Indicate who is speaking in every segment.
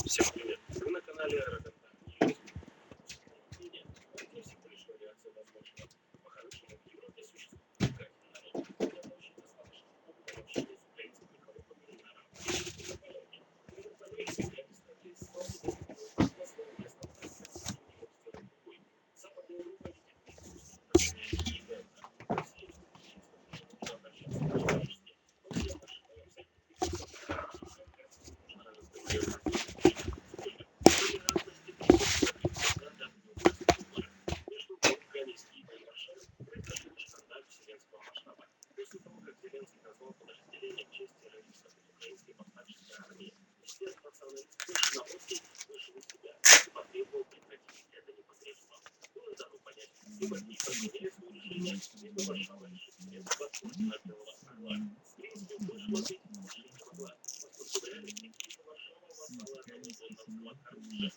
Speaker 1: Всем привет! Вы на канале Аэропорта. Это всего лишь вариация возможного. По-хорошему, в Европе существует такая технология, для получения достаточно опыта в общении с украинскими холодными народами. Европейские представители свободы основы местного процесса не могут сделать другой. Западная Европа видит Россию как
Speaker 2: Хорош.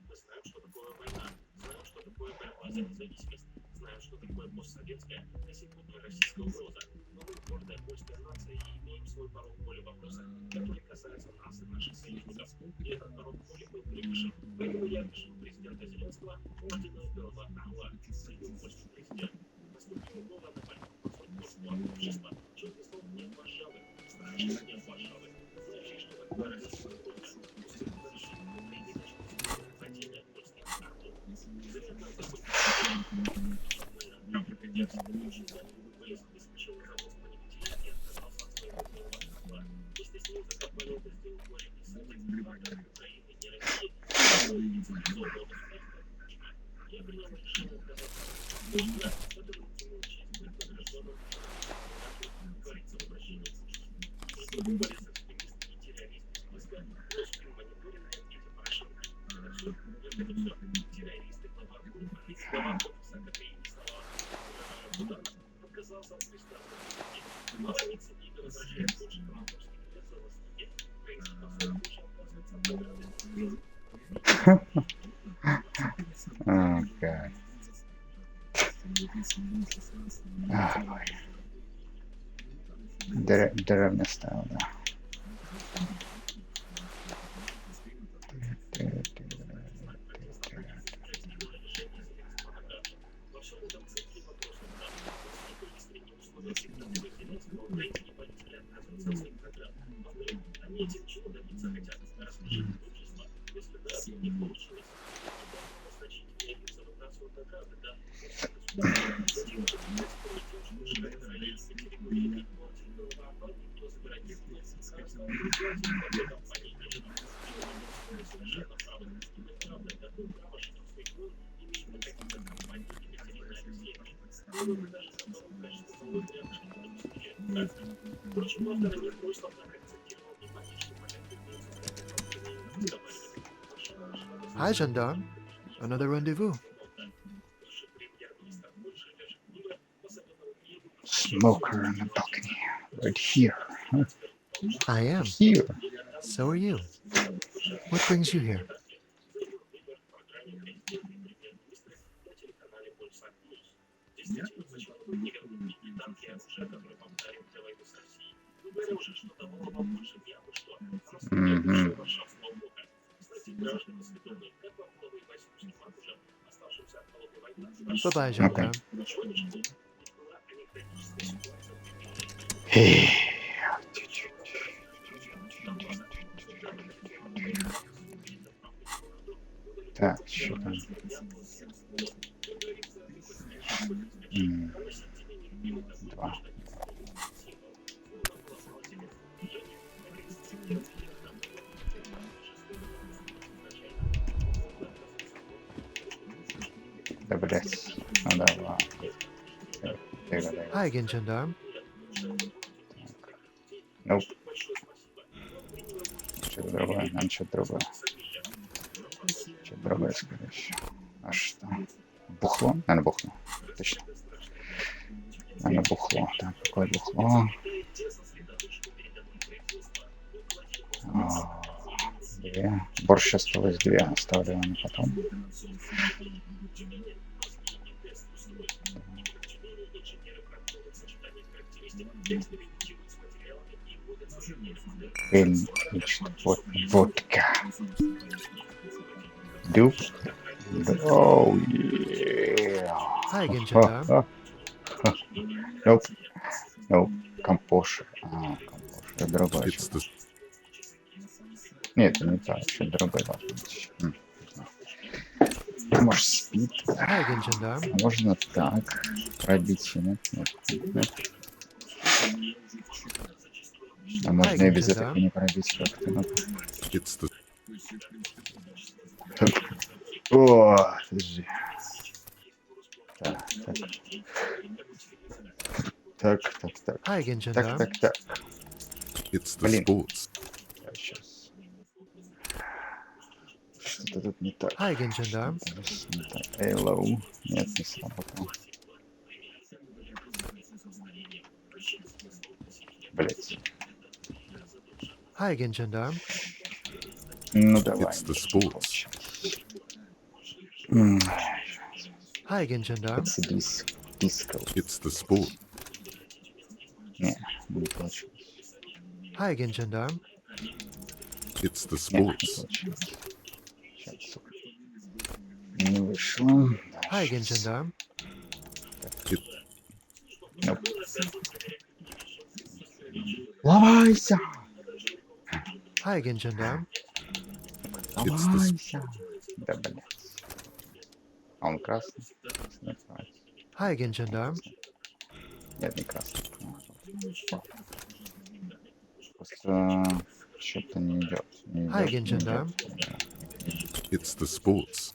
Speaker 1: Мы знаем, что такое война, знаем, что такое борьба за независимость, знаем, что такое постсоветская, а секундная российская угроза. Но мы гордая польская нация и имеем свой порог боли в вопросах, которые касаются нас и наших союзников. И этот порог боли был превышен. Поэтому я пишу президента Зеленского ордена Белого Орла, ценю польский президент. Наступила новая аномальная угроза польского общества. Четкий слов нет Варшавы, страшно нет Варшавы. Знающий, что такое российская угроза, пусть это разрешит Украине начать нападение польских армий. Израиль нам заходит формально прекратить учения, Уэльс обеспечил завоз бронематериала и отказался от своего белого орла. Вместе с ним Закопали это сделал горе и садится фактор Украины, не России. Я принял решение отказаться от Польши, это легитимная часть быть награжденным говорится в обращении Путина. Борис экстремист и террорист из списка Роспин мониторинга ответил Порошенко. Это все. Террористы, глава офиса КПИ слова Буданов отказался от пристрастности. Молодец и возражает Польша Краматорский билет за властники. Украинский посол Польши отказывается от награды.
Speaker 2: Окей. Деревня стала, да.
Speaker 1: Во всем этом центре вопрос возникли искренние условия секретаря Зеленского Украине не полетели отказываться от своих программ. Во-вторых, они этим чего добиться хотят? Расширить общество. Если да, не получилось. Назначить за ротацию награды, да, затем это происходит тем, что широконароде категории орден Белого Орла никто забирать не будет. Красного орден компании лично. Совершенно правы. Именно правда, такое право, что своих войн имеет находиться компания Екатерина Алексеевна. Мы даже готовы в качестве залога что-то допустили. Впрочем, автор не просто акцентировал внимание, что поляки имеют состояние разговаривать.
Speaker 3: Hi, gendarme. Another rendezvous.
Speaker 2: Smoker on the balcony. Right here. Huh?
Speaker 3: I am.
Speaker 2: Here.
Speaker 3: So are you. What brings you here?
Speaker 2: Мгм.
Speaker 3: Bye-bye, gendarme.
Speaker 2: Эй. Так, что там? Два. Да, блядь. Ну давай.
Speaker 3: Hi again, gendarme.
Speaker 2: Nope. Что-то другое, нам что-то другое. Что-то другое, скорее всего. А что? Бухло? Наверное, бухло. Точно. Наверное, бухло. Так, какое бухло? Две. Борщ осталось две. Оставлю на потом. Водка. Дуб. Oh, yeah.
Speaker 3: Hi again, gendarme.
Speaker 2: Nope. Nope. Компош. Компош. Другой. Нет, это не так. Что другой должен быть. Может, спит.
Speaker 3: Hi again, gendarme.
Speaker 2: А можно так. Пробить. Нет, нет, нет. А можно и без этого не пробить как-то. Ну. О, подожди. Так.
Speaker 3: Hi again,
Speaker 2: Так.
Speaker 3: gendarme.
Speaker 2: Блин. Сейчас. Что-то тут не так.
Speaker 3: Hi again, gendarme.
Speaker 2: Кажется, не так. Hello. Нет, не сработало. Блять.
Speaker 3: Hi again, gendarme.
Speaker 2: Ну давай.
Speaker 4: It's the sports.
Speaker 2: М,
Speaker 3: Hi again, gendarme.
Speaker 2: It's disco.
Speaker 4: It's the sport.
Speaker 2: Не, не получилось.
Speaker 3: Hi again, gendarme.
Speaker 4: It's the
Speaker 2: Не, не
Speaker 4: sports.
Speaker 2: получилось. Сейчас, сука. Не вышло.
Speaker 3: Hi again,
Speaker 2: Дальше.
Speaker 3: gendarme.
Speaker 4: It,
Speaker 2: Nope. Ломайся!
Speaker 3: Hi again, gendarme.
Speaker 4: It's the
Speaker 2: Ломайся! Да, блядь. А он красный? Красный называется.
Speaker 3: Hi again, gendarme.
Speaker 2: Нет, не красный. Просто что-то не идет. Не
Speaker 3: Hi
Speaker 2: идет,
Speaker 3: again,
Speaker 2: не
Speaker 3: gendarme.
Speaker 2: идет.
Speaker 4: it's the sports.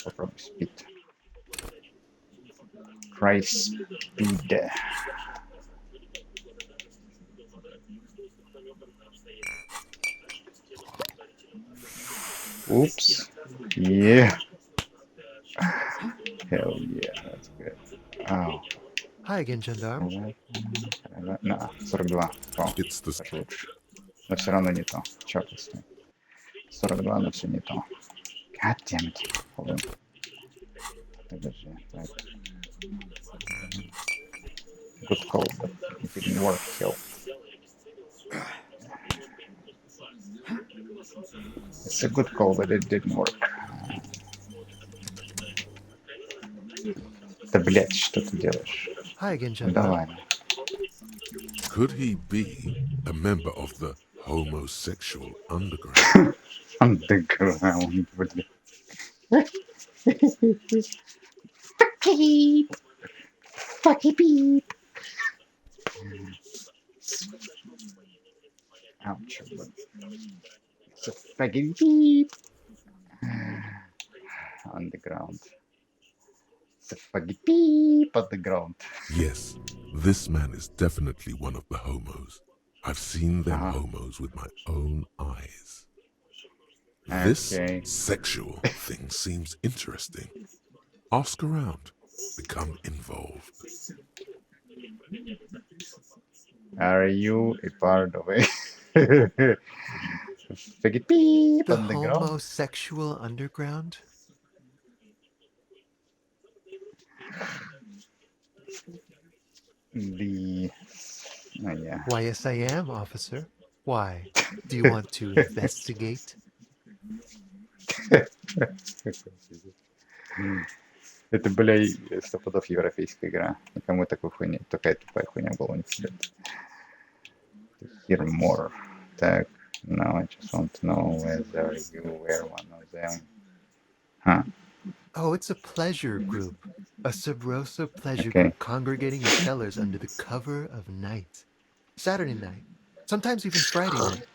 Speaker 2: Попробуй спид. Try speed. Oops. Yeah. Hell yeah, that's good. Ау.
Speaker 3: Hi again, gendarme.
Speaker 2: На, 42. О,
Speaker 4: It's the
Speaker 2: даже лучше. Но все равно не то. Черт возьми. 42, но все не то. God damn it. Hold on. Подожди. Так. Good call, but it didn't work. Hell. It's a good call, but it didn't work. Да, блядь, что ты делаешь?
Speaker 3: Hi again,
Speaker 2: Ну,
Speaker 3: gendarme.
Speaker 2: давай.
Speaker 4: Could he be a member of the homosexual underground?
Speaker 2: Underground, блядь. Fucky beep. Ouch. It's a fucking beep. Underground. It's a fucking beep underground.
Speaker 4: Yes, this man is definitely one of the homos. I've seen them
Speaker 2: Uh-huh.
Speaker 4: homos with my own eyes. This
Speaker 2: Okay.
Speaker 4: sexual thing seems interesting. Ask around. Become involved.
Speaker 2: Are you a part of it? Fucking beep
Speaker 3: The
Speaker 2: underground.
Speaker 3: homosexual underground?
Speaker 2: The... Oh, yeah.
Speaker 3: Why, yes, I am, officer. Why? Do you want to investigate?
Speaker 2: Это, бля, 100 европейская игра. Никому такой хуйни, такая тупая хуйня в голову не придет. Hear more. Так, now I just want to know whether you were one of them. Huh,
Speaker 3: Oh, it's a pleasure group. A sub rosa pleasure
Speaker 2: Okay.
Speaker 3: group congregating in cellars under the cover of night. Saturday night. Sometimes even Friday night.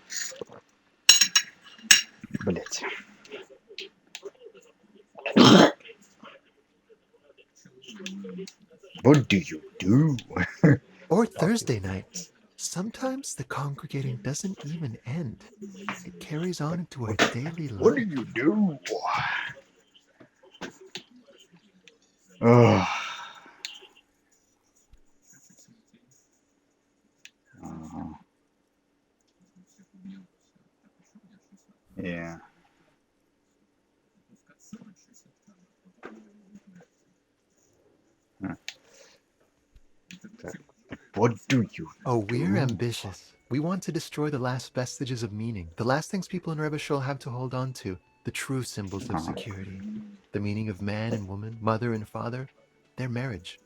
Speaker 2: блять. What do you do?
Speaker 3: Or Thursday night. Sometimes the congregating doesn't even end. It carries on into our daily
Speaker 2: What do
Speaker 3: life.
Speaker 2: you do? Ugh. Uh-huh. Yeah. Huh. Так, what do you
Speaker 3: Oh, we're
Speaker 2: do?
Speaker 3: ambitious. We want to destroy the last vestiges of meaning, the last things people in Rebishol have to hold on to, the true symbols of security. The meaning of man and woman, mother and father, their marriage.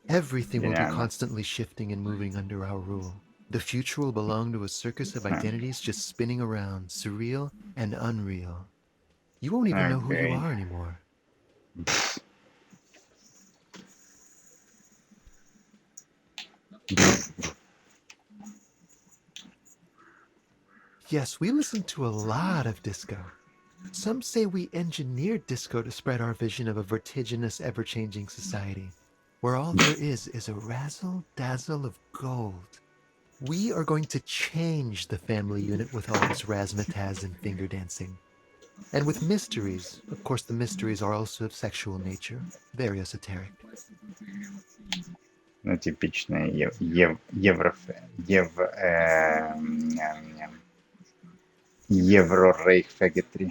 Speaker 3: Everything will be
Speaker 2: Гениально.
Speaker 3: constantly shifting and moving under our rule. The future will belong to a circus of
Speaker 2: Huh.
Speaker 3: identities just spinning around, surreal and unreal. You won't even know who you
Speaker 2: Okay.
Speaker 3: are anymore. Yes, we listen to a lot of disco. Some say we engineered disco to spread our vision of a vertiginous, ever-changing society, where all there is a razzle-dazzle of gold. We are going to change the family unit with all this razzmatazz and finger dancing. And with mysteries, of course the mysteries are also of sexual nature, very esoteric.
Speaker 2: Ну, типичная евро-рейх фагетри.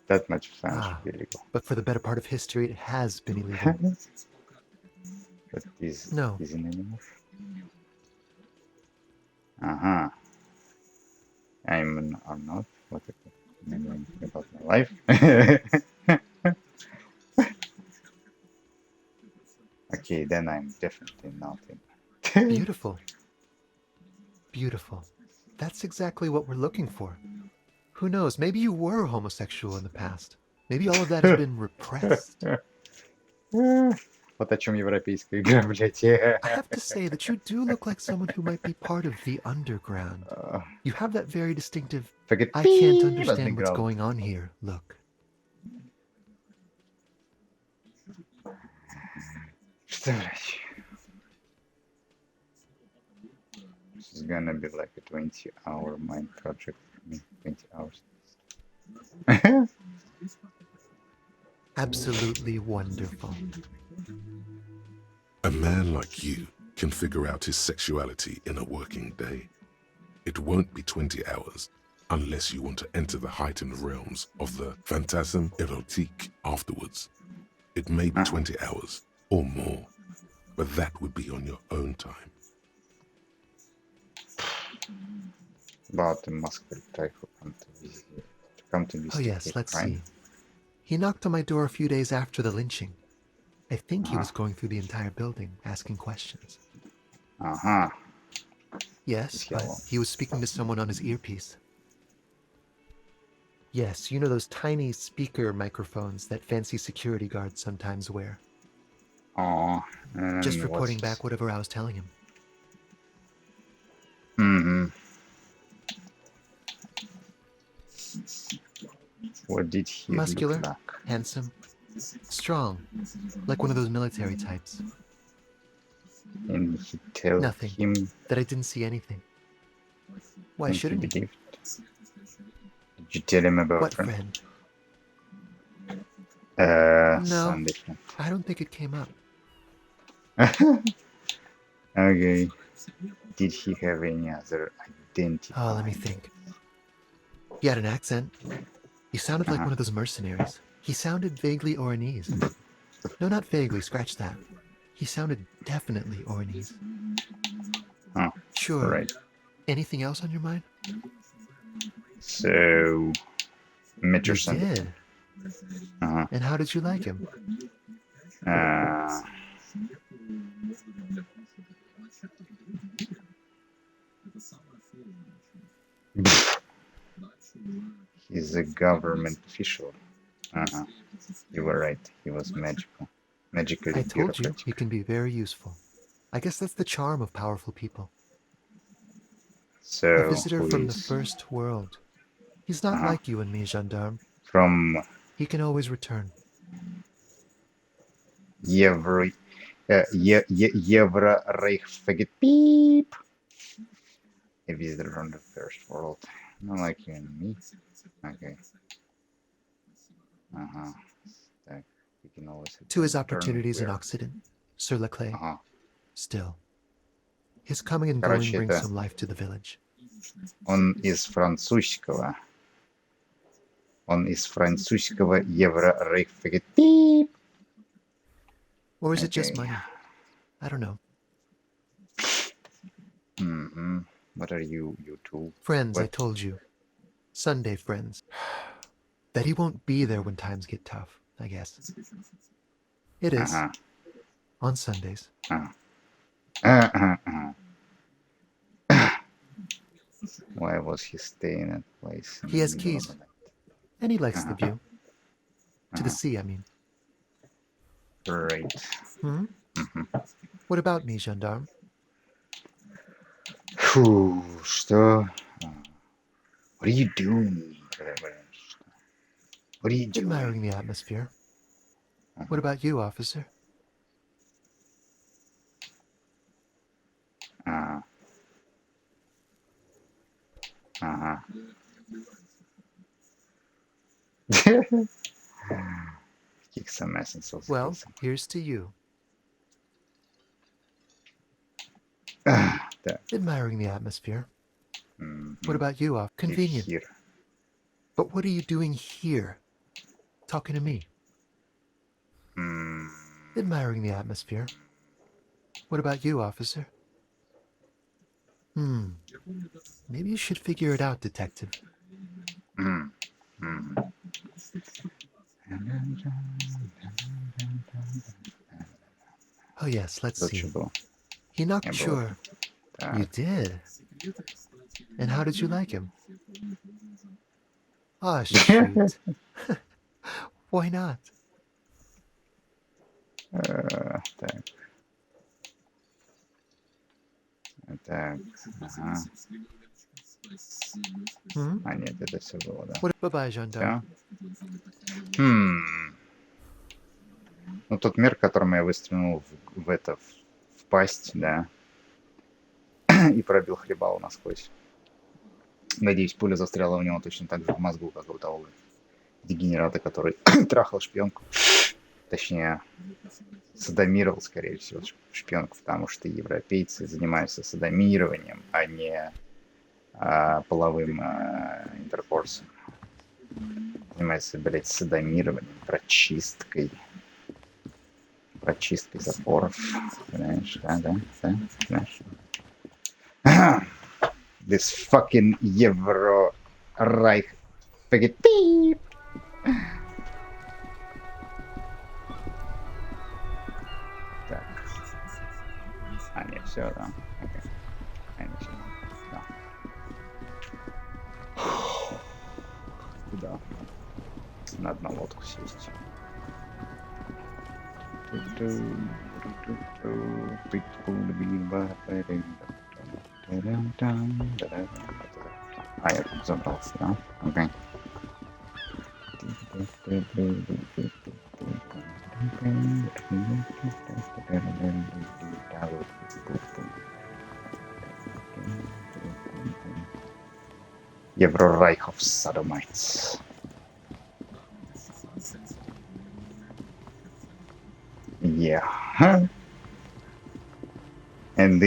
Speaker 2: That much sounds
Speaker 3: Ah,
Speaker 2: illegal.
Speaker 3: but for the better part of history, it has been illegal.
Speaker 2: But this
Speaker 3: No.
Speaker 2: isn't anymore. Uh-huh. I'm not. What am I about my life? Okay, then I'm definitely not in.
Speaker 3: Beautiful. Beautiful. That's exactly what we're looking for. Who knows, maybe you were homosexual in the past. Maybe all of that has been repressed.
Speaker 2: Вот о чем европейская игра, блядь.
Speaker 3: I have to say that you do look like someone who might be part of the underground. You have that very distinctive,
Speaker 2: Forget
Speaker 3: I can't
Speaker 2: пи,
Speaker 3: understand what's
Speaker 2: underground.
Speaker 3: going on here look.
Speaker 2: Что, блядь? This is gonna be like a 20-hour mind project for me. 20 hours.
Speaker 3: Absolutely wonderful.
Speaker 4: A man like you can figure out his sexuality in a working day. It won't be 20 hours unless you want to enter the heightened realms of the phantasm erotique afterwards. It may be 20 hours or more, but that would be on your own time.
Speaker 2: About the muscular type who come to
Speaker 3: Oh
Speaker 2: investigate
Speaker 3: yes, let's
Speaker 2: crime.
Speaker 3: see. He knocked on my door a few days after the lynching. I think he was going through the entire building, asking questions.
Speaker 2: Uh-huh.
Speaker 3: Yes, but he was speaking to someone on his earpiece. Yes, you know those tiny speaker microphones that fancy security guards sometimes wear.
Speaker 2: Oh,
Speaker 3: Just reporting back whatever I was telling him.
Speaker 2: Mm-hmm. What did he
Speaker 3: Muscular,
Speaker 2: look like?
Speaker 3: handsome, strong, like one of those military types.
Speaker 2: And he told
Speaker 3: Nothing.
Speaker 2: him
Speaker 3: That I didn't see anything. Why
Speaker 2: and
Speaker 3: shouldn't
Speaker 2: he
Speaker 3: he?
Speaker 2: believed. Did you tell him about
Speaker 3: What friend? No,
Speaker 2: Sunday friend.
Speaker 3: I don't think it came up.
Speaker 2: Okay. Did he have any other identity?
Speaker 3: Oh, let me think. He had an accent. He sounded like one of those mercenaries. He sounded vaguely Oranese. No, not vaguely, scratch that. He sounded definitely Oranese.
Speaker 2: Oh,
Speaker 3: Sure.
Speaker 2: right.
Speaker 3: Anything else on your mind?
Speaker 2: So, met your
Speaker 3: You
Speaker 2: son.
Speaker 3: did. And how did you like him?
Speaker 2: He's a government official. You were right. He was magical. Magically
Speaker 3: I told you,
Speaker 2: bureaucratic.
Speaker 3: he can be very useful. I guess that's the charm of powerful people.
Speaker 2: So,
Speaker 3: A visitor
Speaker 2: who
Speaker 3: from the
Speaker 2: is
Speaker 3: first world. He's not like you and me, gendarme.
Speaker 2: from
Speaker 3: He can always return.
Speaker 2: Euro Reichsfaggot beep. A visitor from the first world. Not like you and me. Okay. Так, he can always
Speaker 3: To his
Speaker 2: return
Speaker 3: opportunities in
Speaker 2: where?
Speaker 3: Occident, Sur la Clé.
Speaker 2: Ага.
Speaker 3: Still. His coming and
Speaker 2: Короче,
Speaker 3: going brings
Speaker 2: это-
Speaker 3: some life to the village.
Speaker 2: Он из французского. Он из французского Евро Reichsfaggot beep.
Speaker 3: Or is it just
Speaker 2: Okay.
Speaker 3: money? I don't know.
Speaker 2: What are you two?
Speaker 3: Friends, I
Speaker 2: What?
Speaker 3: told you. Sunday friends. That he won't be there when times get tough, I guess. It is. On Sundays.
Speaker 2: Why was he staying at place? in
Speaker 3: He
Speaker 2: the
Speaker 3: has
Speaker 2: middle of
Speaker 3: keys.
Speaker 2: the night?
Speaker 3: And he likes the view. To the sea, I mean.
Speaker 2: Right.
Speaker 3: What about me, gendarme?
Speaker 2: Фу, что? What are you doing? What are you doing?
Speaker 3: Admiring the atmosphere. What about you, officer?
Speaker 2: Ага. Kick some ass and so
Speaker 3: Well, here's to you.
Speaker 2: Так.
Speaker 3: Admiring the atmosphere.
Speaker 2: Мгм.
Speaker 3: What about you, off? Convenient.
Speaker 2: Эфир.
Speaker 3: But what are you doing here? Talking to me.
Speaker 2: М,
Speaker 3: Admiring the atmosphere. What about you, officer? Maybe you should figure it out, detective.
Speaker 2: м, м.
Speaker 3: Oh, yes, let's
Speaker 2: Тут
Speaker 3: see.
Speaker 2: что было?
Speaker 3: He
Speaker 2: Не
Speaker 3: knocked
Speaker 2: было.
Speaker 3: sure. You
Speaker 2: Так.
Speaker 3: did? And how did you like him? Ah, shoot. Why not?
Speaker 2: Так. Так. Ага.
Speaker 3: Hmm?
Speaker 2: А, нет, это все было, да.
Speaker 3: What? Bye-bye, gendarme.
Speaker 2: Все. Ну, тот мир, которым я выстрелил в пасть, да, и пробил хлебало насквозь. Надеюсь, пуля застряла у него точно так же в мозгу, как у того дегенерата, который трахал шпионку. Точнее, садомировал, скорее всего, шпионку, потому что европейцы занимаются садомированием, а не половым интеркорсом. Занимаются, блядь, садомированием, прочисткой запоров. Понимаешь? Да, понимаешь? This fucking Euro-Reich. Beep. Так. А, нет, все, да. Окей. Все, да. Куда? Надо на лодку сесть. А, я тут забрался, да? Окей. Euro-Reich of Sodomites. Yeah. And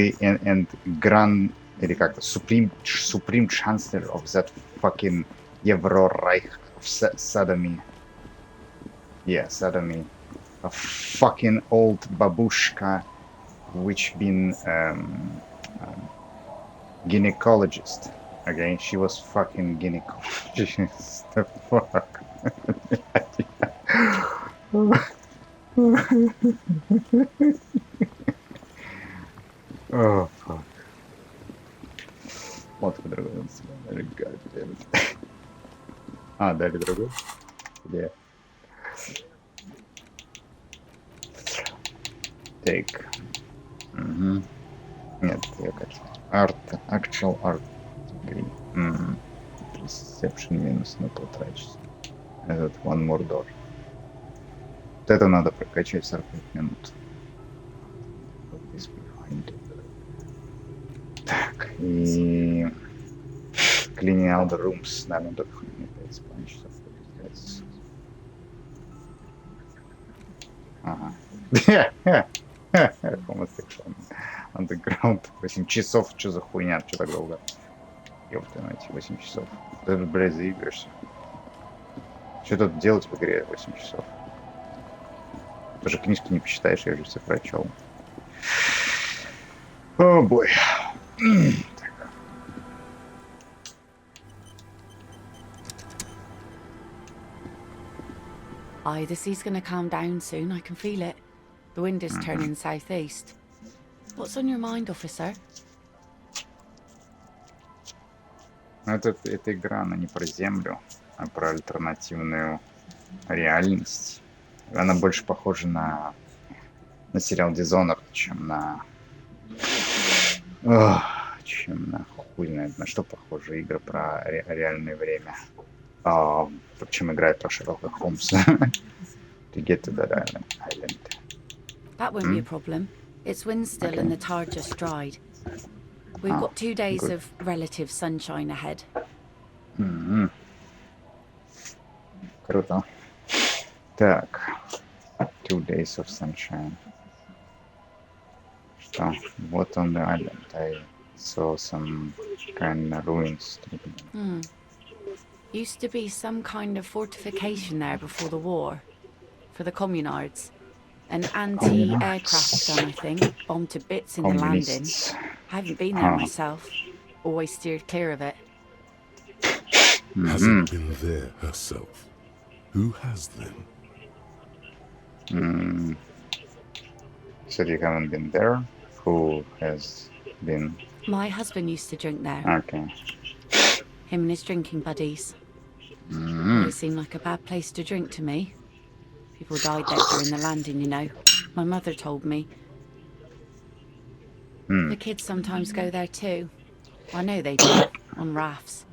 Speaker 2: Grand или как-то Supreme Chancellor of that fucking Euro-Reich of Sodomy. Yeah, sodomy. A fucking old babushka which been gynecologist. Okay, she was fucking gynecologist. The fuck? Oh, fuck. Лодка другой. А, дали другой? Где? Take. Угу. Нет, я хочу. Actual art. Perception минус на полтора-часа. Этот one more door. Вот это надо прокачать 45 минут. Так, и... Cleaning out the rooms. Наверное, только не 5,5 часов. Ага. Homosexual Underground. 8 часов, что за хуйня, что так долго? Ёпта, на эти 8 часов. Даже, блядь, заиграешься. Что тут делать в игре 8 часов? Даже книжки не почитаешь, я же все прочел. О, бой.
Speaker 5: Aye, the sea's gonna calm down soon, I can feel it. The wind is turning southeast. What's on your mind, officer?
Speaker 2: Это игра, она не про Землю, а про альтернативную реальность. Она больше похожа на сериал Dishonored, чем на хуй знает, на что похожи игры про реальное время. Чем играет про Шерлока Холмса. To get to that island.
Speaker 5: That won't be a problem. It's wind still and the tar just dried. We've
Speaker 2: Oh,
Speaker 5: got 2 days
Speaker 2: good.
Speaker 5: of relative sunshine ahead.
Speaker 2: Круто. Так, 2 days of sunshine. Что? Вот on the island. I saw some kind of ruins.
Speaker 5: Used to be some kind of fortification there before the war. For the communards. An anti-aircraft gun, I think. Bombed to bits in the landing.
Speaker 2: Communists.
Speaker 5: I haven't been there myself. Always steered clear of it.
Speaker 4: Hasn't been there herself. Who has then?
Speaker 2: So you haven't been there? Who has been?
Speaker 5: My husband used to drink there.
Speaker 2: Okay.
Speaker 5: Him and his drinking buddies. Always seemed like a bad place to drink to me. People died there during the landing, you know. My mother told me. The kids sometimes go there too. I know they do, on rafts.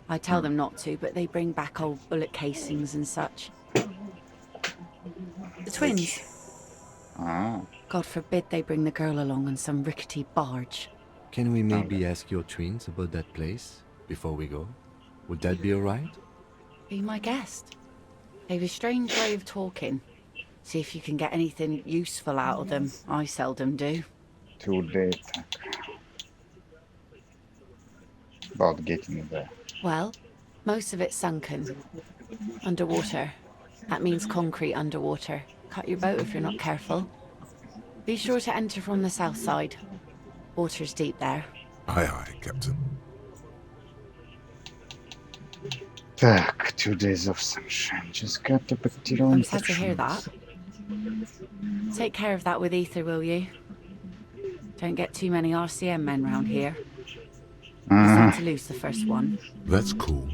Speaker 5: I tell them not to, but they bring back old bullet casings and such. The twins.
Speaker 2: Oh.
Speaker 5: God forbid they bring the girl along on some rickety barge.
Speaker 6: Can we maybe ask your twins about that place before we go? Would that be alright?
Speaker 5: Be my guest. They've a strange way of talking. See if you can get anything useful out of them. I seldom do.
Speaker 2: 2 days. About getting there.
Speaker 5: Well, most of it's sunken. Underwater. That means concrete underwater. Cut your boat if you're not careful. Be sure to enter from the south side. Water's deep there.
Speaker 4: Aye, aye, Captain.
Speaker 2: Так, 2 days of sunshine. Just got the bacterial
Speaker 5: I'm sad to hear that.
Speaker 2: infections.
Speaker 5: Take care of that with ether, will you? Don't get too many RCM men round here. You stand to lose the first one.
Speaker 4: That's cool.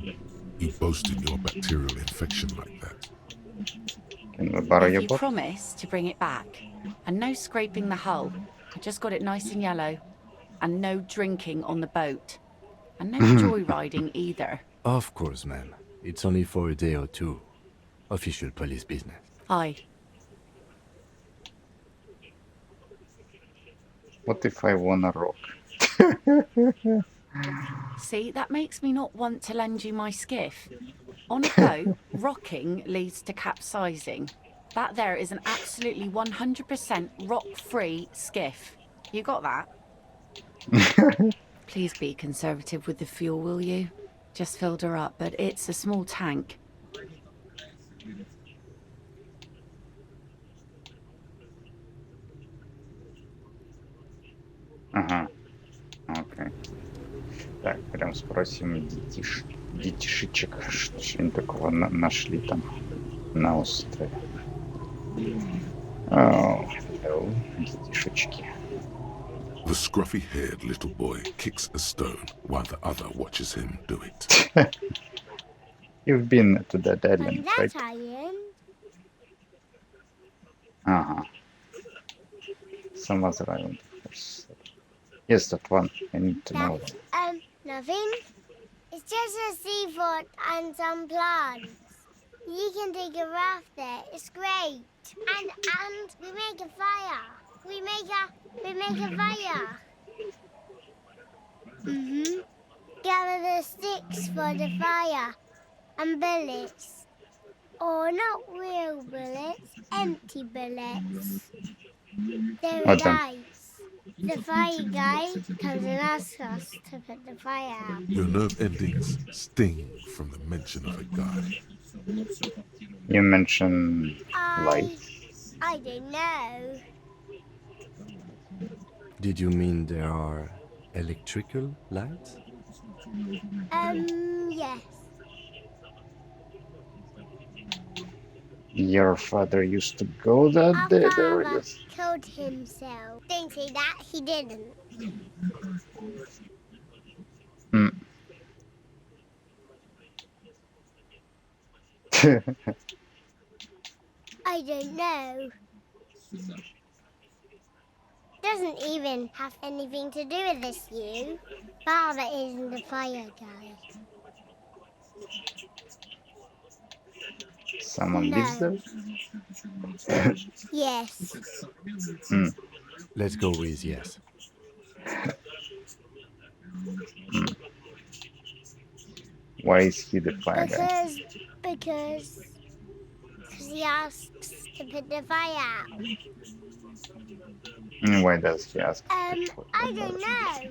Speaker 4: You boasted your bacterial infection like that.
Speaker 2: Can we borrow
Speaker 5: If
Speaker 2: your
Speaker 5: you
Speaker 2: book?
Speaker 5: promise to bring it back, and no scraping the hull. I just got it nice and yellow. And no drinking on the boat. And no joyriding either.
Speaker 6: Of course, ma'am. It's only for a day or two. Official police business.
Speaker 5: Aye.
Speaker 2: What if I wanna rock?
Speaker 5: See, that makes me not want to lend you my skiff. On a boat, rocking leads to capsizing. That there is an absolutely 100% rock-free skiff. You got that? Please be conservative with the fuel, will you? Just filled her up, but it's a small tank.
Speaker 2: Ага. Окей. Так, прям спросим детишечек, что они такого нашли там на острове. О, hello, детишечки.
Speaker 4: The scruffy-haired little boy kicks a stone while the other watches him do it.
Speaker 2: You've been to that island, right?
Speaker 7: That island.
Speaker 2: Ага. Some other island, of course. Yes, that one. I need to know.
Speaker 7: That's, nothing. It's just a seafront and some plants. You can take a raft there. It's great. And we make a fire. We make a fire. Gather the sticks for the fire and bullets. Or not real bullets, empty bullets. They're
Speaker 2: What then?
Speaker 7: dice. The fire guy comes and asks us to put the fire out.
Speaker 4: Your nerve endings sting from the mention of a guy.
Speaker 2: You mentioned light.
Speaker 7: I don't know.
Speaker 6: Did you mean there are electrical lights?
Speaker 7: Yes.
Speaker 2: Your father used to go that
Speaker 7: Our
Speaker 2: day. There
Speaker 7: father
Speaker 2: is.
Speaker 7: killed himself. Don't say that, he didn't. I don't know. Doesn't even have anything to do with this, you. Father isn't the fire guy.
Speaker 2: Someone lives
Speaker 7: No.
Speaker 2: there?
Speaker 7: Yes.
Speaker 6: Let's go with yes.
Speaker 2: Why is he the fire guy?
Speaker 7: Because he asks to put the fire out.
Speaker 2: And why does he ask?
Speaker 7: I don't know.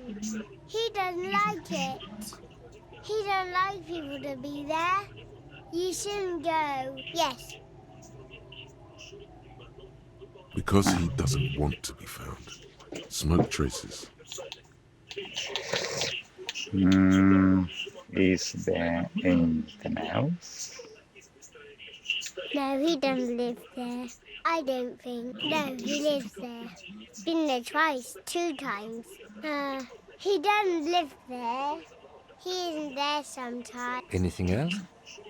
Speaker 7: He doesn't like it. He don't like people to be there. You shouldn't go. Yes.
Speaker 4: Because he doesn't want to be found. Smoke traces.
Speaker 2: Is there anything else?
Speaker 7: No, he doesn't live there. I don't think. No, he lives there. Been there twice, 2 times. He doesn't live there. He isn't there sometimes.
Speaker 6: Anything else?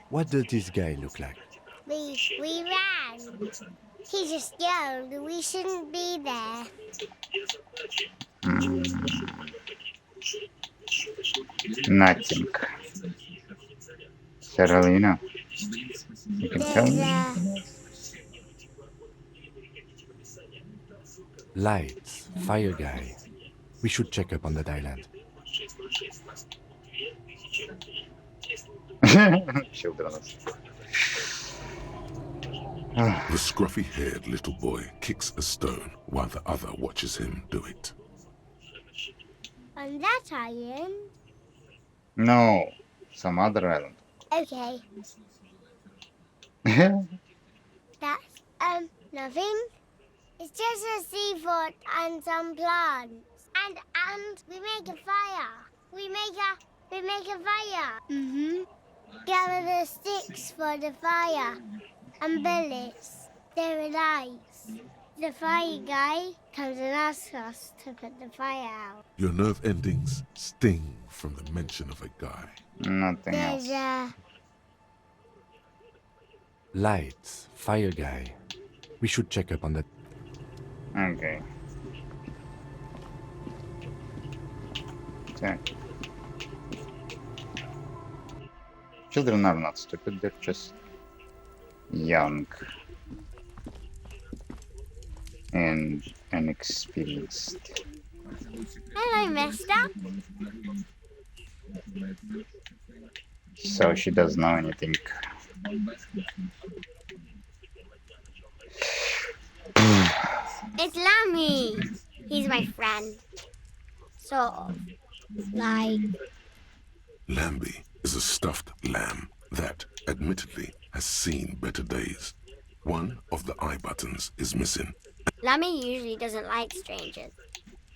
Speaker 6: What does this guy look like?
Speaker 7: We ran. He just yelled we shouldn't be there.
Speaker 2: Nothing. Carolina, you can tell me?
Speaker 6: Lights, fire guy. We should check up on that island.
Speaker 2: Children.
Speaker 4: The scruffy-haired little boy kicks a stone while the other watches him do it.
Speaker 7: On that island?
Speaker 2: No, some other island.
Speaker 7: Okay. That's, nothing. It's just a seafort and some plants. And we make a fire. We make a fire. Mm-hmm. Gather the sticks for the fire. And bullets. They're nice. The fire guy comes and asks us to put the fire out.
Speaker 4: Your nerve endings sting from the mention of a guy.
Speaker 2: Nothing else.
Speaker 7: There's
Speaker 6: Lights, fire guy. We should check up on that.
Speaker 2: Okay. So, children are not stupid, they're just young and inexperienced.
Speaker 7: Hello, mister.
Speaker 2: So she doesn't know anything.
Speaker 7: It's Lammy. He's my friend. Sort of. Like...
Speaker 4: Lambie is a stuffed lamb that, admittedly, has seen better days. One of the eye buttons is missing.
Speaker 7: Lammy usually doesn't like strangers.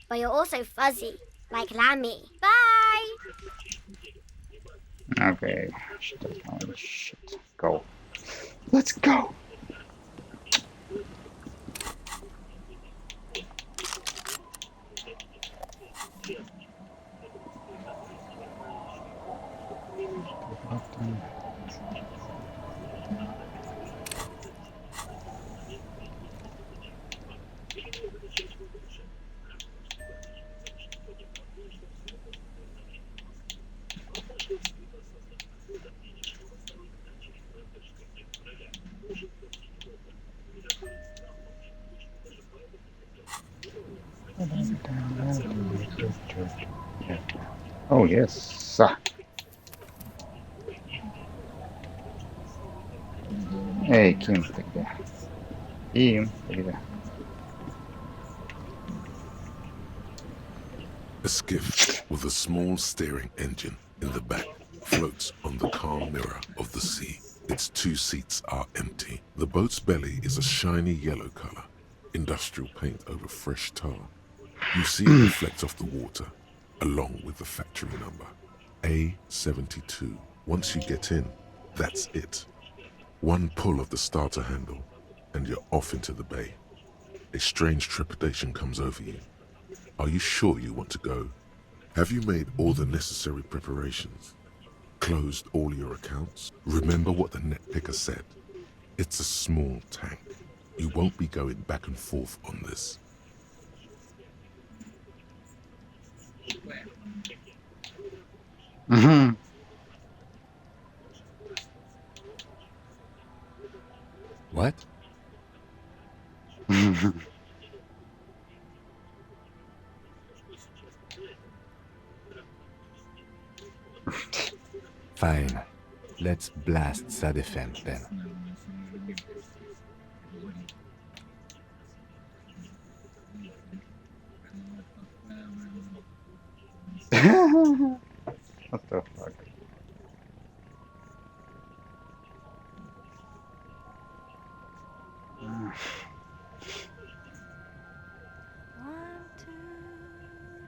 Speaker 7: But you're also fuzzy, like Lammy. Bye!
Speaker 2: Okay, she doesn't know any shit. Go. Let's go! Oh yes. Эй, Ким, ты где? Ким, ты где?
Speaker 4: A skiff with a small steering engine in the back floats on the calm mirror of the sea. Its 2 seats are empty. The boat's belly is a shiny yellow color, industrial paint over fresh tar. You see it reflect off the water, along with the factory number, A72. Once you get in, that's it. One pull of the starter handle, and you're off into the bay. A strange trepidation comes over you. Are you sure you want to go? Have you made all the necessary preparations? Closed all your accounts? Remember what the net picker said. It's a small tank. You won't be going back and forth on this.
Speaker 2: Mm-hmm.
Speaker 6: What? Fine. Let's blast Sad FM then.
Speaker 2: What the fuck?
Speaker 8: Want to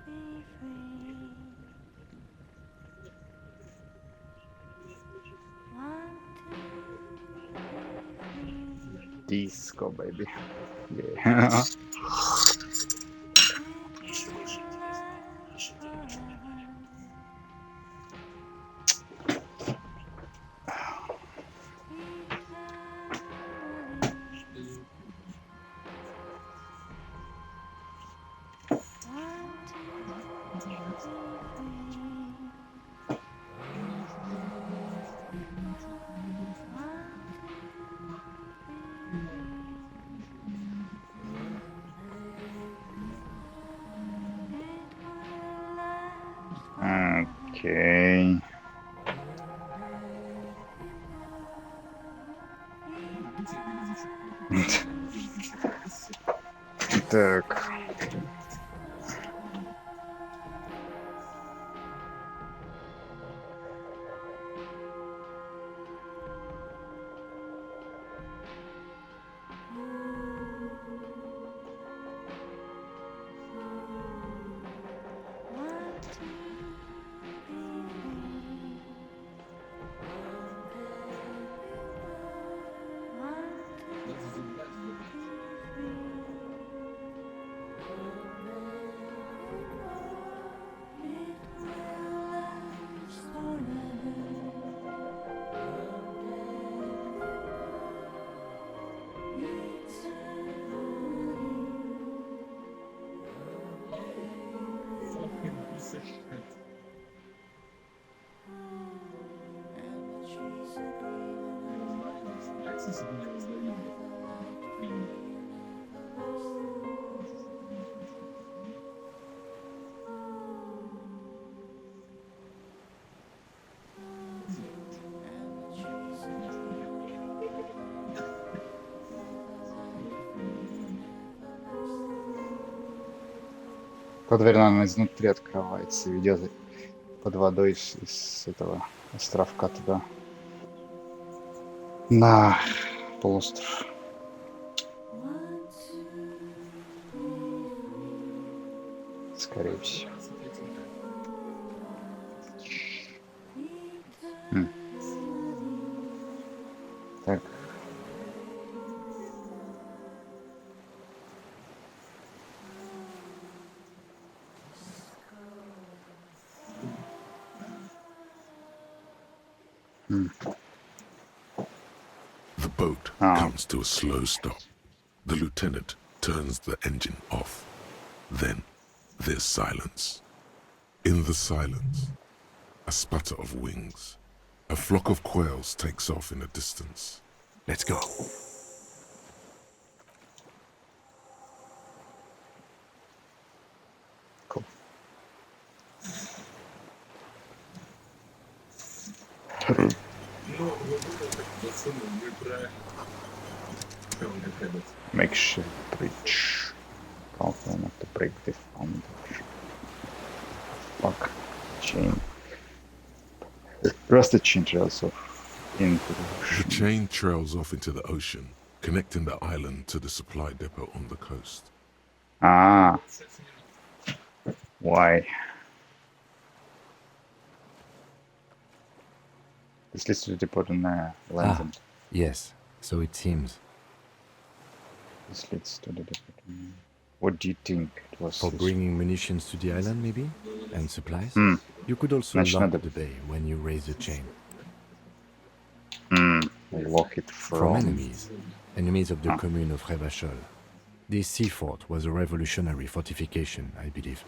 Speaker 8: be free. Want to be free.
Speaker 2: Disco, baby. Yeah. Окей. Так. Дверь, наверное, изнутри открывается и ведет под водой из этого островка туда. На полуостров. Скорее всего. Так.
Speaker 4: The boat comes to a slow stop. The lieutenant turns the engine off. Then there's silence. In the silence, a sputter of wings. A flock of quails takes off in the distance.
Speaker 6: Let's go.
Speaker 2: Cool. Makeshift bridge. Confirm to break the foundation. Fuck. Chain. Rust the chain trails off into the
Speaker 4: The
Speaker 2: ocean.
Speaker 4: chain trails off into the ocean, connecting the island to the supply depot on the coast.
Speaker 2: Ah. Why? This leads to the depot on landing.
Speaker 6: Yes, so it seems.
Speaker 2: This leads to the depot. What do you think it was?
Speaker 6: For
Speaker 2: this?
Speaker 6: bringing munitions to the island, maybe? And supplies? You could also
Speaker 2: Значит,
Speaker 6: lock
Speaker 2: надо-
Speaker 6: the bay when you raise the chain.
Speaker 2: Lock it
Speaker 6: From
Speaker 2: from...
Speaker 6: enemies. Enemies of the commune of Revachol. This sea fort was a revolutionary fortification, I believe.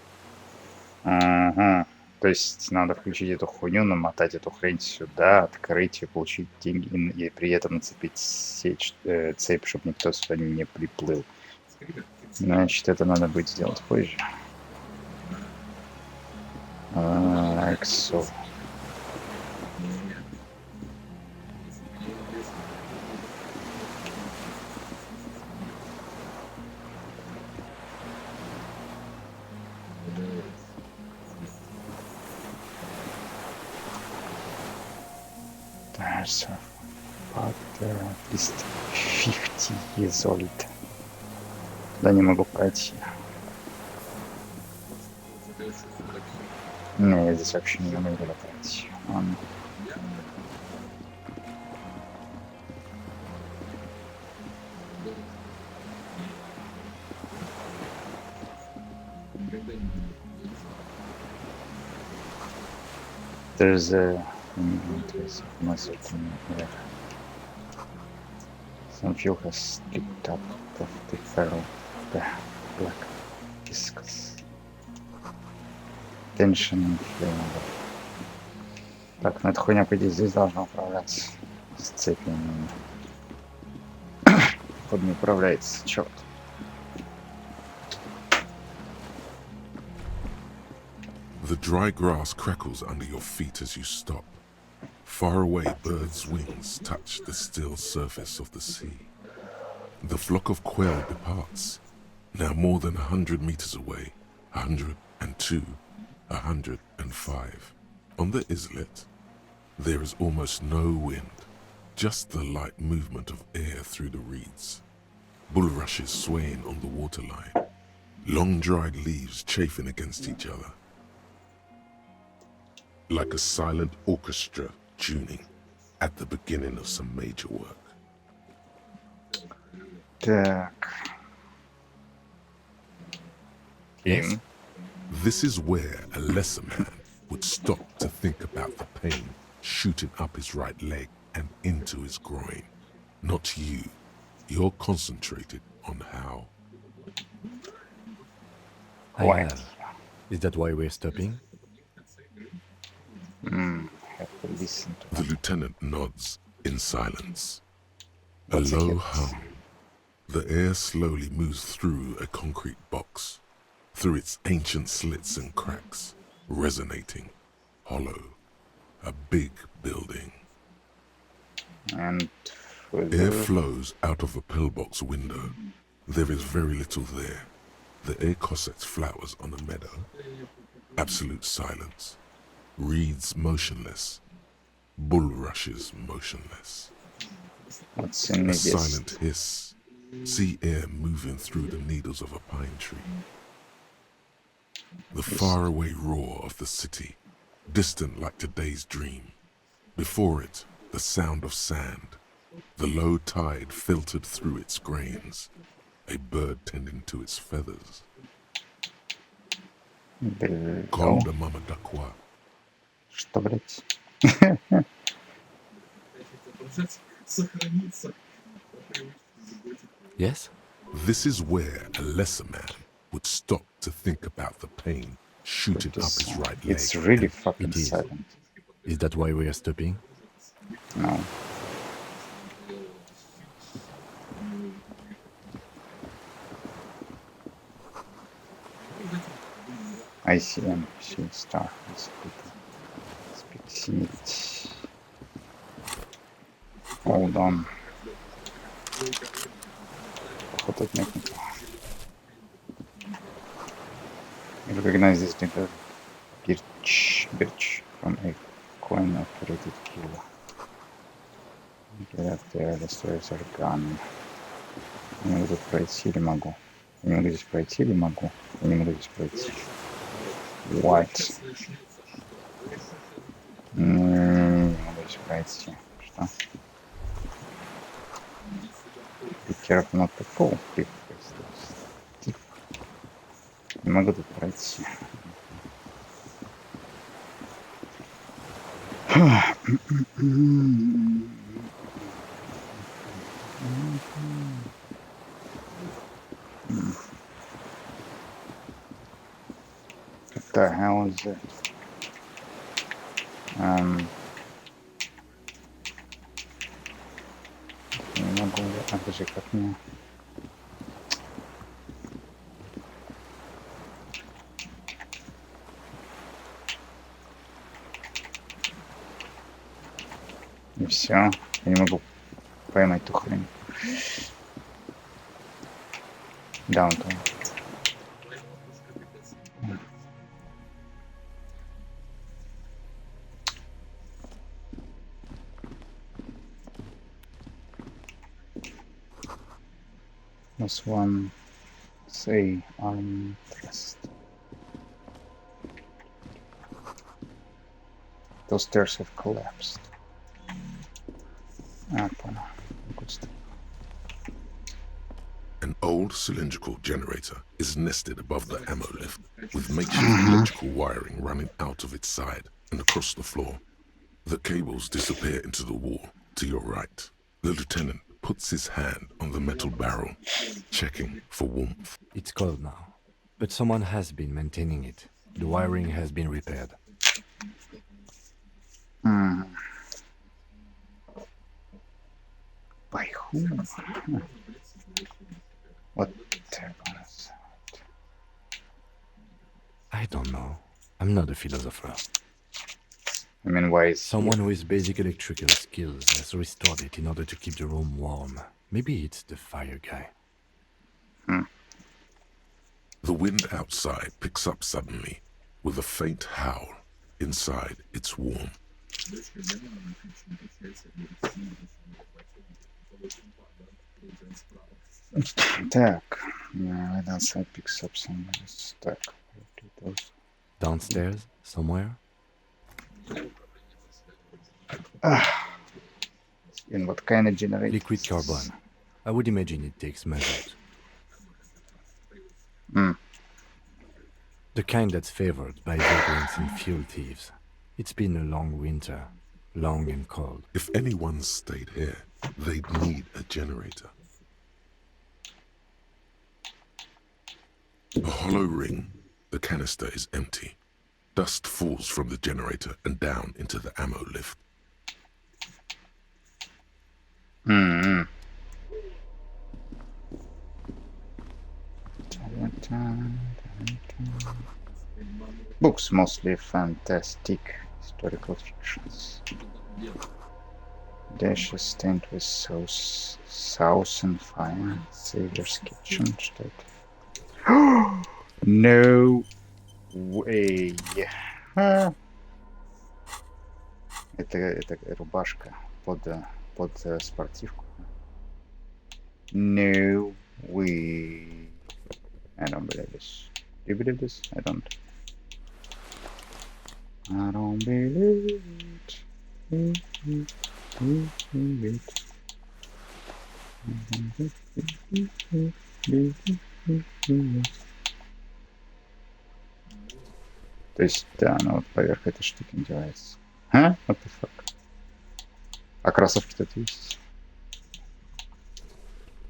Speaker 2: Ага. То есть надо включить эту хуйню, намотать эту хрень сюда, открыть и получить деньги, и при этом нацепить цепь, чтобы никто сюда не приплыл. Значит, это надо будет сделать позже. Так, so. There's a but at least 50 years old. Туда не могу пройти. Не, я здесь вообще не могу никуда пройти. Ладно. There's a some fuel has slipped up of the ferrule, the black viscous tension inflammable. Так, ну эта хуйня, по идее, здесь должна управляться с цепью. Под не управляется, черт.
Speaker 4: The dry grass crackles under your feet as you stop. Far away, birds' wings touch the still surface of the sea. The flock of quail departs, now more than 100 meters away, 102, 105. On the islet, there is almost no wind, just the light movement of air through the reeds. Bulrushes swaying on the waterline, long dried leaves chafing against each other. Like a silent orchestra tuning at the beginning of some major work.
Speaker 2: Так.
Speaker 6: Yes.
Speaker 4: This is where a lesser man would stop to think about the pain shooting up his right leg and into his groin. Not you. You're concentrated on how.
Speaker 6: I
Speaker 2: Right.
Speaker 6: have. Is that why we're stopping?
Speaker 2: Have to listen to
Speaker 4: The
Speaker 2: that.
Speaker 4: lieutenant nods in silence. A
Speaker 2: What's
Speaker 4: low
Speaker 2: it?
Speaker 4: hum. The air slowly moves through a concrete box, through its ancient slits and cracks, resonating, hollow. A big building.
Speaker 2: And for
Speaker 4: Air
Speaker 2: the
Speaker 4: flows out of a pillbox window. There is very little there. The air cossets flowers on a meadow. Absolute silence. Reeds motionless. Bulrushes motionless.
Speaker 2: what's in
Speaker 4: A
Speaker 2: this?
Speaker 4: silent hiss. Sea air moving through the needles of a pine tree. The faraway roar of the city, distant like today's dream. Before it, the sound of sand. The low tide filtered through its grains. A bird tending to its feathers.
Speaker 2: Below.
Speaker 4: Conda mama dakwa.
Speaker 2: Что, блять?
Speaker 6: Yes?
Speaker 4: This is where a lesser man would stop to think about the pain shooting up his right leg.
Speaker 2: It's really
Speaker 4: and
Speaker 2: fucking
Speaker 6: It is.
Speaker 2: silent.
Speaker 6: Is that why we are stopping?
Speaker 2: No. ICM, shield star, speed. Hold on. Походу нет. Recognize this nigga. Birch from a coin operated kill. Get up there, the stairs are gone. Я не могу тут пройти или могу? Я не могу здесь пройти или могу? Я не могу здесь пройти. What? Не могу здесь пройти. Что? Be careful not to fall. Не могу тут пройти. What the hell is it? Не могу. Подожди, как мне? И все. Я не могу поймать ту хрень. Даунтон. Plus one. Say interest. Those stairs have collapsed. Понял.
Speaker 4: An old cylindrical generator is nested above the ammo lift, with makeshift electrical wiring running out of its side and across the floor. The cables disappear into the wall to your right. The lieutenant puts his hand on the metal barrel, checking for warmth.
Speaker 6: It's cold now, but someone has been maintaining it. The wiring has been repaired.
Speaker 2: By whom? What happens?
Speaker 6: I don't know. I'm not a philosopher.
Speaker 2: I mean, why is
Speaker 6: Someone with basic electrical skills has restored it in order to keep the room warm. Maybe it's the fire guy.
Speaker 4: The wind outside picks up suddenly, with a faint howl. Inside, it's warm.
Speaker 2: Так, yeah, right outside picks up some stuck.
Speaker 6: Downstairs, somewhere?
Speaker 2: In what kind of generator?
Speaker 6: Liquid carbon. I would imagine it takes mazout. The kind that's favored by vagrants and fuel thieves. It's been a long winter, long and cold.
Speaker 4: If anyone stayed here, they'd need a generator. A hollow ring, the canister is empty. Dust falls from the generator and down into the ammo lift.
Speaker 2: Books, mostly fantastic historical fictions. Dashes stained with sauce and fire. Savior's Kitchen. Что это? No way. Это рубашка под спортивку. No way. I don't believe this. Do you believe this? I don't. I don't believe it. То есть, да, ну вот поверх этой штуки надевается. А? What the fuck? А кроссовки тут есть?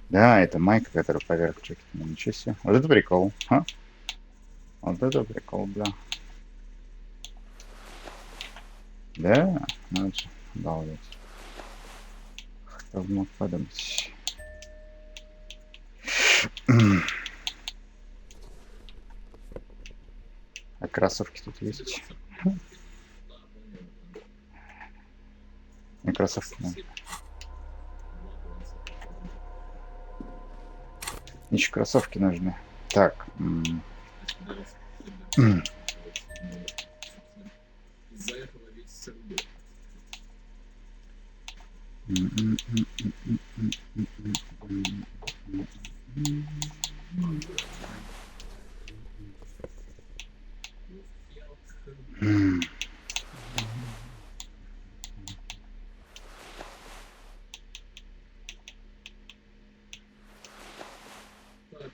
Speaker 2: Да, это майка, которая поверх джекета. Ну, ничего себе. Вот это прикол. А? Вот это прикол, бля. Да, надо же, обалдеть. Кто бы мог подумать. А кроссовки тут есть? И кроссовки надо. Еще кроссовки нужны. Так.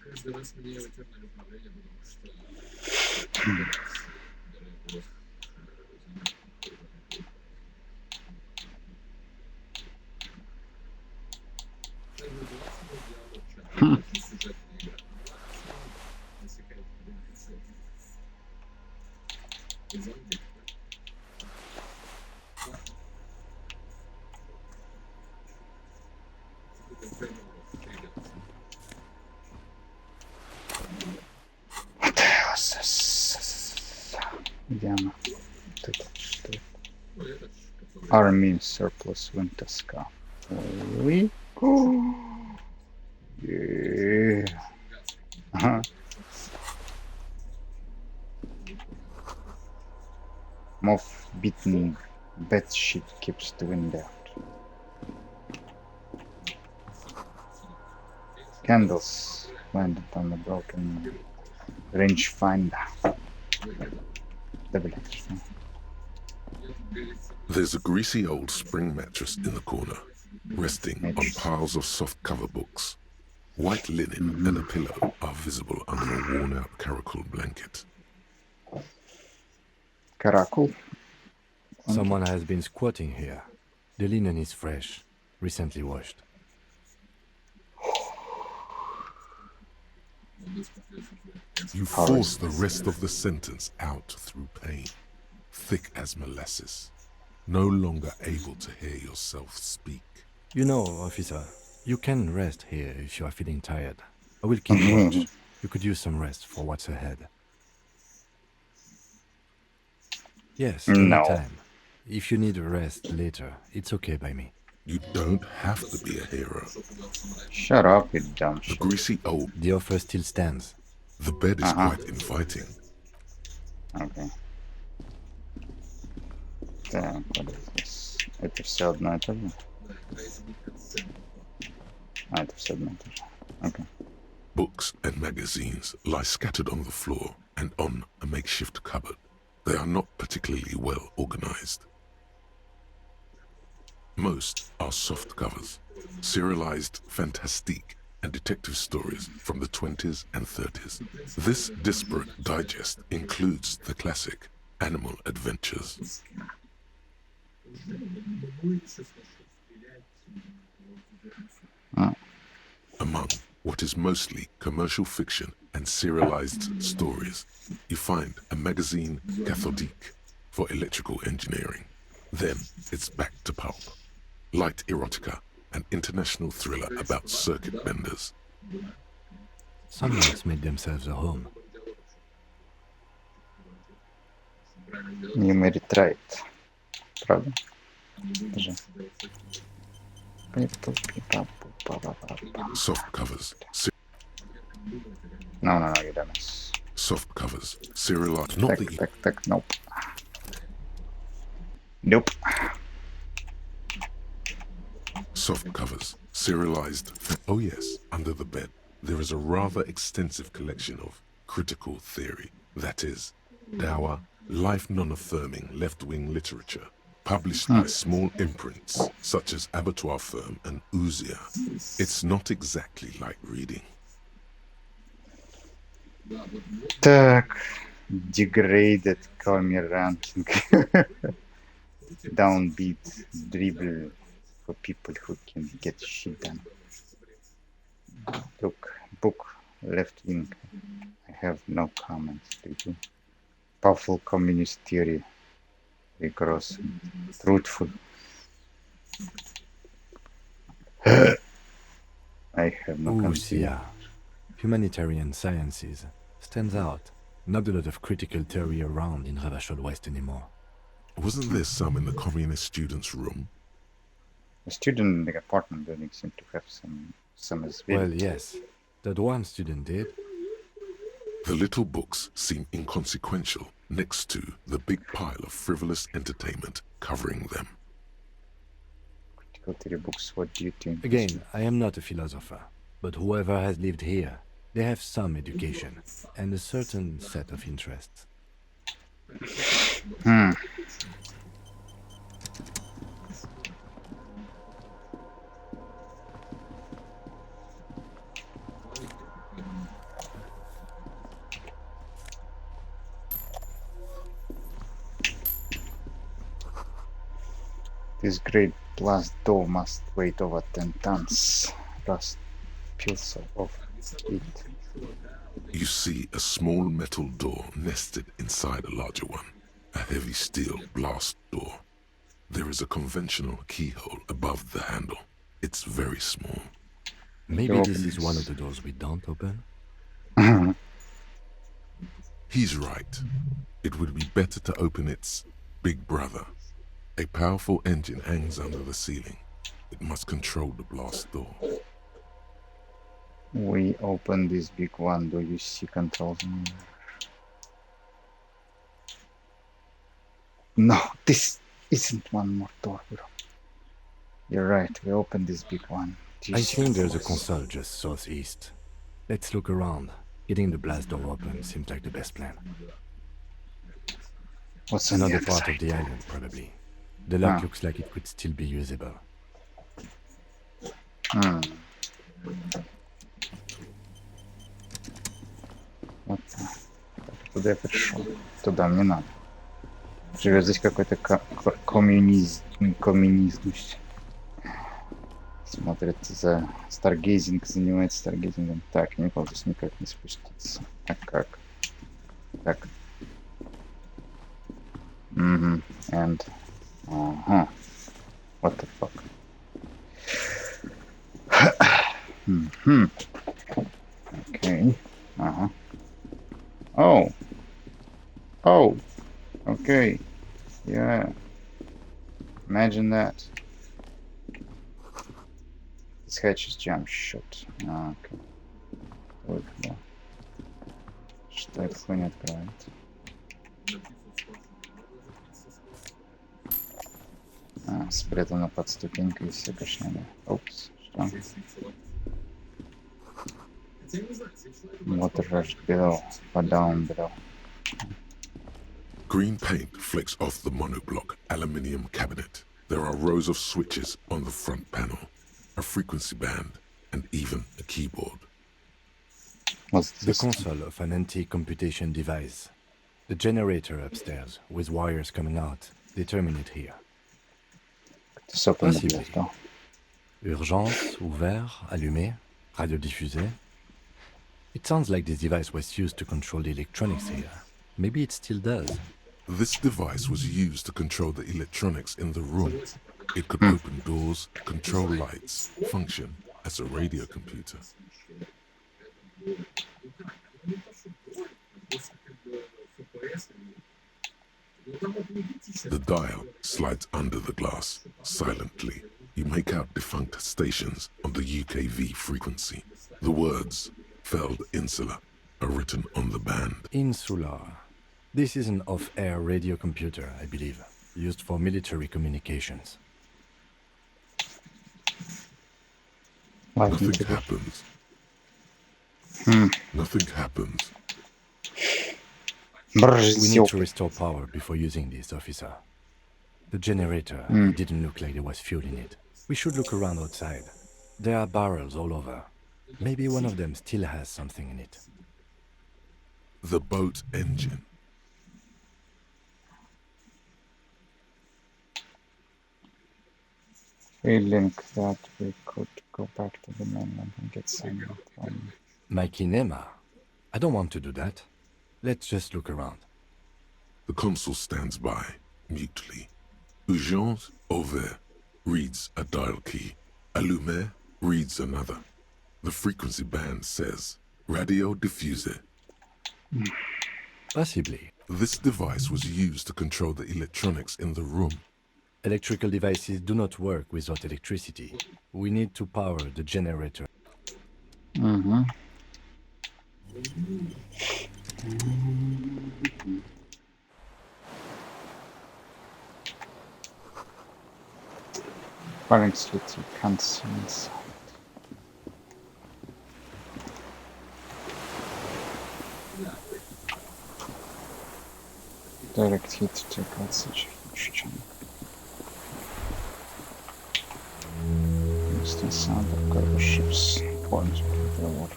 Speaker 1: Каждый раз меняю термин управления, потому что
Speaker 2: Где она? Тут что это? Army surplus winter scarf. Ой. Ага. Moth-beaten bed sheet keeps the wind out. candles landed on the broken rangefinder. Добре, что?
Speaker 4: There's a greasy old spring mattress in the corner, resting on
Speaker 2: Mattress.
Speaker 4: piles of soft-cover books. White linen and a pillow are visible under a worn-out caracul blanket.
Speaker 2: Каракул.
Speaker 6: Someone has been squatting here. The linen is fresh, recently washed.
Speaker 4: You force the rest of the sentence out through pain, thick as molasses, no longer able to hear yourself speak.
Speaker 6: You know, officer, you can rest here if you are feeling tired. I will keep watch. You could use some rest for what's ahead. Yes,
Speaker 2: No.
Speaker 6: anytime. If you need a rest later, it's okay by me.
Speaker 4: You don't have to be a hero.
Speaker 2: Shut up, you dumb
Speaker 4: The
Speaker 2: shit.
Speaker 4: greasy old,
Speaker 6: The offer still stands.
Speaker 4: the bed is quite inviting.
Speaker 2: Окей. Так, вот здесь. Это все одно и то же? А, это все одно и то же. Окей.
Speaker 4: Books and magazines lie scattered on the floor and on a makeshift cupboard. They are not particularly well organized. Most are soft covers, serialized fantastique and detective stories from the 20s and 30s. This disparate digest includes the classic Animal Adventures. Among what is mostly commercial fiction and serialized stories, you find a magazine cathodique for electrical engineering. Then it's back to pulp. Light erotica, an international thriller about circuit benders.
Speaker 6: Someone's made themselves a home.
Speaker 2: You made it right. Правда? Даже.
Speaker 4: Soft covers,
Speaker 2: No, no, no, you dumbass.
Speaker 4: soft covers, serialized. Not
Speaker 2: Так,
Speaker 4: that you
Speaker 2: так, так, nope. Nope.
Speaker 4: soft covers, serialized. Oh yes, under the bed, there is a rather extensive collection of critical theory, that is, dour, life non-affirming left-wing literature, published by small imprints such as Abattoir Firm and Ouzia. It's not exactly like reading.
Speaker 2: Так, degraded Comer ranking. Downbeat dribble for people who can get shit done. Look, book, left wing. I have no comments. Do you? Powerful communist theory. Rigorous and truthful. I have no comments.
Speaker 6: Ouzia. Humanitarian sciences. Stands out. Not a lot of critical theory around in Ravachol West anymore.
Speaker 4: Wasn't there some in the communist students' room?
Speaker 2: The student in the apartment building seemed to have some as well.
Speaker 6: Well, yes. That one student did.
Speaker 4: The little books seem inconsequential next to the big pile of frivolous entertainment covering them.
Speaker 2: Critical theory books, what do you think?
Speaker 6: Again, I am not a philosopher, but whoever has lived here, they have some education and a certain set of interests.
Speaker 2: This great blast door must weigh over 10 tons. Rust peels off it.
Speaker 4: You see a small metal door nested inside a larger one, a heavy steel blast door. There is a conventional keyhole above the handle. It's very small.
Speaker 6: Maybe
Speaker 2: You're
Speaker 6: this
Speaker 2: open
Speaker 6: is one of the doors we don't open?
Speaker 4: He's right. It would be better to open its big brother. A powerful engine hangs under the ceiling. It must control the blast door.
Speaker 2: We open this big one. Do you see controls? No, this isn't one more door, bro. You're right. We open this big one.
Speaker 6: I think there's a console just southeast. Let's look around. Getting the blast door open seems like the best plan.
Speaker 2: What's on the
Speaker 6: Another
Speaker 2: other
Speaker 6: part of
Speaker 2: side?
Speaker 6: the island, probably. The lock
Speaker 2: Ah.
Speaker 6: looks like it could still be usable.
Speaker 2: Вот. Куда я пришел? Туда мне надо. Живет здесь какой-то коммунизм. Смотрит за старгейзинг, занимается старгейзингом. Так, я не могу здесь никак не спуститься. А как? Как? Угу. And. Ага. What the fuck? Okay. Uh-huh. Oh. Oh. Okay. Yeah. Imagine that. This hatch is jump shut. Okay. Выхода. Что это хуйня открывает? Спрятано под ступенькой и все кошмары. Опс. Что? Water rushed below, but down below.
Speaker 4: Green paint flicks off the monoblock aluminium cabinet. There are rows of switches on the front panel, a frequency band, and even a keyboard.
Speaker 2: What's
Speaker 6: The
Speaker 2: this?
Speaker 6: console of an anti-computation device. The generator upstairs, with wires coming out, they terminate here.
Speaker 2: Just open the
Speaker 6: Possibly.
Speaker 2: door.
Speaker 6: Urgence, ouvert, allumé, radiodiffusé. It sounds like this device was used to control the electronics here. Maybe it still does.
Speaker 4: This device was used to control the electronics in the room. It could open doors, control lights, function as a radio computer. The dial slides under the glass, silently. You make out defunct stations on the UKV frequency. The words, Feld Insula, are written on the band.
Speaker 6: Insular. This is an off-air radio computer, I believe, used for military communications.
Speaker 2: Ладно,
Speaker 4: Nothing
Speaker 2: теперь.
Speaker 4: happens. Nothing happens.
Speaker 6: We need to
Speaker 2: Бррр,
Speaker 6: restore power before using this, officer. The generator didn't look like there was fuel in it. We should look around outside. There are barrels all over. Maybe one of them still has something in it.
Speaker 4: The boat engine.
Speaker 2: feeling that we could go back to the mainland and get some
Speaker 6: My kinema? I don't want to do that. Let's just look around.
Speaker 4: The consul stands by, mutely. Urgence ouvert reads a dial key. Allumé reads another. The frequency band says, radio diffuser.
Speaker 6: Possibly.
Speaker 4: This device was used to control the electronics in the room.
Speaker 6: Electrical devices do not work without electricity. We need to power the generator.
Speaker 2: Mm-hmm. Firing slits you can't see inside. Direct hit to take out such a huge chunk. Instant sound of cargo ships plunging into the water.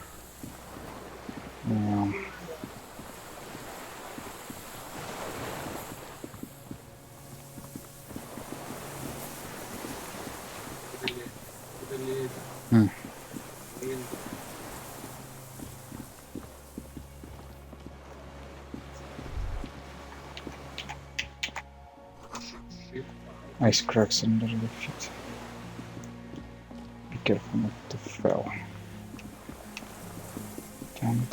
Speaker 2: Yeah. Ice cracks under the feet. Be careful not to fall. Down.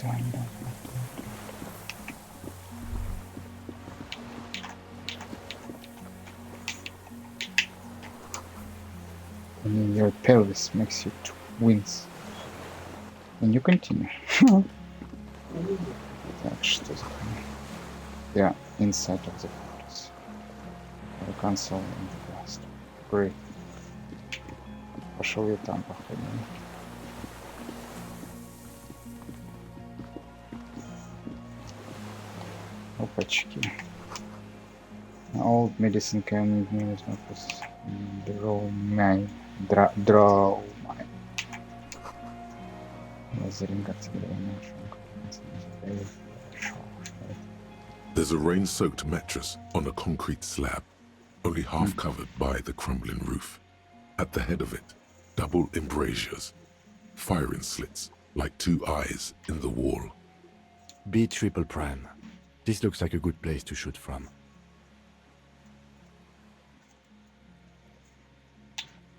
Speaker 2: And your pelvis makes you twins. And you continue. Так, что за хуйня? Yeah, inside of the fortress. The console and the blast. Great. пошел я там, походу. Опачки. Old medicine can draw my
Speaker 4: There's a rain-soaked mattress on a concrete slab, only half covered by the crumbling roof. At the head of it, double embrasures, firing slits like two eyes in the wall.
Speaker 6: B triple prime. This looks like a good place to shoot from.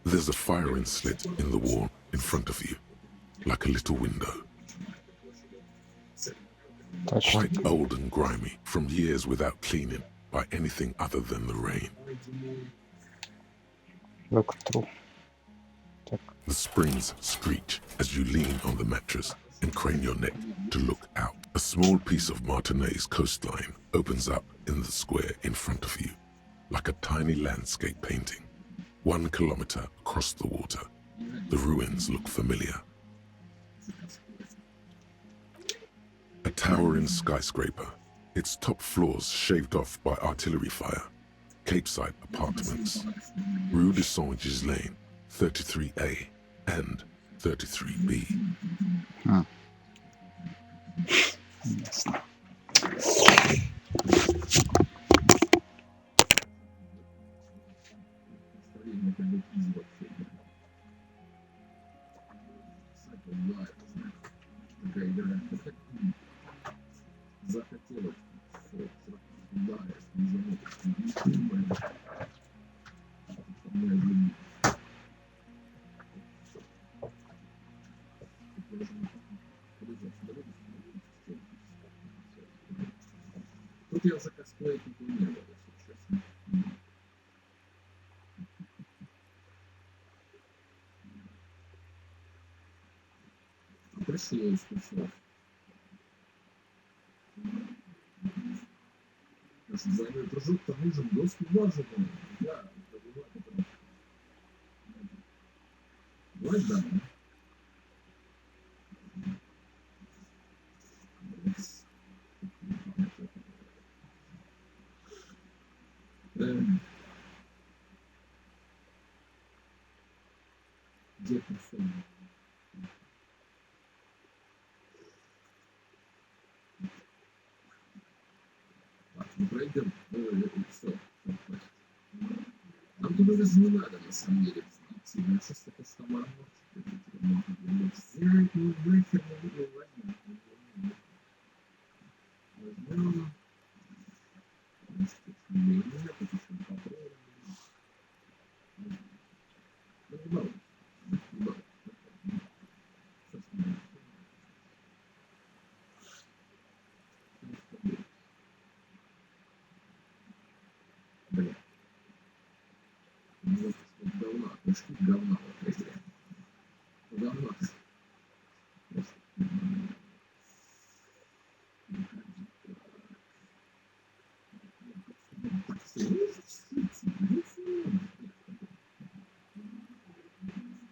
Speaker 4: There's a firing slit in the wall in front of you, like a little window. Quite old and grimy from years without cleaning by anything other than the rain.
Speaker 2: Look through.
Speaker 4: The springs screech as you lean on the mattress and crane your neck to look out. A small piece of Martinez coastline opens up in the square in front of you, like a tiny landscape painting. 1 kilometer across the water, the ruins look familiar. A towering skyscraper, its top floors shaved off by artillery fire. Capeside apartments, Rue de Saint-Ghislain, 33A and 33B.
Speaker 2: Ясно.
Speaker 1: Тут я уже косплеить не планировал, если честно. Пришлось. Наш двойной прыжок-то нужен доски важен. Да, это бывает, да. Где персона? Так, мы пройдем. Все. Нам туда даже не надо, на самом деле. Я сейчас такой самород. Взять, ну нахер мы его возьмем. Возьмем. Нет, это еще не попробуем. Блин. Ну, говна, пушки говна. Говна.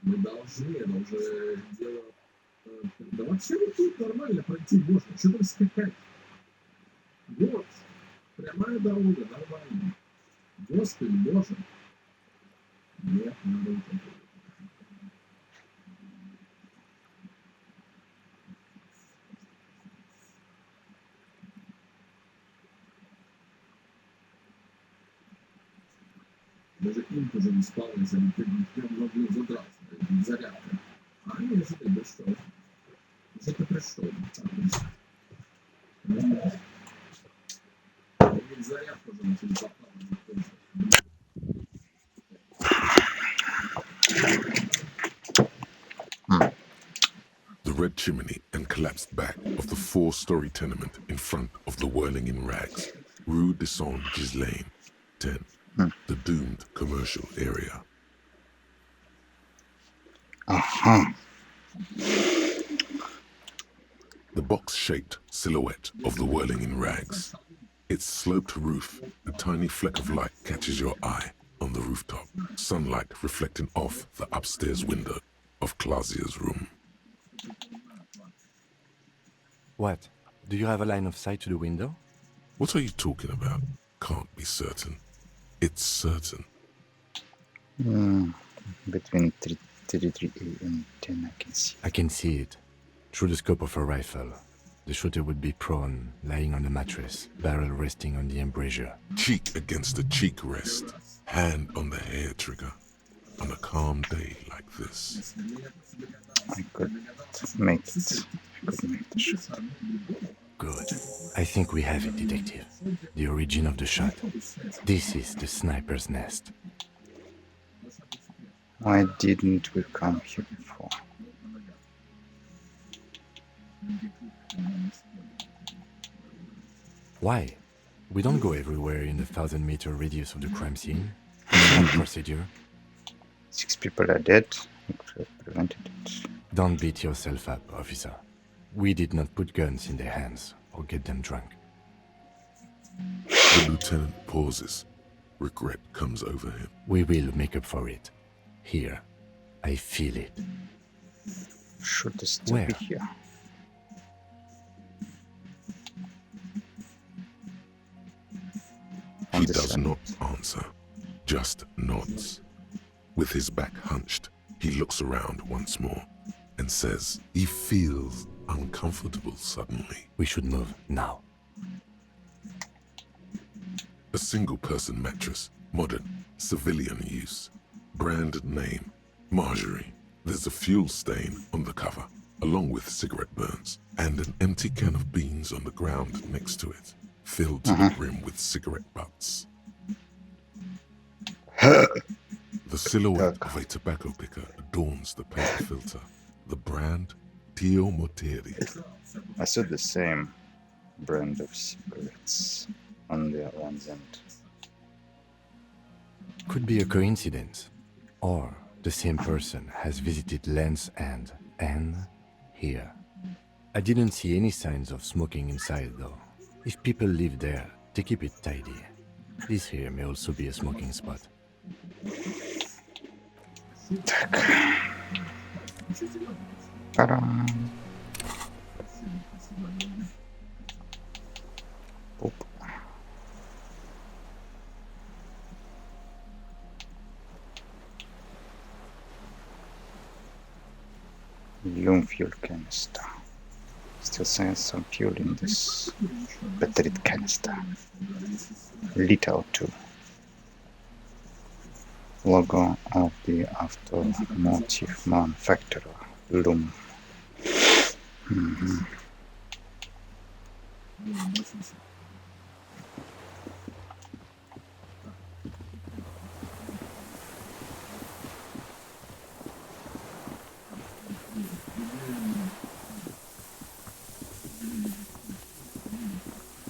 Speaker 1: Мы должны, это уже дело... Да вообще вот тут нормально пройти можно. Что там скакать? Вот. Прямая дорога, нормально. Господи, боже. Нет, надо вот это. Даже им уже не спал, если они прям задрался. Зарядка. А нет, уже ты пришел. Уже ты пришел. Зарядка уже на тебе попала.
Speaker 4: The red chimney and collapsed back of the 4-story tenement in front of the whirling in rags, Rue de Saint-Ghislain, 10, the doomed commercial area. The box-shaped silhouette of the whirling in rags. Its sloped roof, a tiny fleck of light catches your eye, on the rooftop, sunlight reflecting off the upstairs window of Clausia's room.
Speaker 6: What? Do you have a line of sight to the window?
Speaker 4: What are you talking about? Can't be certain. It's certain.
Speaker 2: Between 3:33 and 10, I can see.
Speaker 6: I can see it. Through the scope of a rifle. The shooter would be prone, lying on the mattress, barrel resting on the embrasure.
Speaker 4: Cheek against the cheek rest, hand on the hair trigger. On a calm day like this.
Speaker 2: I could make it. I could make the shot.
Speaker 6: Good. I think we have it, Detective. The origin of the shot. This is the sniper's nest.
Speaker 2: Why didn't we come here before?
Speaker 6: Why? We don't go everywhere in the 1,000-meter radius of the crime scene. It's not procedure.
Speaker 2: 6 people are dead. We could have prevented it.
Speaker 6: Don't beat yourself up, officer. We did not put guns in their hands or get them drunk.
Speaker 4: The lieutenant pauses. Regret comes over him.
Speaker 6: We will make up for it. Here. I feel it.
Speaker 2: Should they still
Speaker 6: Where?
Speaker 2: be here? On
Speaker 4: He
Speaker 2: this
Speaker 4: does
Speaker 2: side.
Speaker 4: not answer, just nods. With his back hunched, he looks around once more and says he feels uncomfortable suddenly.
Speaker 6: We should move now.
Speaker 4: A single-person mattress, modern, civilian use. Brand name, Marjorie. There's a fuel stain on the cover, along with cigarette burns, and an empty can of beans on the ground next to it, filled to the brim with cigarette butts. The silhouette of a tobacco picker adorns the paper filter. The brand, Tio Moteri.
Speaker 2: I saw the same brand of cigarettes on the one's end.
Speaker 6: Could be a coincidence. Or the same person has visited Land's End and here. I didn't see any signs of smoking inside though. If people live there, they keep it tidy. This here may also be a smoking spot.
Speaker 2: Ta-da! Boop. Elysium fuel canister. Still seeing some fuel in this battered canister. Liter or two. Logo of the automotive manufacturer, Loom.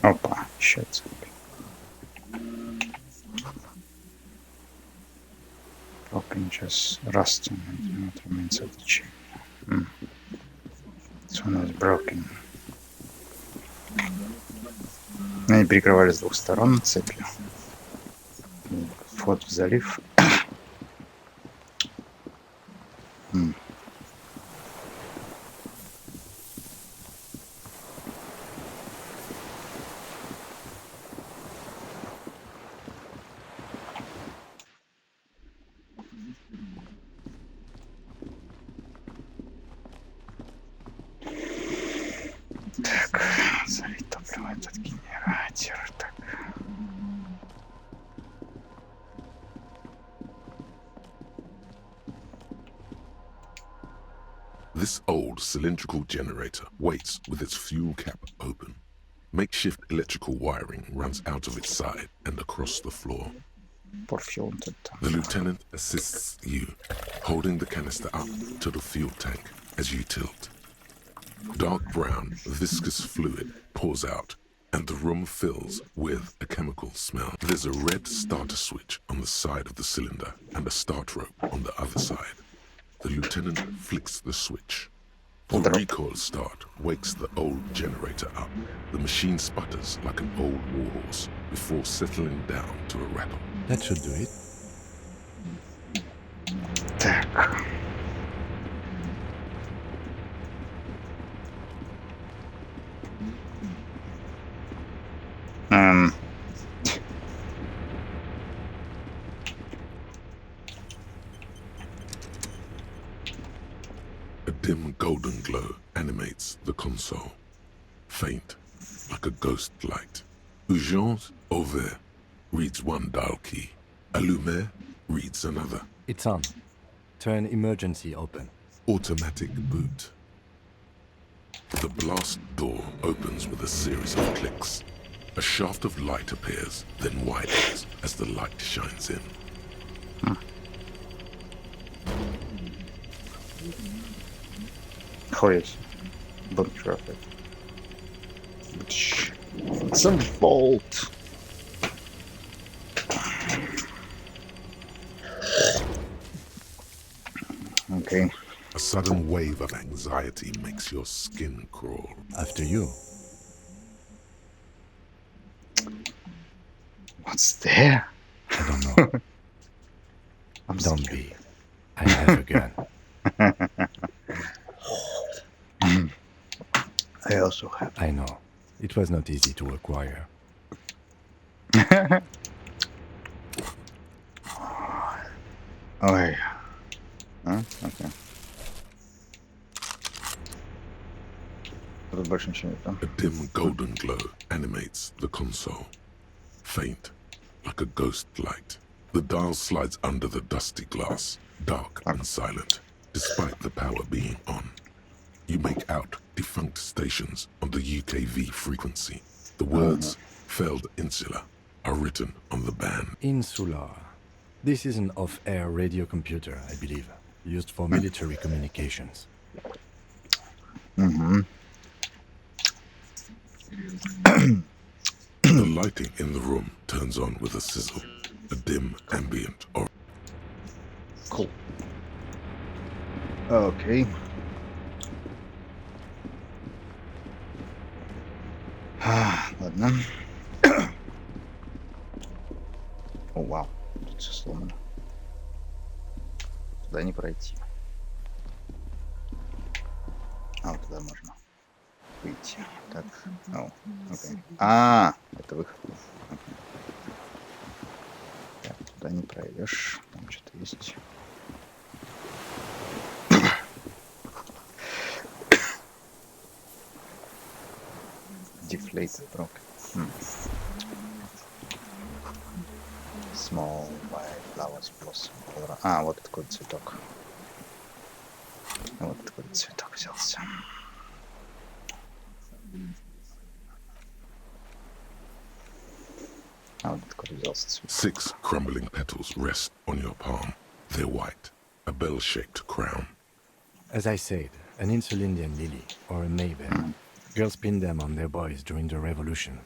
Speaker 2: Опа, еще цепь. Broken, just rusting and not remains of the chain. This one is broken. Они перекрывали с двух сторон цепью. Вход в залив. Так, залить топливо этот генератор. Так.
Speaker 4: This old cylindrical generator waits with its fuel cap open. Makeshift electrical wiring runs out of its side and across the floor.
Speaker 2: Pour fuel into the tank.
Speaker 4: The lieutenant assists you, holding the canister up to the fuel tank as you tilt. Dark brown, viscous fluid pours out, and the room fills with a chemical smell. There's a red starter switch on the side of the cylinder and a start rope on the other side. The lieutenant flicks the switch. The recoil start wakes the old generator up. The machine sputters like an old warhorse before settling down to a rattle.
Speaker 6: That should do it.
Speaker 2: Так. Ем,
Speaker 4: A dim golden glow animates the console. Faint, like a ghost light. Urgence ouvert reads one dial key. Allumé reads another.
Speaker 6: It's on. Turn emergency open.
Speaker 4: Automatic boot. The blast door opens with a series of clicks. A shaft of light appears, then widens as the light shines in.
Speaker 2: Хуясь. Bunker of it. It's a vault. Okay.
Speaker 4: A sudden wave of anxiety makes your skin crawl.
Speaker 6: After you.
Speaker 2: What's there?
Speaker 6: I don't know.
Speaker 2: I'm
Speaker 6: Don't
Speaker 2: scared.
Speaker 6: be. I have a gun.
Speaker 2: I also have.
Speaker 6: I know. It was not easy to acquire.
Speaker 2: Ой. А? Окей. Тут больше ничего нет, да?
Speaker 4: A dim golden glow animates the console. Faint, like a ghost light. The dial slides under the dusty glass, dark and silent, despite the power being on. You make out defunct stations on the UKV frequency. The words, failed insula, are written on the band.
Speaker 6: Insular. This is an off-air radio computer, I believe, used for military communications.
Speaker 2: Mm-hmm.
Speaker 4: The lighting in the room turns on with a sizzle, a dim ambient or
Speaker 2: Cool. Окей. Ладно. О, вау. Тут все сломано. Туда не пройти. А, вот туда можно выйти. Так. О, окей. А, это выход. Окей. Так, туда не пройдешь. Там что-то есть. Deflated rocket. Small white flowers blossom. А, вот откуда цветок. Вот откуда цветок взялся. А вот откуда взялся цветок.
Speaker 4: 6 crumbling petals rest on your palm. They're white, a bell-shaped crown.
Speaker 6: As I said, an Insulindian lily, or a mayberry. Girls pinned them on their boys during the revolution.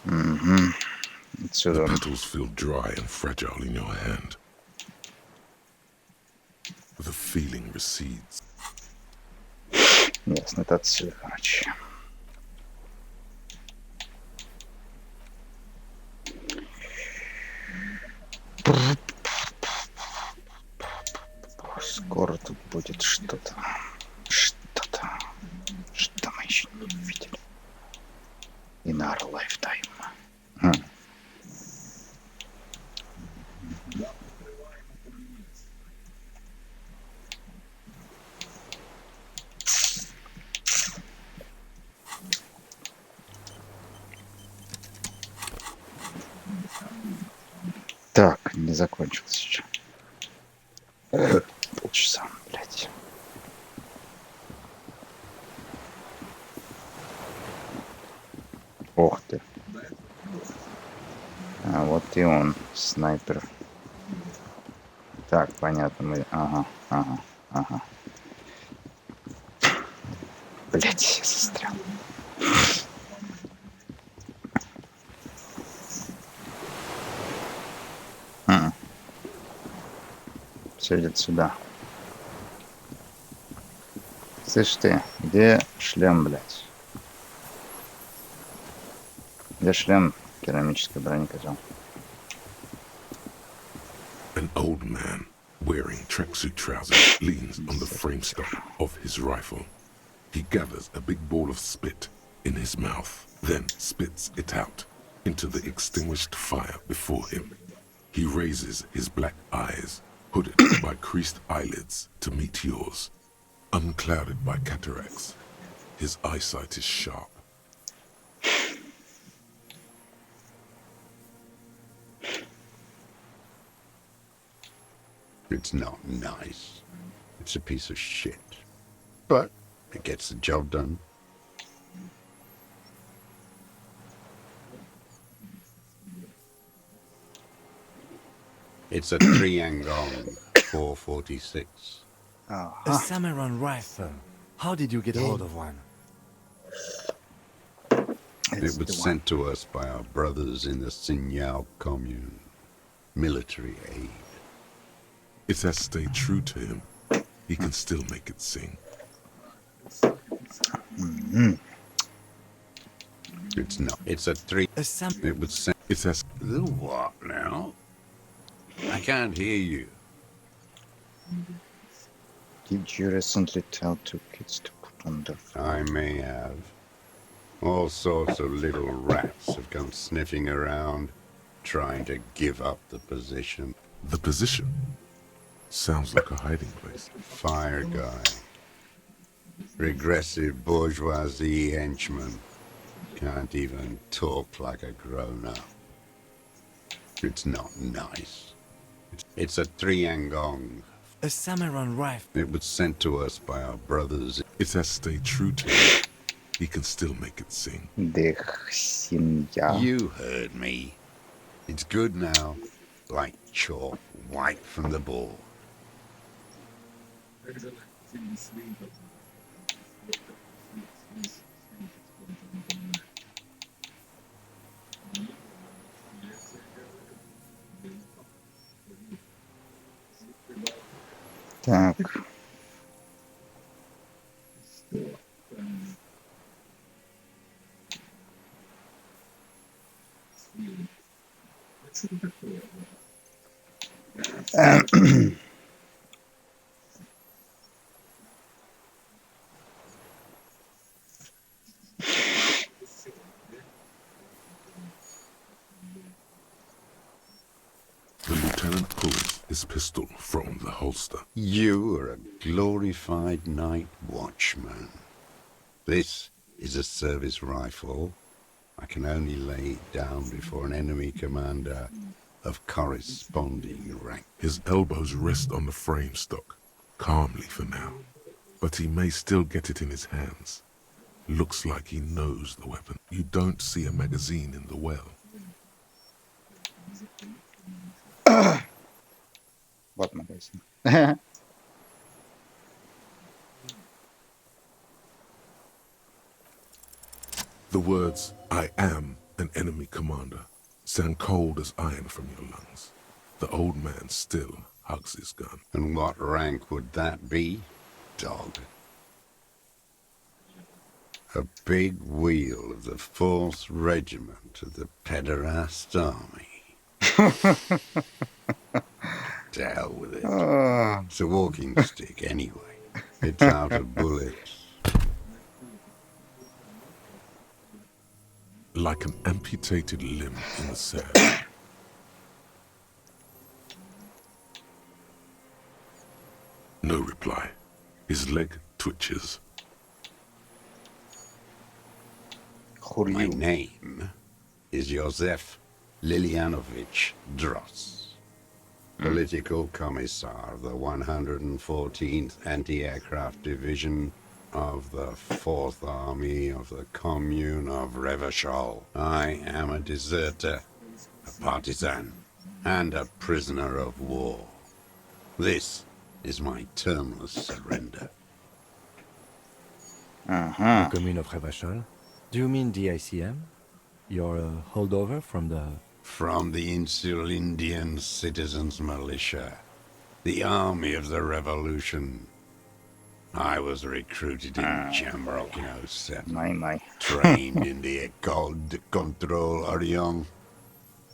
Speaker 2: Угу.
Speaker 4: The
Speaker 2: Отсюда.
Speaker 4: petals feel dry and fragile in your hand. The feeling recedes.
Speaker 2: Ясно, это отсюда, короче. Скоро тут будет что-то. Что-то. Что мы еще не видели. In our lifetime. Так, не закончилось еще. Полчаса, блядь. Ох ты. А вот и он, снайпер. Так, понятно, мы... Ага. Блядь, я застрял. Все идет сюда. Слышь ты, где шлем, блядь? Где шлем керамической брони, козел?
Speaker 4: An old man, wearing tracksuit trousers, leans on the frame stock of his rifle. He gathers a big ball of spit in his mouth, then spits it out into the extinguished fire before him. He raises his black eyes, hooded by creased eyelids, to meet yours. Unclouded by cataracts, his eyesight is sharp.
Speaker 9: It's not nice. It's a piece of shit. But it gets the job done. It's a Triangong 446.
Speaker 6: A samurai rifle. How did you get hold of one?
Speaker 9: It was sent to us by our brothers in the Sinyao commune. Military aid.
Speaker 4: It has stayed true to him. He can still make it sing.
Speaker 9: It's not. It's a three. It was sent.
Speaker 4: It has.
Speaker 9: The what now? I can't hear you.
Speaker 2: Did you recently tell two kids to put on their phone?
Speaker 9: I may have. All sorts of little rats have come sniffing around, trying to give up the position.
Speaker 4: The position sounds like a hiding place.
Speaker 9: Fire guy. Regressive bourgeoisie henchman. Can't even talk like a grown-up. It's not nice. It's a Triangong.
Speaker 6: A samurai rifle.
Speaker 9: It was sent to us by our brothers.
Speaker 4: It has stayed true to him. He can still make it sing.
Speaker 2: The Xinjia.
Speaker 9: You heard me. It's good now. Like chalk, white from the ball.
Speaker 2: Так.
Speaker 4: The lieutenant pulls his pistol from the holster.
Speaker 9: You are a glorified night watchman. This is a service rifle. I can only lay it down before an enemy commander of corresponding rank.
Speaker 4: His elbows rest on the frame stock, calmly for now. But he may still get it in his hands. Looks like he knows the weapon. You don't see a magazine in the well.
Speaker 2: Вот магазин.
Speaker 4: The words, "I am an enemy commander," sound cold as iron from your lungs. The old man still hugs his gun.
Speaker 9: And what rank would that be, dog? A big wheel of the 4th Regiment of the Pederast Army. To hell with it. It's a walking stick anyway. It's out of bullets.
Speaker 4: Like an amputated limb in the sand. No reply. His leg twitches.
Speaker 2: Who are
Speaker 9: My
Speaker 2: you?
Speaker 9: name is Josef Lilianovich Dross, Political Commissar of the 114th Anti-Aircraft Division of the 4th Army of the Commune of Revachol. I am a deserter, a partisan, and a prisoner of war. This is my termless surrender.
Speaker 6: The commune of Revachol? Do you mean the ICM? You're a holdover from the...
Speaker 9: From the Insular Indian Citizens Militia, the army of the revolution. I was recruited in Jamrock in 07.
Speaker 2: My.
Speaker 9: Trained in the École de Contrôle Orient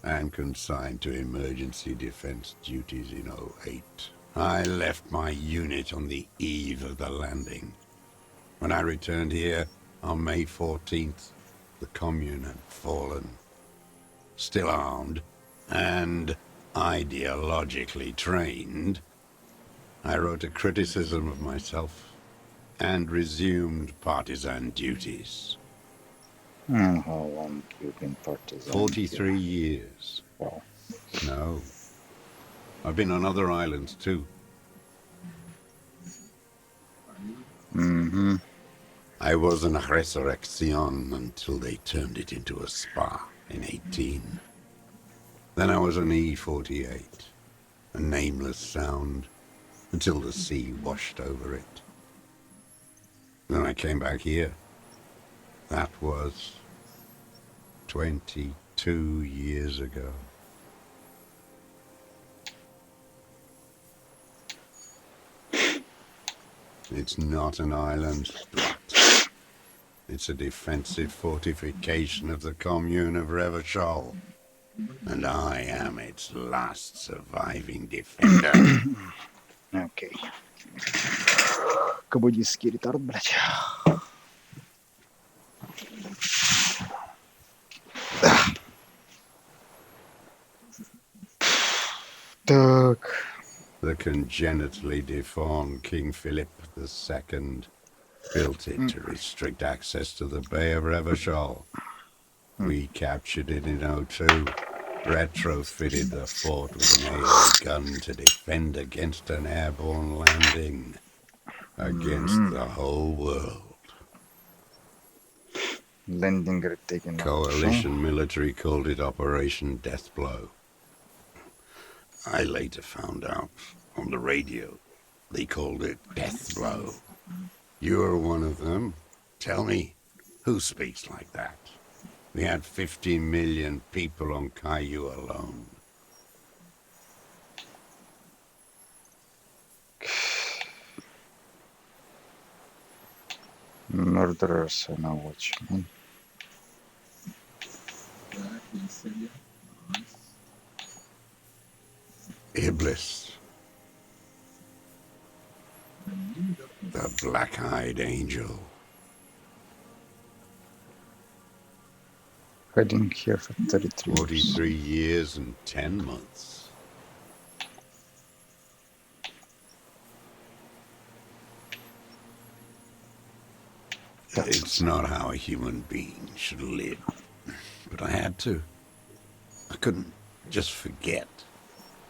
Speaker 9: and consigned to emergency defense duties in 08. I left my unit on the eve of the landing. When I returned here on May 14th, the commune had fallen. Still armed and ideologically trained, I wrote a criticism of myself and resumed partisan duties.
Speaker 2: And how long you been partisan
Speaker 9: 43
Speaker 2: here?
Speaker 9: years.
Speaker 2: Wow.
Speaker 9: No. I've been on other islands too.
Speaker 2: Mm-hmm.
Speaker 9: I was an resurrection until they turned it into a spa in 18. Then I was an E48, a nameless sound, until the sea washed over it. Then I came back here. That was 22 years ago. It's not an island, Drat. It's a defensive fortification of the commune of Revachol. And I am its last surviving defender.
Speaker 2: Окей. Коммунистский ретард, блядь. Так.
Speaker 9: The congenitally deformed King Philip II built it to restrict access to the Bay of Revachol. We captured it in '02, retrofitted the fort with an AA gun to defend against an airborne landing. Against the whole world.
Speaker 2: Landing taken.
Speaker 9: Coalition military called it Operation Deathblow. I later found out on the radio they called it Deathblow. You're one of them. Tell me, who speaks like that? We had 50 million people on Caillou alone.
Speaker 2: Murderers and a watchman.
Speaker 9: Iblis. The black-eyed angel.
Speaker 2: Hiding here for 33 years.
Speaker 9: 43 years and 10 months. It's not how a human being should live. But I had to. I couldn't just forget.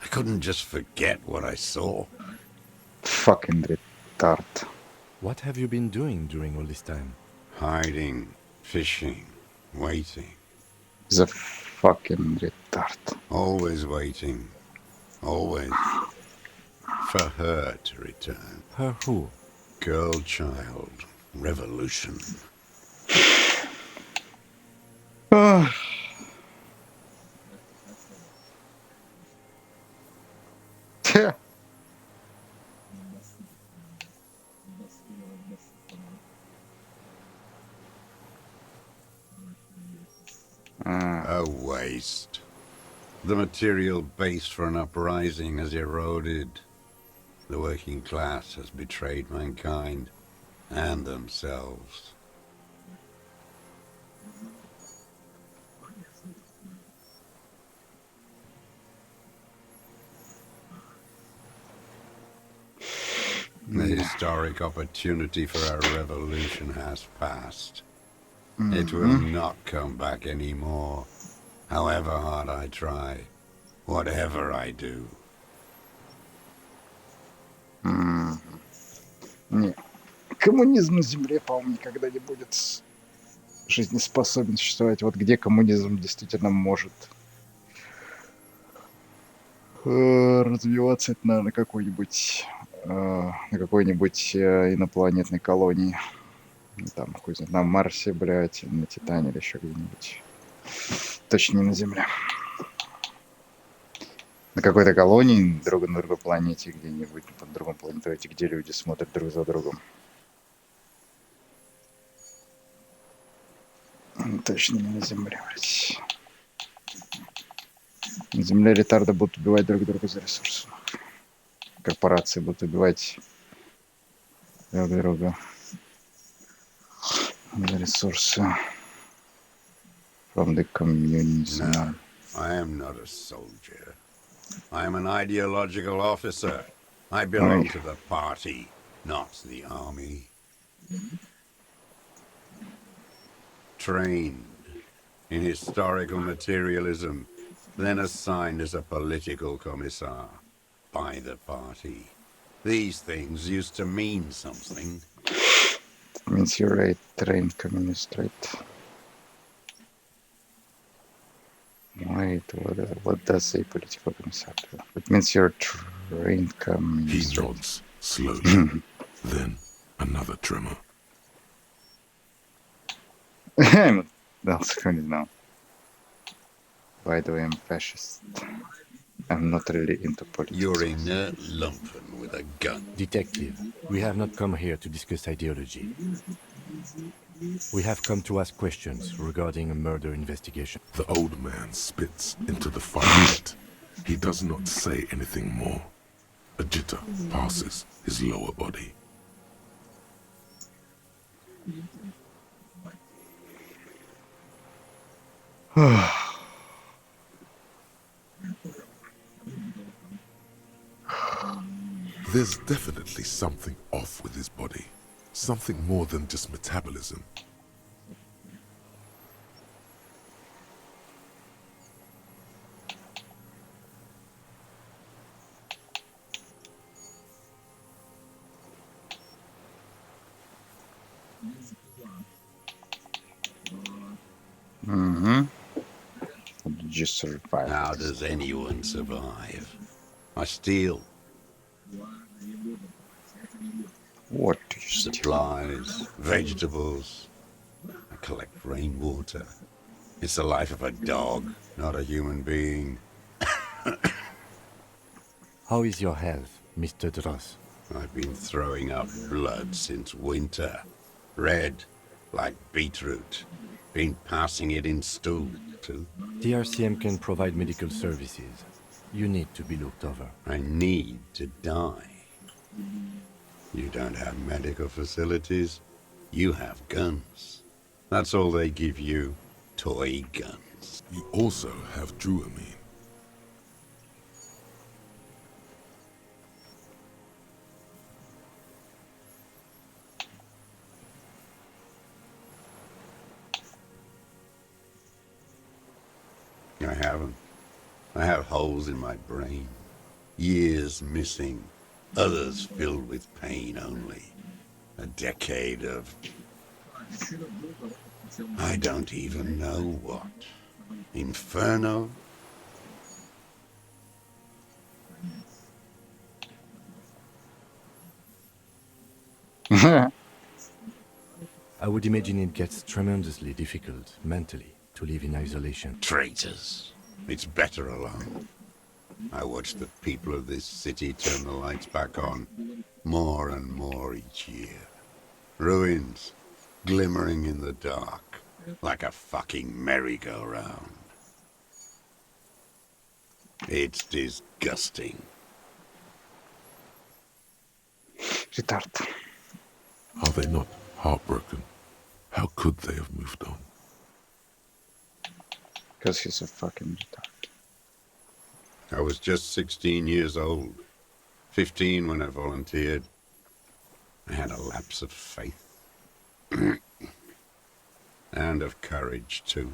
Speaker 9: I couldn't just forget what I saw.
Speaker 2: Fucking retard.
Speaker 6: What have you been doing during all this time?
Speaker 9: Hiding, fishing, waiting.
Speaker 2: The fucking retard.
Speaker 9: Always waiting. Always. For her to return.
Speaker 6: Her who?
Speaker 9: Girl child. Revolution. A waste. The material base for an uprising has eroded. The working class has betrayed mankind and themselves. The historic opportunity for our revolution has passed. It will not come back anymore, however hard I try, whatever I do.
Speaker 2: Не. Коммунизм на Земле, по-моему, никогда не будет жизнеспособен существовать. Вот где коммунизм действительно может развиваться, это, наверное, на какой-нибудь инопланетной колонии. Там, хуй знает, на Марсе, блядь, на Титане или еще где-нибудь. Точно не на Земле. На какой-то колонии, на другой планете где-нибудь, под другом планетоиде, где люди смотрят друг за другом. Точно не на Земле, блядь. На Земле ретарды будут убивать друг друга за ресурсы. корпорации будут убивать друг друга за ресурсы from the community.
Speaker 9: No, I am not a soldier. I am an ideological officer. I belong to the party, not the army. Trained in historical materialism, then assigned as a political commissar by the party. These things used to mean something.
Speaker 2: It means you're a trained communist, right? Wait, what does a political commissar do? It means you're a trained
Speaker 4: He
Speaker 2: communist, right?
Speaker 4: nods slowly. Then another tremor.
Speaker 2: That's communist now. By the way, I'm fascist. I'm not really into politics.
Speaker 9: You're inert lumpen with a gun.
Speaker 6: Detective, we have not come here to discuss ideology. We have come to ask questions regarding a murder investigation.
Speaker 4: The old man spits into the firelight. He does not say anything more. A jitter passes his lower body. There's definitely something off with his body. Something more than just metabolism.
Speaker 2: Mm-hmm. How did you survive?
Speaker 9: How does anyone survive? I steal
Speaker 2: What do you steal?
Speaker 9: supplies, vegetables. I collect rainwater. It's the life of a dog, not a human being.
Speaker 6: How is your health, Mr. Dross?
Speaker 9: I've been throwing up blood since winter. Red, like beetroot. Been passing it in stool, too.
Speaker 6: The RCM can provide medical services. You need to be looked over.
Speaker 9: I need to die. You don't have medical facilities. You have guns. That's all they give you. Toy guns.
Speaker 4: You also have druamine.
Speaker 9: I haven't. I have holes in my brain. Years missing. Others filled with pain only. A decade of... I don't even know what. Inferno?
Speaker 6: I would imagine it gets tremendously difficult mentally to live in isolation.
Speaker 9: Traitors. It's better alone. I watch the people of this city turn the lights back on more and more each year. Ruins, glimmering in the dark, like a fucking merry-go-round. It's disgusting.
Speaker 2: Retard.
Speaker 4: Are they not heartbroken? How could they have moved on?
Speaker 2: Because he's a fucking retard.
Speaker 9: I was just 16 years old. 15 when I volunteered. I had a lapse of faith. And of courage, too.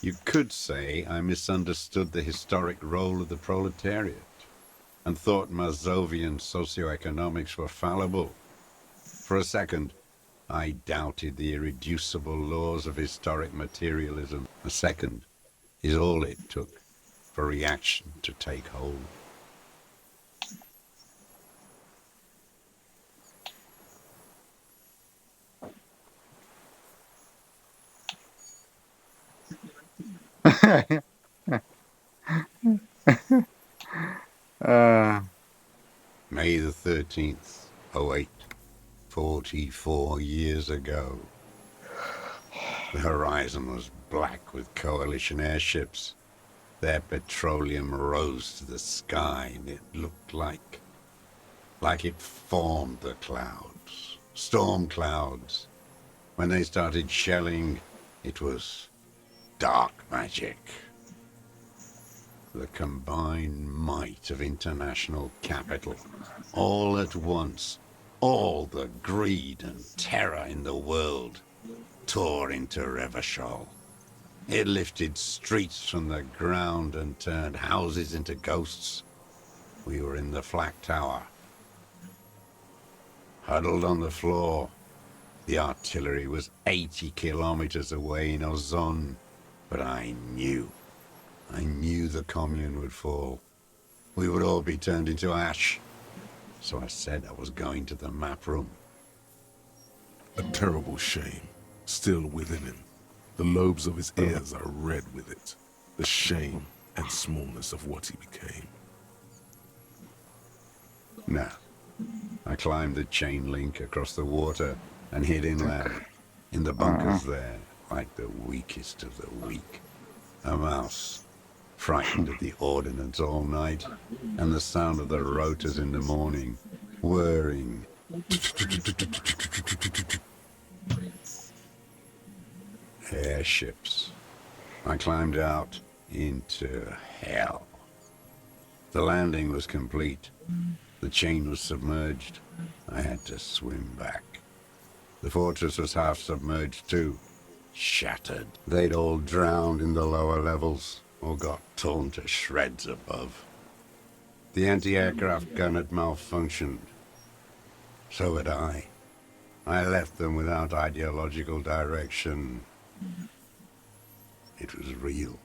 Speaker 9: You could say I misunderstood the historic role of the proletariat and thought Mazovian socioeconomics were fallible. For a second, I doubted the irreducible laws of historic materialism. A second is all it took for reaction to take hold. May the 13th, 08, 44 years ago. The horizon was black with coalition airships. Their petroleum rose to the sky, and it looked like like it formed the clouds, storm clouds. When they started shelling, it was dark magic. The combined might of international capital, all at once, all the greed and terror in the world, tore into Revachol. It lifted streets from the ground and turned houses into ghosts. We were in the flak tower, huddled on the floor. The artillery was 80 kilometers away in Ozon, but I knew the commune would fall. We would all be turned into ash. So I said I was going to the map room.
Speaker 4: A terrible shame, still within him. The lobes of his ears are red with it. The shame and smallness of what he became.
Speaker 9: No. I climbed the chain link across the water and hid inland, in the bunkers there, like the weakest of the weak. A mouse, frightened at the ordnance all night, and the sound of the rotors in the morning, whirring. Airships. I climbed out into hell. The landing was complete. The chain was submerged. I had to swim back. The fortress was half submerged too. Shattered. They'd all drowned in the lower levels, or got torn to shreds above. The anti-aircraft gun had malfunctioned. So had I. I left them without ideological direction. It was real.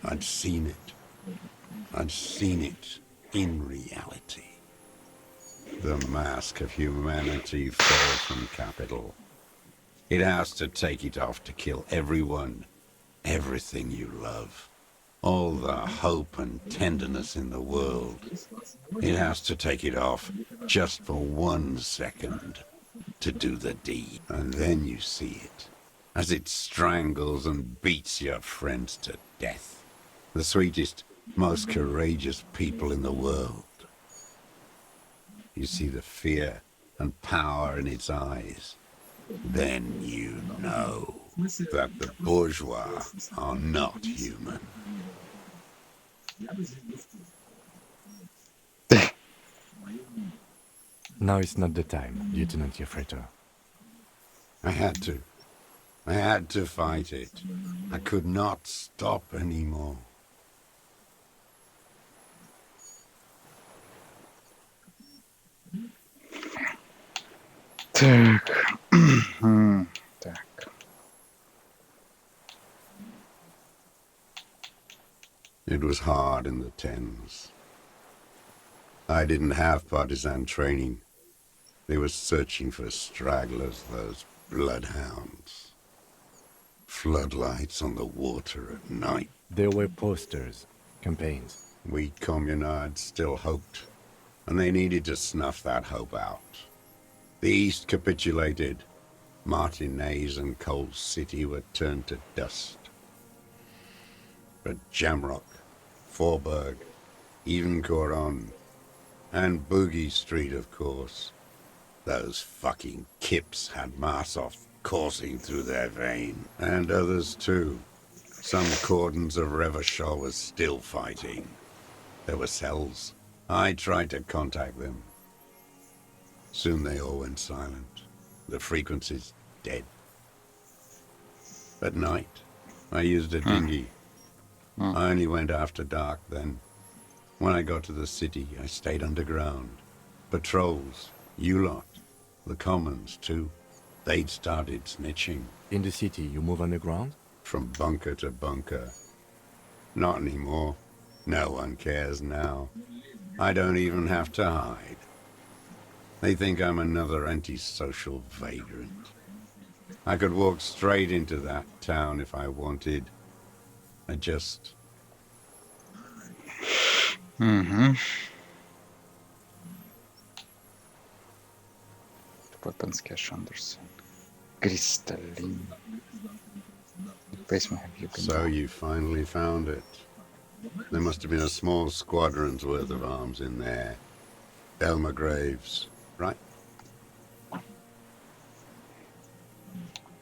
Speaker 9: I'd seen it. I'd seen it in reality. The mask of humanity fell from capital. It has to take it off to kill everyone, everything you love. All the hope and tenderness in the world. It has to take it off just for 1 second to do the deed. And then you see it, as it strangles and beats your friends to death. The sweetest, most courageous people in the world. You see the fear and power in its eyes. Then you know that the bourgeois are not human.
Speaker 6: Now is not the time, Lieutenant Jeffreter.
Speaker 9: I had to fight it. I could not stop anymore.
Speaker 2: Так. Так.
Speaker 9: It was hard in the Thames. I didn't have partisan training. They were searching for stragglers, those bloodhounds. Floodlights on the water at night.
Speaker 6: There were posters, campaigns.
Speaker 9: We communards still hoped, and they needed to snuff that hope out. The East capitulated. Martinez and Cold City were turned to dust. But Jamrock, Forburg, even Coron, and Boogie Street, of course. Those fucking kips had Marsoff coursing through their vein. And others too. Some cordons of Revachol was still fighting. There were cells. I tried to contact them. Soon they all went silent. The frequencies dead. At night, I used a dinghy. I only went after dark then. When I got to the city, I stayed underground. Patrols, you lot, the commons too. They'd started snitching.
Speaker 6: In the city, you move underground?
Speaker 9: From bunker to bunker. Not anymore. No one cares now. I don't even have to hide. They think I'm another antisocial vagrant. I could walk straight into that town if I wanted. I just...
Speaker 2: Weapons cache Anderson. Crystalline. Basement have you been
Speaker 9: So you finally found it. There must have been a small squadron's worth of arms in there. Elmer Graves, right?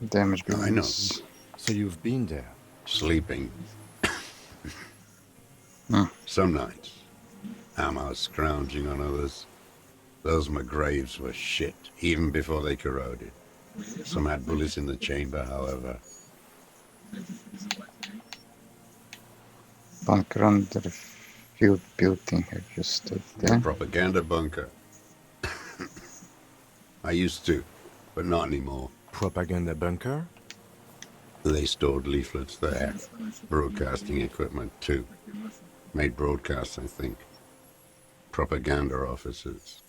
Speaker 2: Damage
Speaker 9: I know.
Speaker 2: begins.
Speaker 6: So you've been there.
Speaker 9: Sleeping. Some nights. Ammo scrounging on others. Those McGraves were shit, even before they corroded. Some had bullets in the chamber, however.
Speaker 2: Bunker under field building. Have you stood
Speaker 9: The
Speaker 2: there?
Speaker 9: propaganda bunker. I used to, but not anymore.
Speaker 6: Propaganda bunker?
Speaker 9: They stored leaflets there. Broadcasting equipment, too. Made broadcasts, I think. Propaganda officers.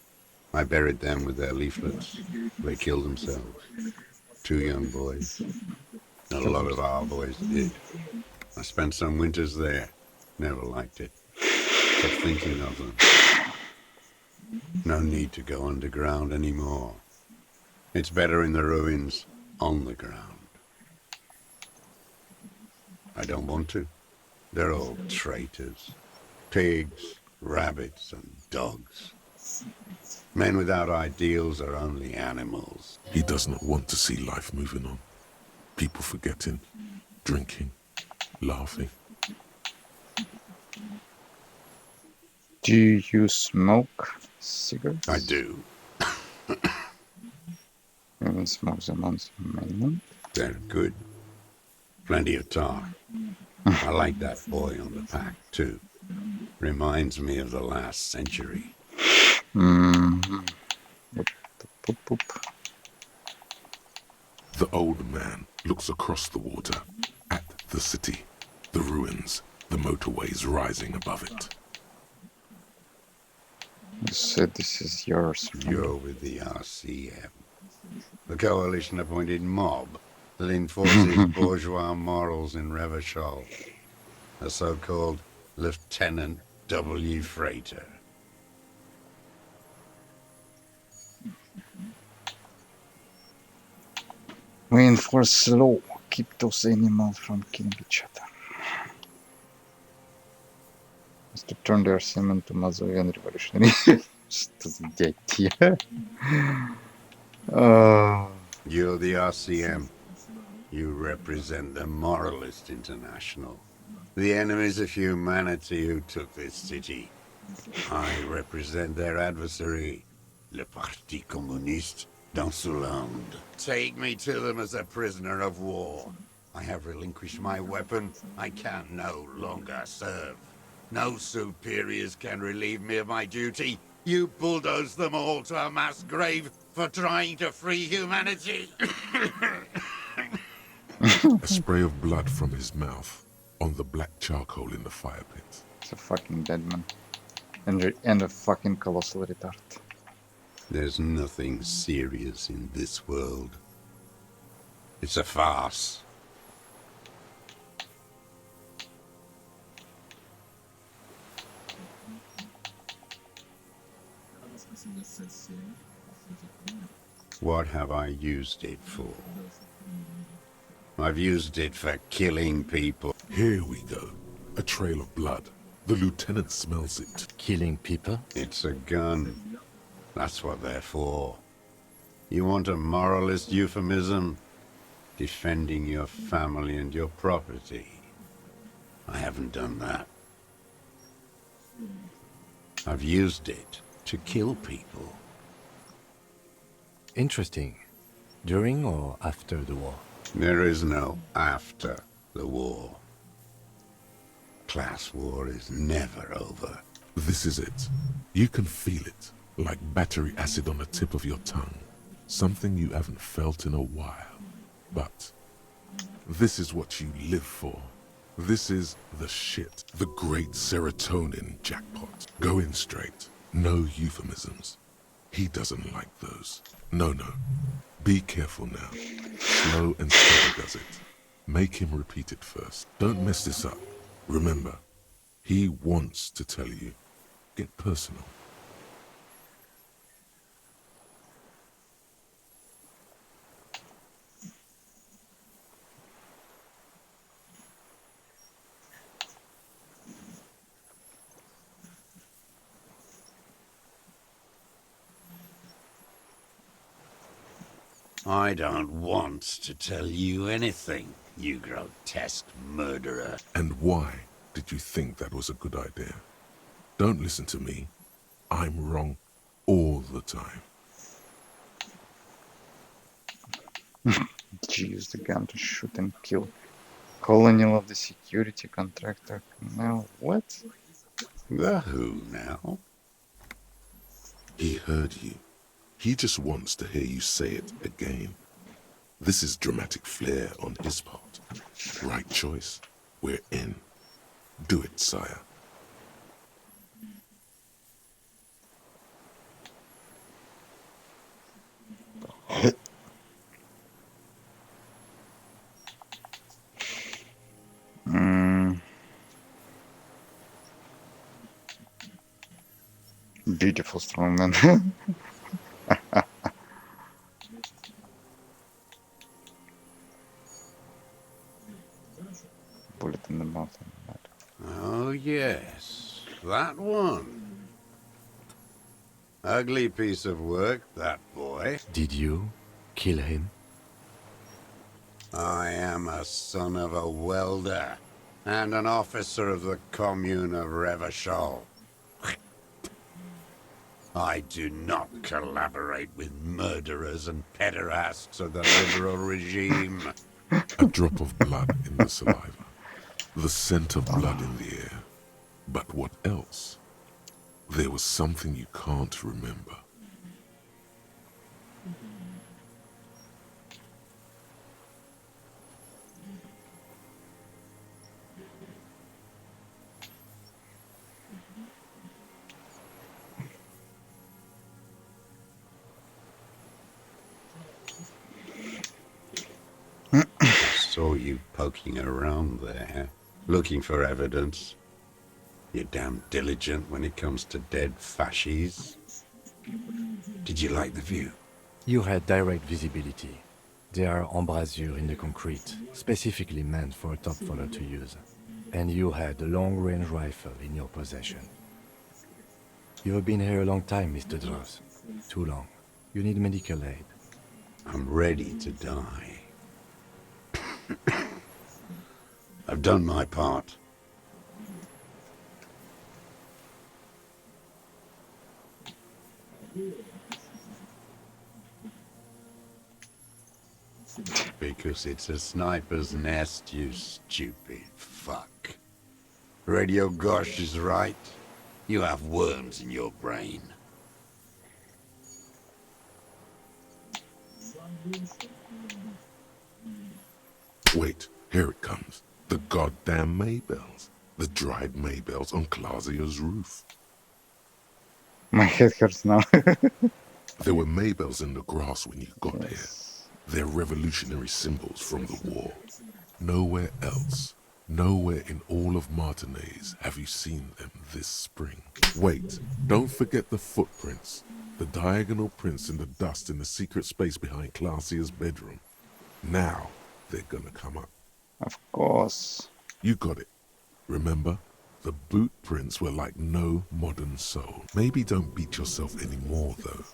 Speaker 9: I buried them with their leaflets. They killed themselves. 2 young boys. A lot of our boys did. I spent some winters there. Never liked it. Kept thinking of them. No need to go underground anymore. It's better in the ruins, on the ground. I don't want to. They're all traitors. Pigs, rabbits, and dogs. Men without ideals are only animals.
Speaker 4: He does not want to see life moving on. People forgetting, drinking, laughing.
Speaker 2: Do you smoke cigarettes?
Speaker 9: I do.
Speaker 2: You haven't smoked them once in a minute.
Speaker 9: They're good. Plenty of tar. I like that boy on the pack, too. Reminds me of the last century.
Speaker 2: Poop, poop.
Speaker 4: The old man looks across the water, at the city, the ruins, the motorways rising above it.
Speaker 2: You said this is yours.
Speaker 9: You're with the RCM. The coalition-appointed mob that enforces bourgeois morals in Revachol. A so-called Lieutenant W. Freighter.
Speaker 2: We enforce law. Keep those animals from killing each other. Is to turn their semen into Mazovian revolutionary. Что за дядья?
Speaker 9: You're the RCM. You represent the Moralist International. The enemies of humanity who took this city. I represent their adversary, Le Parti Communiste dans ce land. Take me to them as a prisoner of war. I have relinquished my weapon. I can no longer serve. No superiors can relieve me of my duty. You bulldoze them all to a mass grave for trying to free humanity.
Speaker 4: A spray of blood from his mouth on the black charcoal in the fire pit.
Speaker 2: It's a fucking dead man. And a fucking colossal retard.
Speaker 9: There's nothing serious in this world. It's a farce. What have I used it for? I've used it for killing people.
Speaker 4: Here we go. A trail of blood. The lieutenant smells it.
Speaker 6: Killing people?
Speaker 9: It's a gun. That's what they're for. You want a moralist euphemism? Defending your family and your property. I haven't done that. I've used it to kill people.
Speaker 6: Interesting. During or after the war?
Speaker 9: There is no after the war. Class war is never over.
Speaker 4: This is it. You can feel it, like battery acid on the tip of your tongue. Something you haven't felt in a while. But this is what you live for. This is the shit. The great serotonin jackpot. Go in straight. No euphemisms. He doesn't like those. No. Be careful now. Slow and steady does it. Make him repeat it first. Don't mess this up. Remember, he wants to tell you. Get personal.
Speaker 9: I don't want to tell you anything, you grotesque murderer.
Speaker 4: And why did you think that was a good idea? Don't listen to me. I'm wrong all the time.
Speaker 2: She used the gun to shoot and kill colonel of the security contractor. Now what?
Speaker 9: The who now?
Speaker 4: He heard you. He just wants to hear you say it again. This is dramatic flair on his part. Right choice. We're in. Do it, sire.
Speaker 2: Beautiful strong man. Bullet in the mouth.
Speaker 9: Oh, yes, that one. Ugly piece of work, that boy.
Speaker 6: Did you kill him?
Speaker 9: I am a son of a welder and an officer of the commune of Revachol. I do not collaborate with murderers and pederasts of the liberal regime.
Speaker 4: A drop of blood in the saliva. The scent of blood in the air. But what else? There was something you can't remember.
Speaker 9: Saw you poking around there, looking for evidence. You're damn diligent when it comes to dead fascies. Did you like the view?
Speaker 6: You had direct visibility. There are embrasures in the concrete, specifically meant for a top follower to use. And you had a long-range rifle in your possession. You have been here a long time, Mr. Dross. Too long. You need medical aid.
Speaker 9: I'm ready to die. I've done my part. Because it's a sniper's nest, you stupid fuck. Radio Gosh is right. You have worms in your brain.
Speaker 4: Wait, here it comes. The goddamn Maybells. The dried Maybells on Clausia's roof.
Speaker 2: My head hurts now.
Speaker 4: There were Maybells in the grass when you got
Speaker 2: Yes.
Speaker 4: here. They're revolutionary symbols from the war. Nowhere else, nowhere in all of Martinaise have you seen them this spring. Wait, don't forget the footprints. The diagonal prints in the dust in the secret space behind Clausia's bedroom. Now, they're gonna come up.
Speaker 2: Of course.
Speaker 4: You got it. Remember? The boot prints were like no modern soul. Maybe don't beat yourself anymore, though.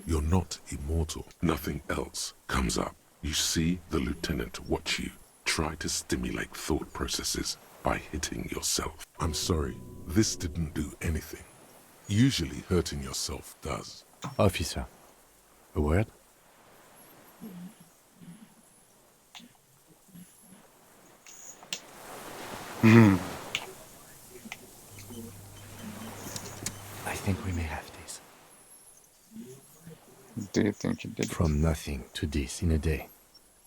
Speaker 4: You're not immortal. Nothing else comes up. You see the lieutenant watch you. Try to stimulate thought processes by hitting yourself. I'm sorry, this didn't do anything. Usually hurting yourself does.
Speaker 6: Officer, a word? I think we may have this.
Speaker 2: Do you think you did?
Speaker 6: From nothing to this in a day.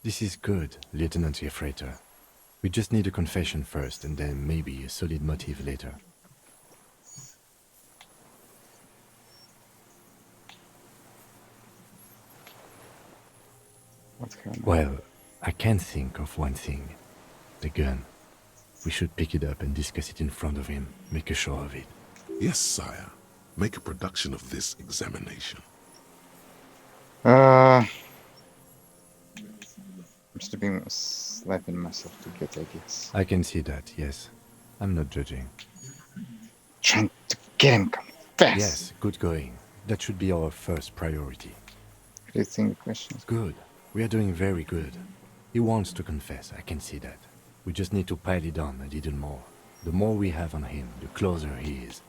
Speaker 6: This is good, Lieutenant Jeffrater. We just need a confession first, and then maybe a solid motive later.
Speaker 2: What happened?
Speaker 6: Well, I can think of one thing. The gun. We should pick it up and discuss it in front of him. Make a show of it.
Speaker 4: Yes, sire. Make a production of this examination.
Speaker 2: I'm slapping myself to get ideas.
Speaker 6: I can see that, yes. I'm not judging.
Speaker 2: Trying to get him confessed.
Speaker 6: Yes, good going. That should be our first priority.
Speaker 2: Rethink questions.
Speaker 6: Good. We are doing very good. He wants to confess, I can see that. We just need to pile it on a little more. The more we have on him, the closer he is.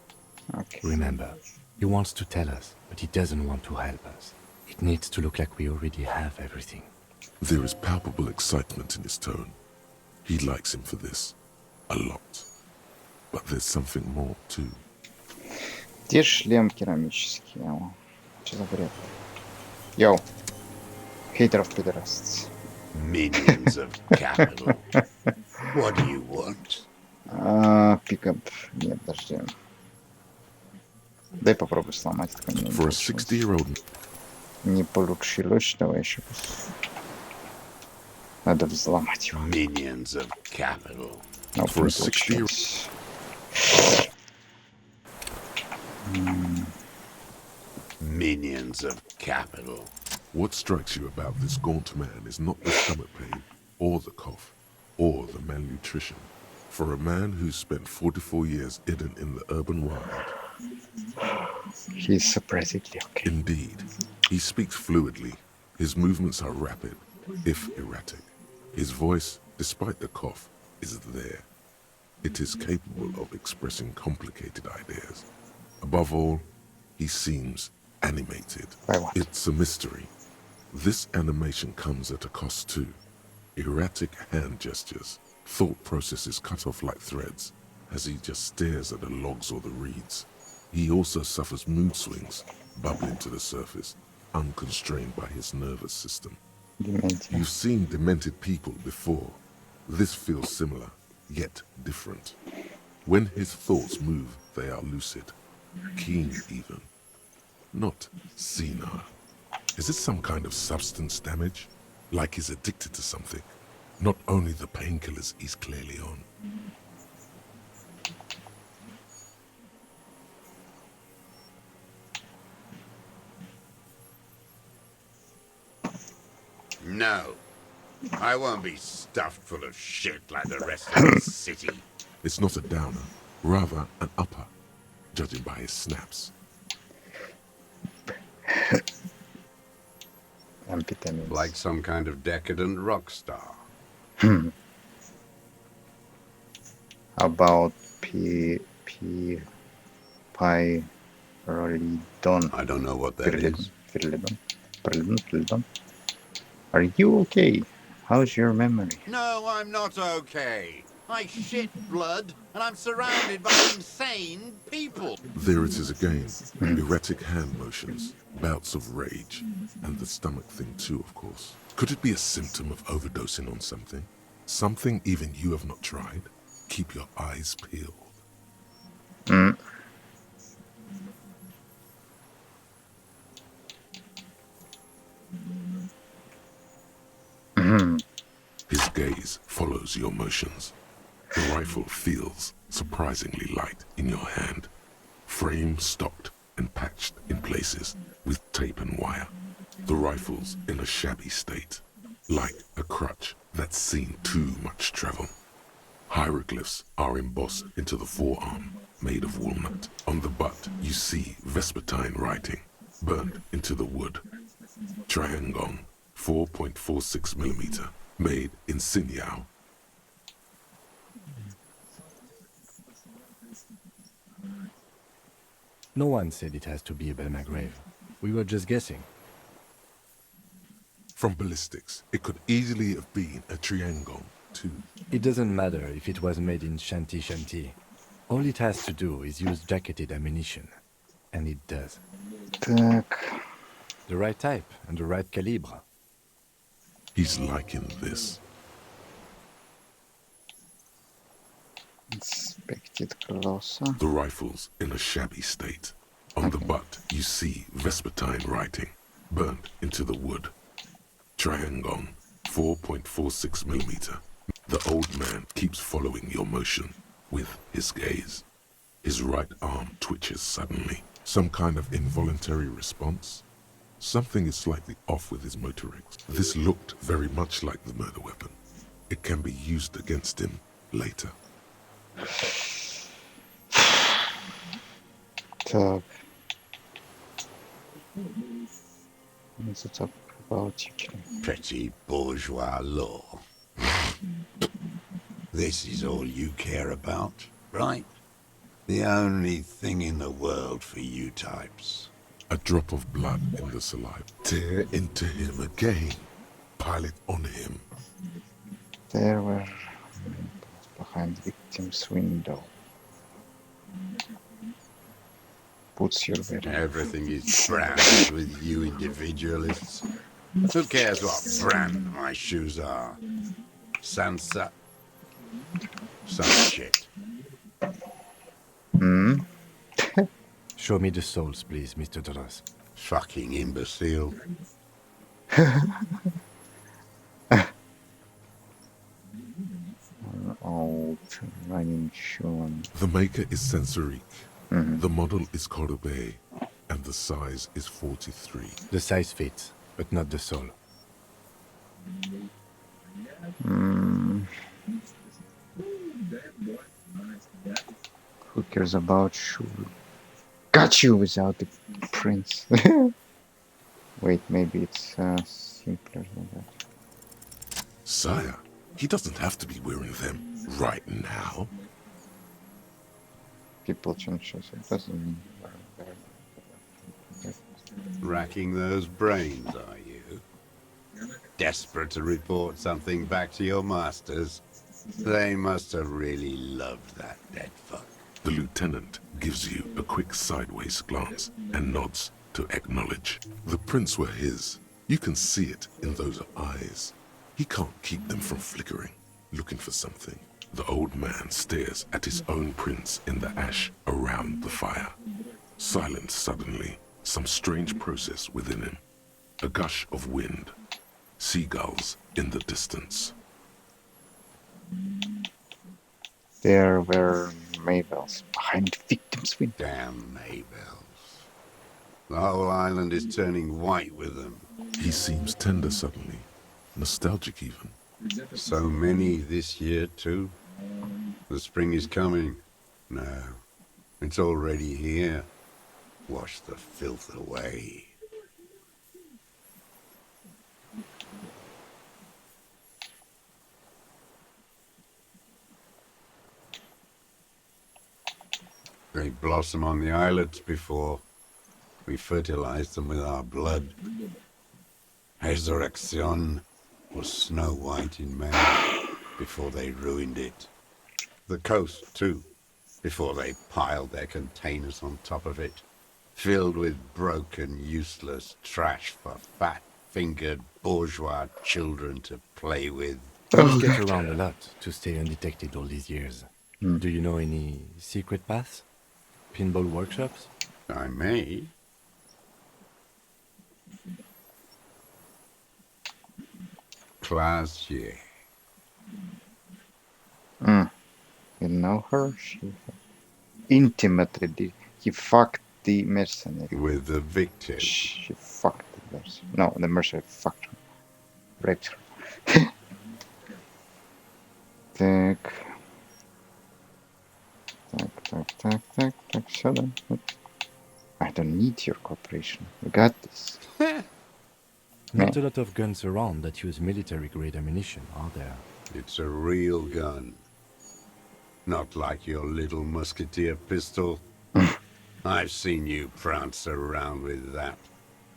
Speaker 2: Окей.
Speaker 6: Remember, he wants to tell us, but he doesn't want to help us. It needs to look like we already have everything.
Speaker 4: There is palpable excitement in his tone. He likes him for this. A lot. But there's something more, too.
Speaker 2: Где шлем керамический? Что за бред? Йоу. Хейтеров пидорасец.
Speaker 9: Minions of capital. What do you want?
Speaker 2: Пикап. Нет, подожди. Дай попробуй сломать. Это не
Speaker 4: For a
Speaker 2: получилось.
Speaker 4: 60-year-old,
Speaker 2: Не получилось. Давай еще. Надо взломать его.
Speaker 9: Minions of capital.
Speaker 2: Но
Speaker 4: For a
Speaker 2: не
Speaker 4: 60
Speaker 2: получилось.
Speaker 9: Minions of capital.
Speaker 4: what strikes you about this gaunt man is not the stomach pain, or the cough, or the malnutrition. For a man who's spent 44 years hidden in the urban wild,
Speaker 2: He's surprisingly okay.
Speaker 4: indeed, he speaks fluidly. His movements are rapid, if erratic. His voice, despite the cough, is there. It is capable of expressing complicated ideas. Above all, he seems animated.
Speaker 2: By what?
Speaker 4: It's a mystery. This animation comes at a cost too. Erratic hand gestures, thought processes cut off like threads, as he just stares at the logs or the reeds. He also suffers mood swings, bubbling to the surface, unconstrained by his nervous system.
Speaker 2: Дементия.
Speaker 4: You've seen demented people before. This feels similar, yet different. When his thoughts move, they are lucid, keen even, not senile. Is it some kind of substance damage? Like he's addicted to something? Not only the painkillers he's clearly on.
Speaker 9: No. I won't be stuffed full of shit like the rest of the city.
Speaker 4: It's not a downer, rather an upper, judging by his snaps.
Speaker 2: Amphetamines.
Speaker 9: Like some kind of decadent rock star.
Speaker 2: How about pyrrolidone?
Speaker 9: I don't know what that is.
Speaker 2: Pyrrolidone. Are you okay? How's your memory?
Speaker 10: No, I'm not okay. I shit blood, and I'm surrounded by insane people.
Speaker 4: There it is again, erratic hand motions, bouts of rage, and the stomach thing too, of course. Could it be a symptom of overdosing on something? Something even you have not tried? Keep your eyes peeled. His gaze follows your motions. The rifle feels surprisingly light in your hand. Frame stocked and patched in places with tape and wire. The rifle's in a shabby state, like a crutch that's seen too much travel. Hieroglyphs are embossed into the forearm, made of walnut. On the butt, you see Vespertine writing, burned into the wood. Triangon, 4.46mm, made in Sinyao.
Speaker 6: No one said it has to be a Belma grave. We were just guessing.
Speaker 4: From ballistics, it could easily have been a Triangon, too.
Speaker 6: It doesn't matter if it was made in Shanti Shanti. All it has to do is use jacketed ammunition. And it does.
Speaker 2: Так,
Speaker 6: The right type and the right calibre.
Speaker 4: He's liking this.
Speaker 2: inspected closer.
Speaker 4: The rifle's in a shabby state. On the butt, you see Vespertine writing, burned into the wood. Triangon, 4.46mm. The old man keeps following your motion with his gaze. His right arm twitches suddenly. Some kind of involuntary response? Something is slightly off with his motorics. This looked very much like the murder weapon. It can be used against him later.
Speaker 2: Так. about you?
Speaker 9: Petty bourgeois law. This is all you care about, right? The only thing in the world for you types.
Speaker 4: A drop of blood in the saliva. Tear into him again. Pile it on him.
Speaker 2: There were behind victim's window. Puts your very
Speaker 9: Everything is branded with you individualists. Who cares what brand my shoes are? Sansa? Some shit.
Speaker 6: Show me the souls, please, Mr. Doras.
Speaker 9: Fucking imbecile.
Speaker 2: old running shoe.
Speaker 4: The maker is Sensorique. The model is Cordobe. And the size is 43.
Speaker 6: The size fits, but not the soul.
Speaker 2: Who cares about shoe? Got you without the prince. Wait, maybe it's simpler than that.
Speaker 4: Sire, he doesn't have to be wearing them right now.
Speaker 2: People change, so it doesn't mean
Speaker 9: Racking those brains, are you? Desperate to report something back to your masters? They must have really loved that dead fuck.
Speaker 4: The lieutenant gives you a quick sideways glance and nods to acknowledge. The prints were his. You can see it in those eyes. He can't keep them from flickering, looking for something. The old man stares at his own prints in the ash around the fire. Silent suddenly, some strange process within him. A gush of wind. Seagulls in the distance.
Speaker 2: there were Mabels behind victim's window.
Speaker 9: Damn Mabels. The whole island is turning white with them.
Speaker 4: He seems tender suddenly, nostalgic even.
Speaker 9: So many this year, too. The spring is coming. No, it's already here. Wash the filth away. They blossom on the islets before we fertilize them with our blood. Resurrection was snow white in May before they ruined it. The coast, too, before they piled their containers on top of it, filled with broken, useless trash for fat-fingered bourgeois children to play with.
Speaker 6: You get around a lot to stay undetected all these years. Do you know any secret paths? Pinball workshops?
Speaker 9: I may. Classier.
Speaker 2: You know her? She intimately he fucked the mercenary.
Speaker 9: With the victim.
Speaker 2: She fucked the mercenary. No, the mercenary fucked her. Raped her. Так. Так, shut up. I don't need your cooperation. You got this.
Speaker 6: Not a lot of guns around that use military-grade ammunition, are there?
Speaker 9: It's a real gun. Not like your little musketeer pistol. I've seen you prance around with that.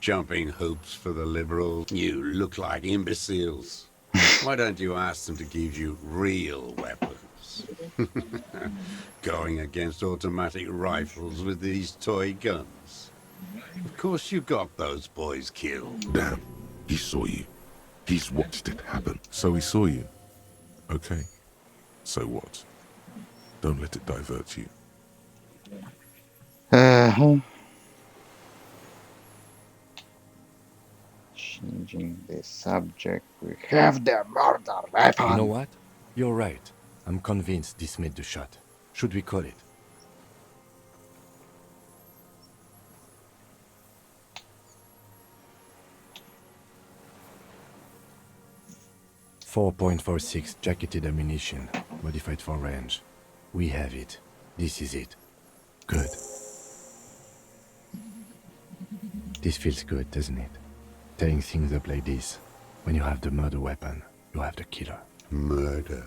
Speaker 9: Jumping hoops for the liberals. You look like imbeciles. Why don't you ask them to give you real weapons? Going against automatic rifles with these toy guns. Of course you got those boys killed.
Speaker 4: Damn, he saw you. He's watched it happen. So he saw you. Okay. So what? Don't let it divert you.
Speaker 2: Changing the subject. We have the murder weapon.
Speaker 6: You know what? You're right. I'm convinced this made the shot. Should we call it? .46 jacketed ammunition, modified for range. We have it. This is it. Good. This feels good, doesn't it? Tearing things up like this, when you have the murder weapon, you have the killer.
Speaker 9: Murder.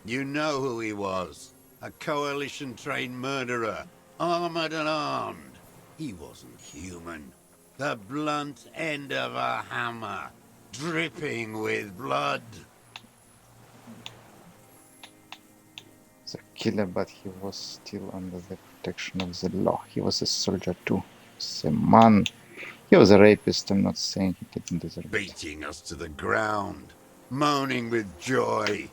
Speaker 9: You know who he was. A coalition-trained murderer. Armored and armed. He wasn't human. The blunt end of a hammer. Dripping with blood.
Speaker 2: The killer, but he was still under the protection of the law. He was a soldier too. The man. He was a rapist. I'm not saying he didn't deserve it.
Speaker 9: Beating us to the ground. Moaning with joy.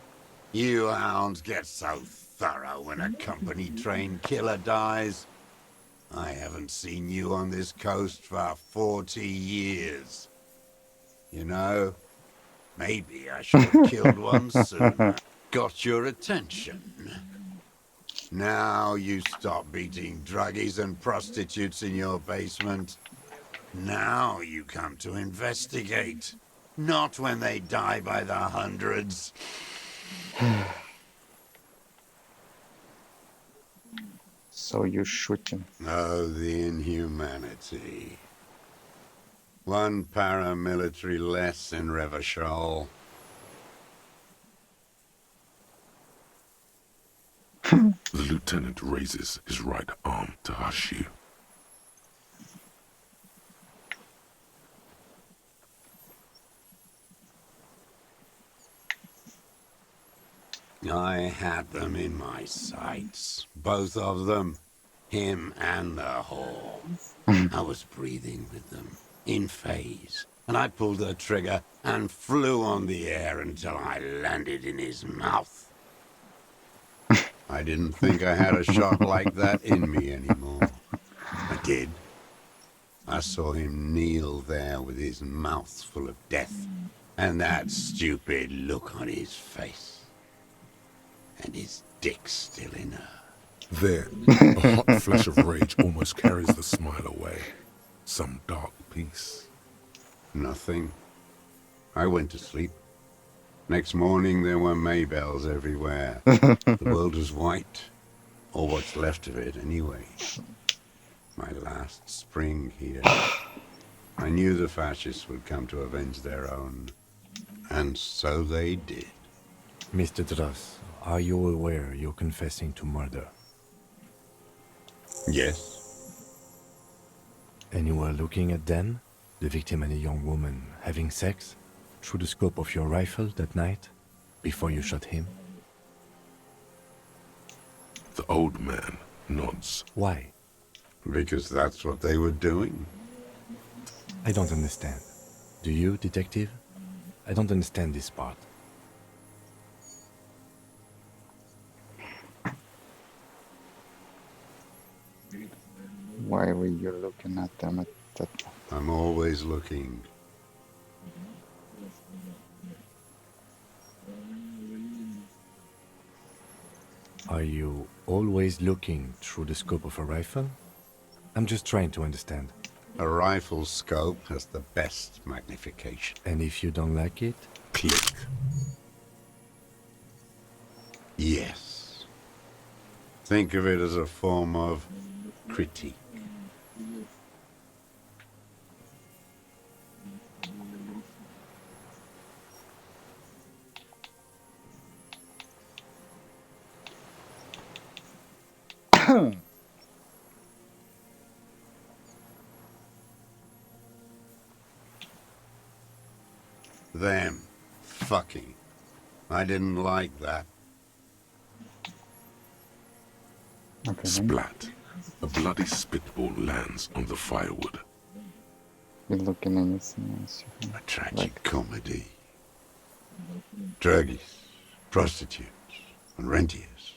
Speaker 9: You hounds get so thorough when a company-trained killer dies. I haven't seen you on this coast for 40 years. You know, maybe I should have killed one sooner. Got your attention. Now you stop beating druggies and prostitutes in your basement. Now you come to investigate. Not when they die by the hundreds.
Speaker 2: So you shooting.
Speaker 9: Oh, the inhumanity. One paramilitary less in Revachol.
Speaker 4: The lieutenant raises his right arm to hush you.
Speaker 9: I had them in my sights. Both of them. Him and the whore. I was breathing with them. In phase. And I pulled the trigger and flew on the air until I landed in his mouth. I didn't think I had a shot like that in me anymore. I did. I saw him kneel there with his mouth full of death. And that stupid look on his face. And his dick still in her.
Speaker 4: Then, a hot flash of rage almost carries the smile away. Some dark peace.
Speaker 9: Nothing. I went to sleep. Next morning there were Maybells everywhere. The world was white. Or what's left of it anyway. My last spring here. I knew the fascists would come to avenge their own. And so they did.
Speaker 6: Mr. Dross, are you aware you're confessing to murder?
Speaker 9: Yes.
Speaker 6: And you were looking at them, the victim and a young woman, having sex, through the scope of your rifle that night, before you shot him?
Speaker 4: The old man nods.
Speaker 6: Why?
Speaker 9: Because that's what they were doing.
Speaker 6: I don't understand. Do you, detective? I don't understand this part.
Speaker 2: Why were you looking at them at that?
Speaker 9: I'm always looking.
Speaker 6: Are you always looking through the scope of a rifle? I'm just trying to understand.
Speaker 9: A rifle scope has the best magnification.
Speaker 6: And if you don't like it?
Speaker 9: Click. Yes. Think of it as a form of critique. Them. Fucking. I didn't like that.
Speaker 2: Okay.
Speaker 4: Splat. A bloody spitball lands on the firewood.
Speaker 2: You're looking anything else you
Speaker 9: A tragic comedy. Druggies, prostitutes, and rentiers.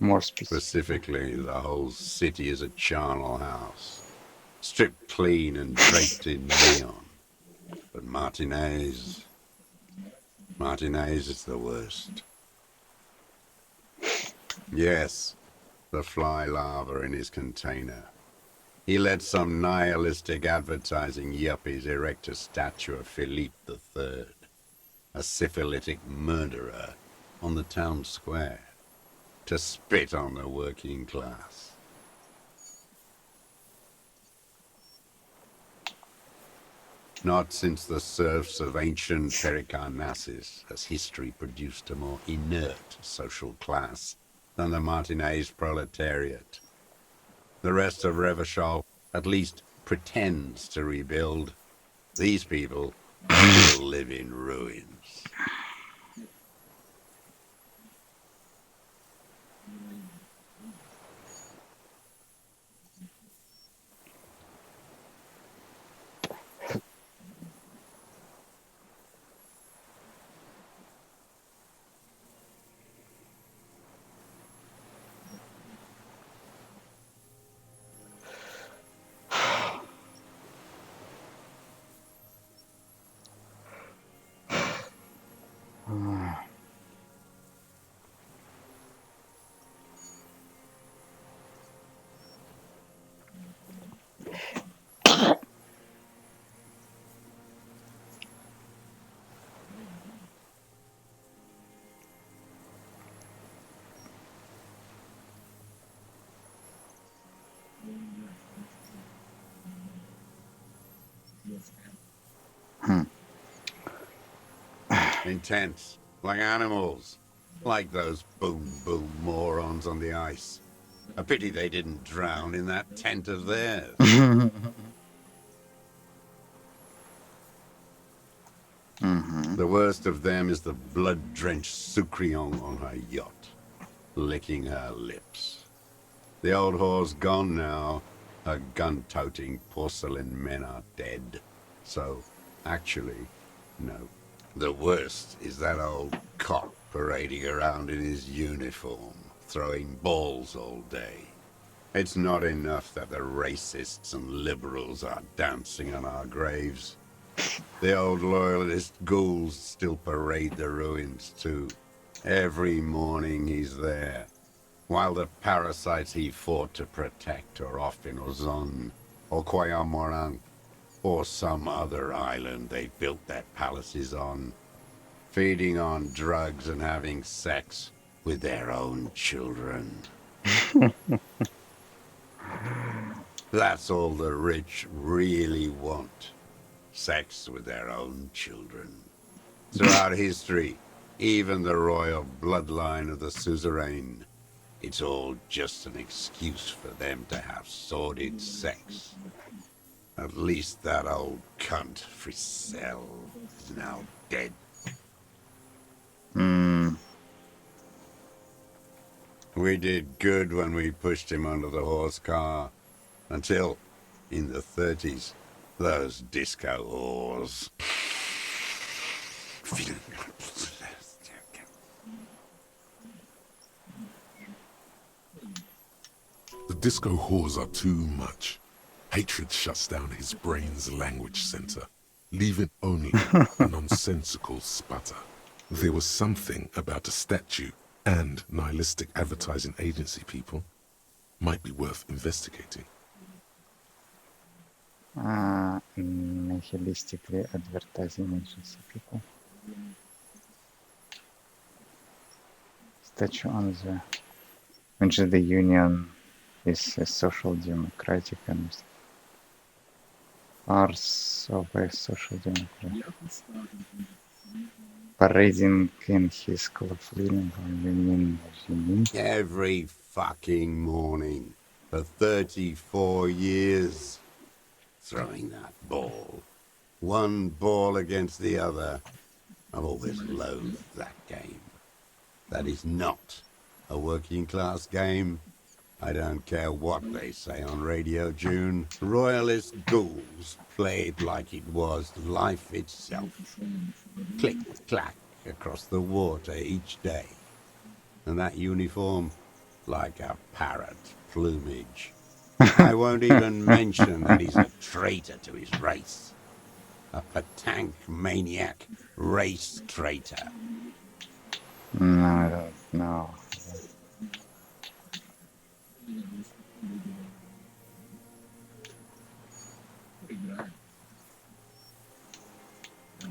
Speaker 2: more specific.
Speaker 9: Specifically, the whole city is a charnel house. Stripped clean and draped in neon. But Martinez is the worst. Yes, the fly larva in his container. He let some nihilistic advertising yuppies erect a statue of Philippe III, a syphilitic murderer on the town square to spit on the working class. Not since the serfs of ancient Pericarnassus has history produced a more inert social class than the Martinez proletariat. The rest of Revachol at least pretends to rebuild. These people still live in ruins. Intense, like animals, like those boom morons on the ice. A pity they didn't drown in that tent of theirs. The worst of them is the blood-drenched Sucrion on her yacht, licking her lips. The old whore's gone now. Her gun-toting porcelain men are dead. So, actually, no. The worst is that old cock parading around in his uniform, throwing balls all day. It's not enough that the racists and liberals are dancing on our graves. The old loyalist ghouls still parade the ruins too. Every morning he's there, while the parasites he fought to protect are off in Ozon, or Koyamorang, or some other island they built their palaces on, feeding on drugs and having sex with their own children. That's all the rich really want. Sex with their own children. Throughout history, even the royal bloodline of the suzerain, it's all just an excuse for them to have sordid sex. At least that old cunt, Frisell, is now dead. We did good when we pushed him under the horse car, until, in the 30s, those disco whores.
Speaker 4: The disco whores are too much. Hatred shuts down his brain's language center, leaving only a nonsensical sputter. There was something about a statue and nihilistic advertising agency people might be worth investigating.
Speaker 2: Nihilistically advertising agency people. Statue on the which the union is a social democratic and arts of a social democrat. Parading in his clothing
Speaker 9: Every fucking morning for 34 years. Throwing that ball. One ball against the other. I've always loathed that game. That is not a working class game. I don't care what they say on Radio June. Royalist ghouls play it like it was life itself. Click, clack across the water each day. And that uniform, like a parrot plumage. I won't even mention that he's a traitor to his race. A petank maniac race traitor.
Speaker 2: No, I don't know.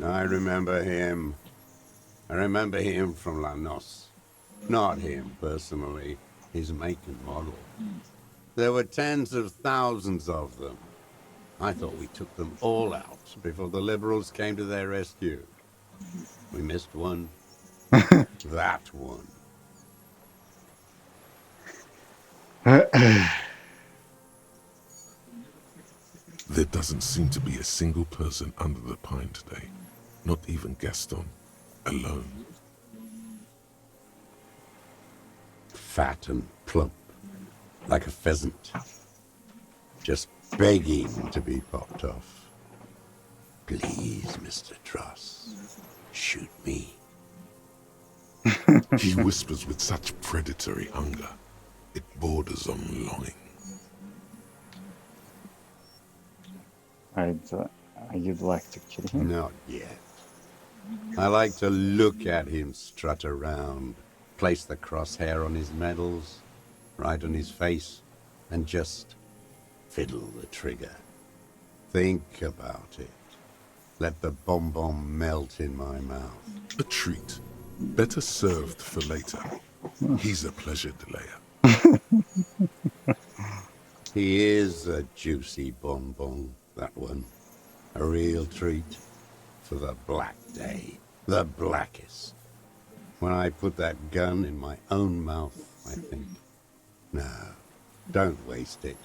Speaker 9: I remember him. I remember him from La Noce. Not him personally, his make and model. There were tens of thousands of them. I thought we took them all out before the Liberals came to their rescue. We missed one. That one.
Speaker 4: There doesn't seem to be a single person under the pine today. Not even Gaston. Alone.
Speaker 9: Fat and plump, like a pheasant. Just begging to be popped off. Please, Mr. Truss, shoot me.
Speaker 4: He whispers with such predatory hunger. It borders on longing.
Speaker 2: You'd like to kill him?
Speaker 9: Not yet. I like to look at him strut around, place the crosshair on his medals, right on his face, and just fiddle the trigger. Think about it. Let the bomb melt in my mouth.
Speaker 4: A treat. Better served for later. He's a pleasure delayer.
Speaker 9: He is a juicy bonbon, that one. A real treat for the black day. The blackest. When I put that gun in my own mouth, I think, no, don't waste it.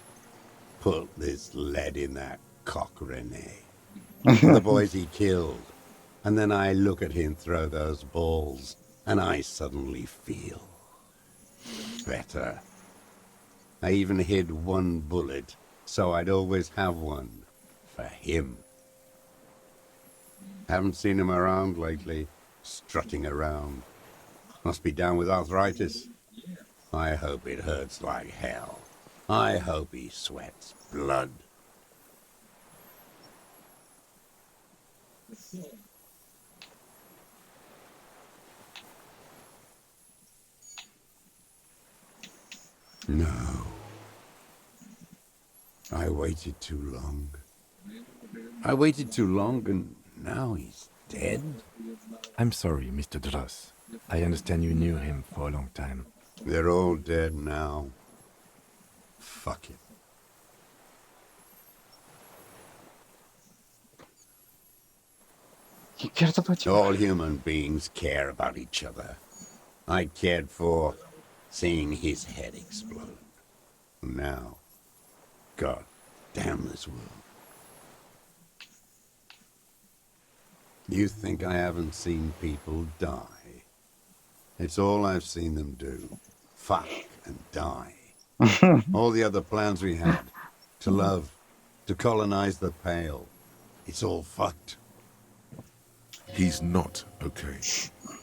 Speaker 9: Put this lead in that cock, Rene. The boys he killed. And then I look at him throw those balls, and I suddenly feel better. I even hid one bullet, so I'd always have one for him. Haven't seen him around lately, strutting around. Must be down with arthritis. I hope it hurts like hell. I hope he sweats blood. No. I waited too long. I waited too long and now he's dead?
Speaker 6: I'm sorry, Mr. Dross. I understand you knew him for a long time.
Speaker 9: They're all dead now. Fuck it.
Speaker 2: You cared about you?
Speaker 9: All human beings care about each other. I cared for seeing his head explode. Now, God damn this world. You think I haven't seen people die? It's all I've seen them do. Fuck and die. All the other plans we had. To love. To colonize the Pale. It's all fucked.
Speaker 4: He's not okay.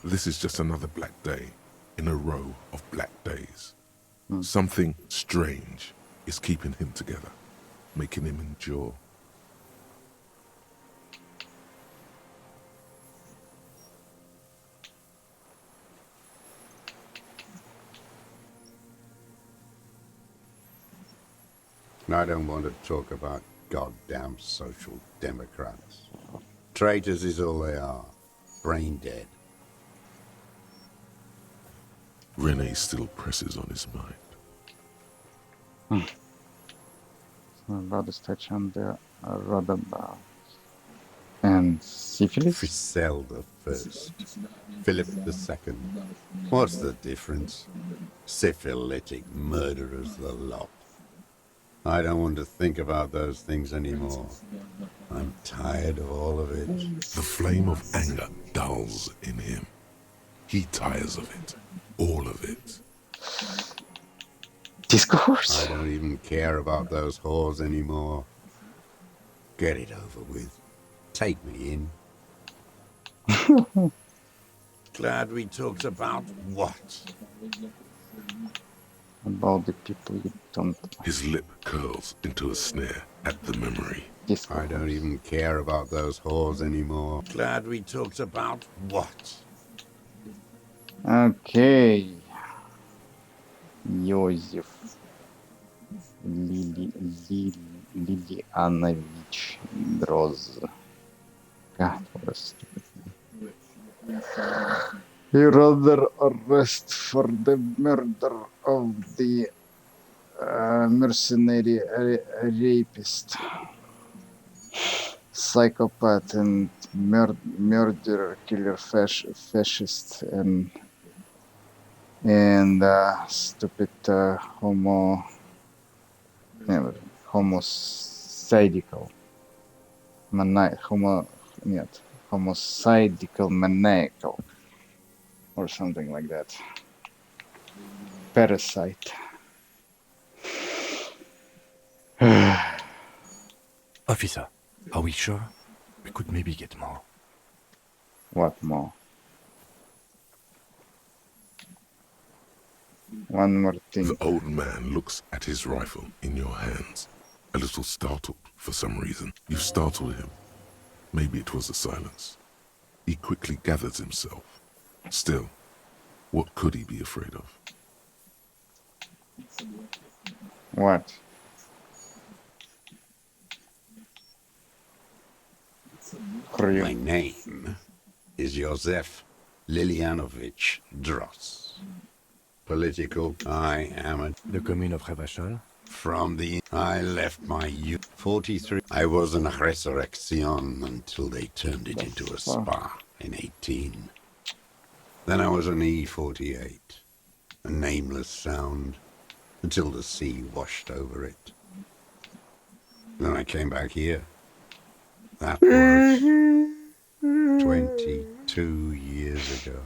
Speaker 4: This is just another black day in a row of black days. Something strange is keeping him together, making him endure.
Speaker 9: I don't want to talk about goddamn social democrats. Traitors is all they are. Brain dead.
Speaker 4: Rene still presses on his mind.
Speaker 2: About the statue on the roundabout. And syphilis?
Speaker 9: Ficelle the First. Philip the Second. What's the difference? Syphilitic murderers the lot. I don't want to think about those things anymore. I'm tired of all of it.
Speaker 4: The flame of anger dulls in him. He tires of it. All of it.
Speaker 2: Disco horse?
Speaker 9: I don't even care about those whores anymore. Get it over with. Take me in. Glad we talked about what?
Speaker 2: About the people you don't like.
Speaker 4: His lip curls into a sneer at the memory.
Speaker 2: Disco
Speaker 9: I don't
Speaker 2: horse.
Speaker 9: even care about those whores anymore. Glad we talked about what?
Speaker 2: Okay. Йозеф Лилианович Дроз. God, what a stupid name. He rather arrest for the murder of the mercenary rapist, psychopath, and murderer, killer, fascist, and stupid homicidal homicidal maniacal or something like that. Parasite.
Speaker 6: Officer, are we sure? We could maybe get more.
Speaker 2: What more? One more thing.
Speaker 4: The old man looks at his rifle in your hands, a little startled for some reason. You startled him. Maybe it was the silence. He quickly gathers himself. Still, what could he be afraid of?
Speaker 2: What?
Speaker 9: My name is Josef Lilianovich Dross. Political, I am a...
Speaker 6: The commune of Revachol?
Speaker 9: From the... I left my youth... 43. I was an resurrection until they turned it into a spa in 18. Then I was an E48. A nameless sound until the sea washed over it. Then I came back here. That was 22 years ago.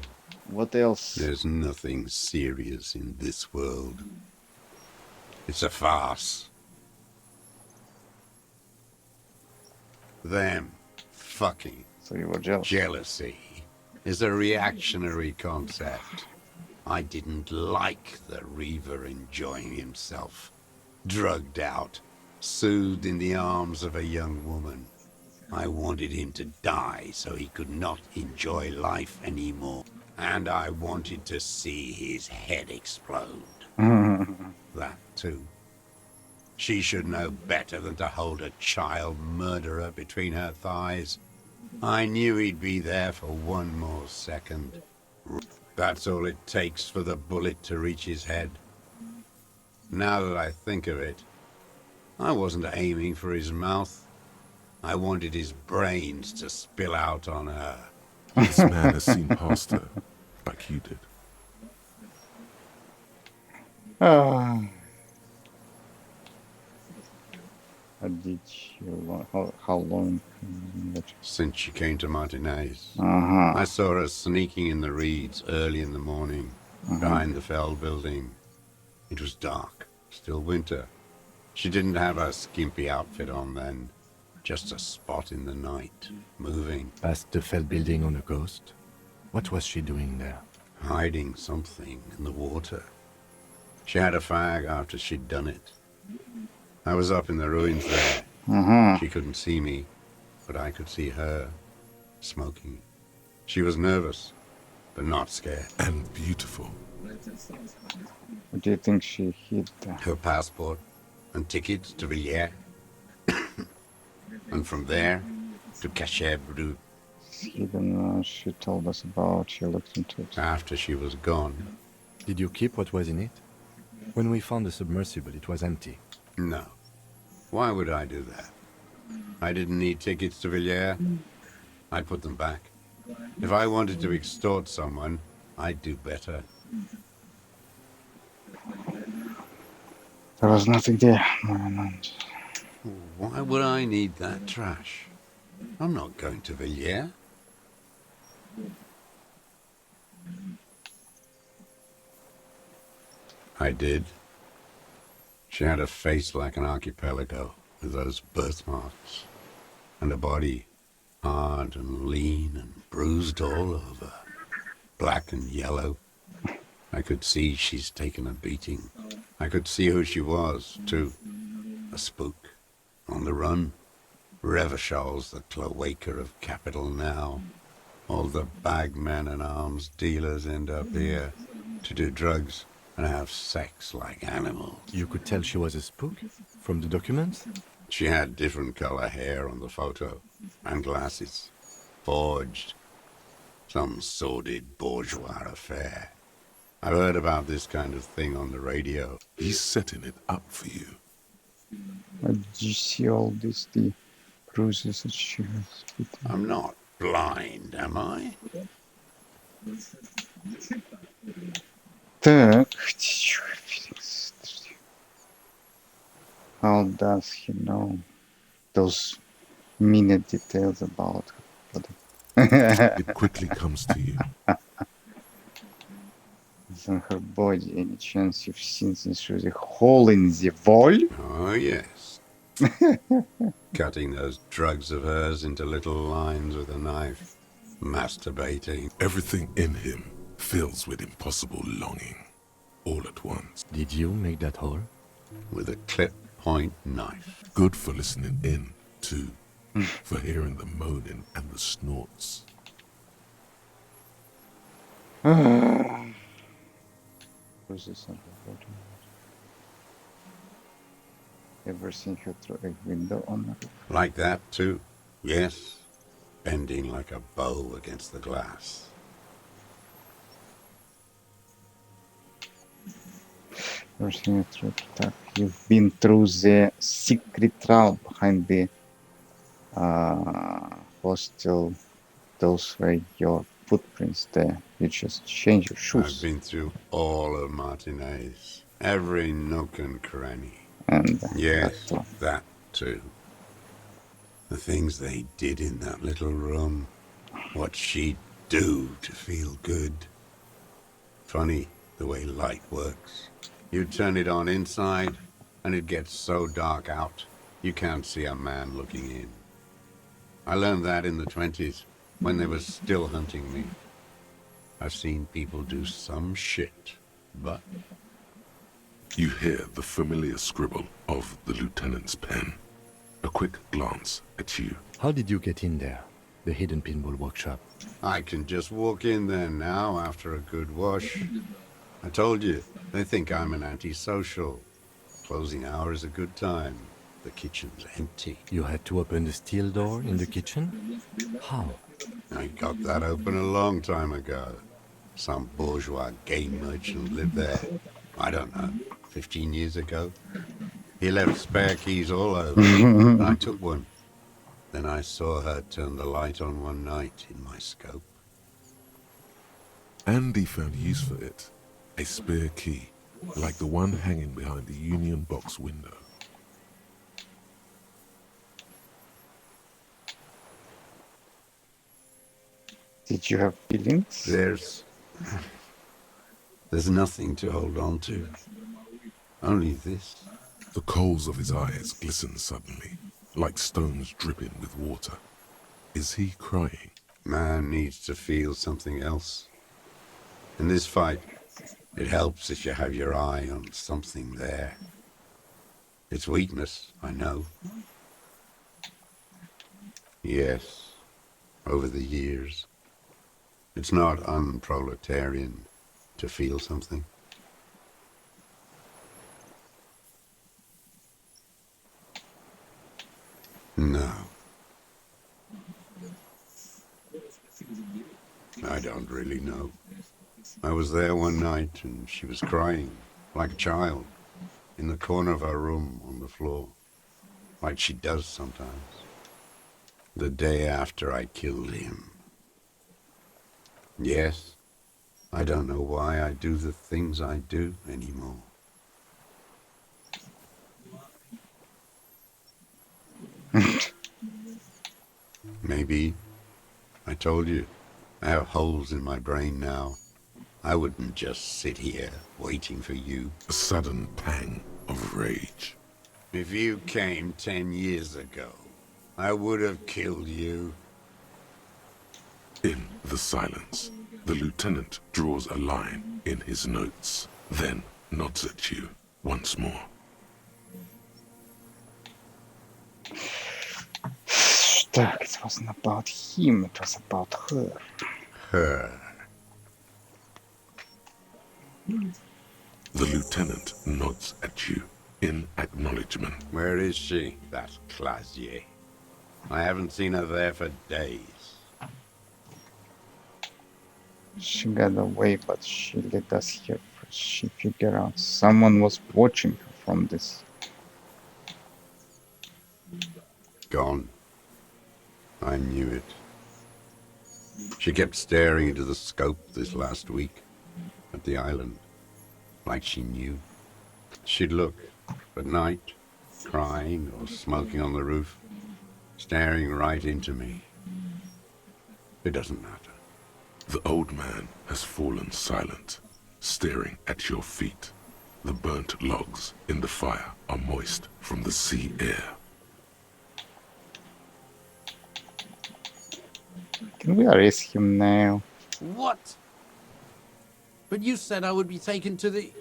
Speaker 2: What else?
Speaker 9: There's nothing serious in this world. It's a farce. Them fucking
Speaker 2: So you were jealous.
Speaker 9: jealousy is a reactionary concept. I didn't like the Reaver enjoying himself, drugged out, soothed in the arms of a young woman. I wanted him to die so he could not enjoy life anymore. And I wanted to see his head explode. That too. She should know better than to hold a child murderer between her thighs. I knew he'd be there for one more second. That's all it takes for the bullet to reach his head. Now that I think of it, I wasn't aiming for his mouth. I wanted his brains to spill out on her.
Speaker 4: This man has seen past her, like you did.
Speaker 2: Ah. How long?
Speaker 9: Since she came to Martinez.
Speaker 2: Uh-huh.
Speaker 9: I saw her sneaking in the reeds early in the morning, behind the Fell building. It was dark, still winter. She didn't have her skimpy outfit on then, just a spot in the night, moving.
Speaker 6: Past the Fell building on the coast? What was she doing there?
Speaker 9: Hiding something in the water. She had a fag after she'd done it. I was up in the ruins there. She couldn't see me, but I could see her, smoking. She was nervous, but not scared.
Speaker 4: And beautiful.
Speaker 2: What do you think she hid?
Speaker 9: Her passport and tickets to Villiers. And from there to Cachet Brut.
Speaker 2: Hidden, she told us about. She looked into it.
Speaker 9: After she was gone.
Speaker 6: Did you keep what was in it? When we found the submersible, it was empty.
Speaker 9: No. Why would I do that? I didn't need tickets to Villiers. I'd put them back. If I wanted to extort someone, I'd do better.
Speaker 2: There was nothing there, man.
Speaker 9: Why would I need that trash? I'm not going to Villiers. I did. She had a face like an archipelago with those birthmarks, and a body hard and lean and bruised all over, black and yellow. I could see she's taken a beating. I could see who she was, too. A spook, on the run. Revachol's the cloaca of capital now. All the bagmen and arms dealers end up here to do drugs and have sex like animals.
Speaker 6: You could tell she was a spook? From the documents?
Speaker 9: She had different color hair on the photo, and glasses. Forged. Some sordid bourgeois affair. I've heard about this kind of thing on the radio.
Speaker 4: He's setting it up for you.
Speaker 2: Do you see all this, the bruises that she has?
Speaker 9: I'm not blind, am I?
Speaker 2: Так. How does he know those minute details about her?
Speaker 4: It quickly comes to you.
Speaker 2: It's on her body. Any chance you've seen since she was a hole in the wall?
Speaker 9: Oh, yes. Cutting those drugs of hers into little lines with a knife. Masturbating.
Speaker 4: Everything in him fills with impossible longing, all at once.
Speaker 6: Did you make that hole?
Speaker 9: With a clip-point knife.
Speaker 4: Good for listening in, too, for hearing the moaning and the snorts.
Speaker 2: Bruises on her body. Ever seen her through a window on her?
Speaker 9: Like that, too. Yes. Bending like a bow against the glass.
Speaker 2: Ever seen her through the dark? You've been through the secret route behind the hostel. Those were your footprints there. You just change your shoes.
Speaker 9: I've been through all of Martinez. Every nook and cranny.
Speaker 2: And
Speaker 9: yes, that too. The things they did in that little room. What she'd do to feel good. Funny the way light works. You turn it on inside, and it gets so dark out, you can't see a man looking in. I learned that in the 20s, when they were still hunting me. I've seen people do some shit, but...
Speaker 4: You hear the familiar scribble of the lieutenant's pen. A quick glance at you.
Speaker 6: How did you get in there? The hidden pinball workshop.
Speaker 9: I can just walk in there now after a good wash. I told you, they think I'm an antisocial. Closing hour is a good time. The kitchen's empty.
Speaker 6: You had to open the steel door in the kitchen? How?
Speaker 9: I got that open a long time ago. Some bourgeois game merchant lived there. I don't know, 15 years ago. He left spare keys all over. I took one. Then I saw her turn the light on one night in my scope.
Speaker 4: Andy found use for it. A spare key, like the one hanging behind the Union Box window.
Speaker 2: Did you have feelings?
Speaker 9: There's nothing to hold on to. Only this.
Speaker 4: The coals of his eyes glisten suddenly, like stones dripping with water. Is he crying?
Speaker 9: Man needs to feel something else. In this fight, it helps if you have your eye on something there. It's weakness, I know. Yes, over the years. It's not unproletarian to feel something. No. I don't really know. I was there one night and she was crying, like a child, in the corner of her room on the floor, like she does sometimes. The day after I killed him. Yes, I don't know why I do the things I do anymore. Maybe, I told you, I have holes in my brain now. I wouldn't just sit here waiting for you.
Speaker 4: A sudden pang of rage.
Speaker 9: If you came 10 years ago, I would have killed you.
Speaker 4: In the silence, the lieutenant draws a line in his notes, then nods at you once more.
Speaker 2: Так, it wasn't about him, it was about her.
Speaker 9: Her.
Speaker 4: The lieutenant nods at you in acknowledgement.
Speaker 9: Where is she, that Clasier? I haven't seen her there for days.
Speaker 2: She got away, but she led us here. She figured out someone was watching her from this.
Speaker 9: Gone. I knew it. She kept staring into the scope this last week at the island, like she knew. She'd look at night, crying or smoking on the roof, staring right into me. It doesn't matter.
Speaker 4: The old man has fallen silent, staring at your feet. The burnt logs in the fire are moist from the sea air.
Speaker 2: Can we arrest him now?
Speaker 10: What? But you said I would be taken to the...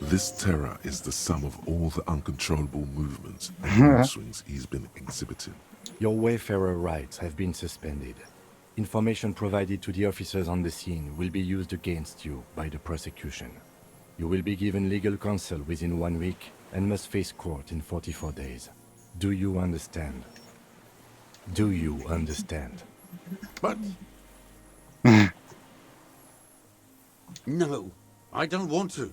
Speaker 4: This terror is the sum of all the uncontrollable movements and mood swings he's been exhibiting.
Speaker 6: Your wayfarer rights have been suspended. Information provided to the officers on the scene will be used against you by the prosecution. You will be given legal counsel within 1 week and must face court in 44 days. Do you understand? Do you understand?
Speaker 10: But... No, I don't want to.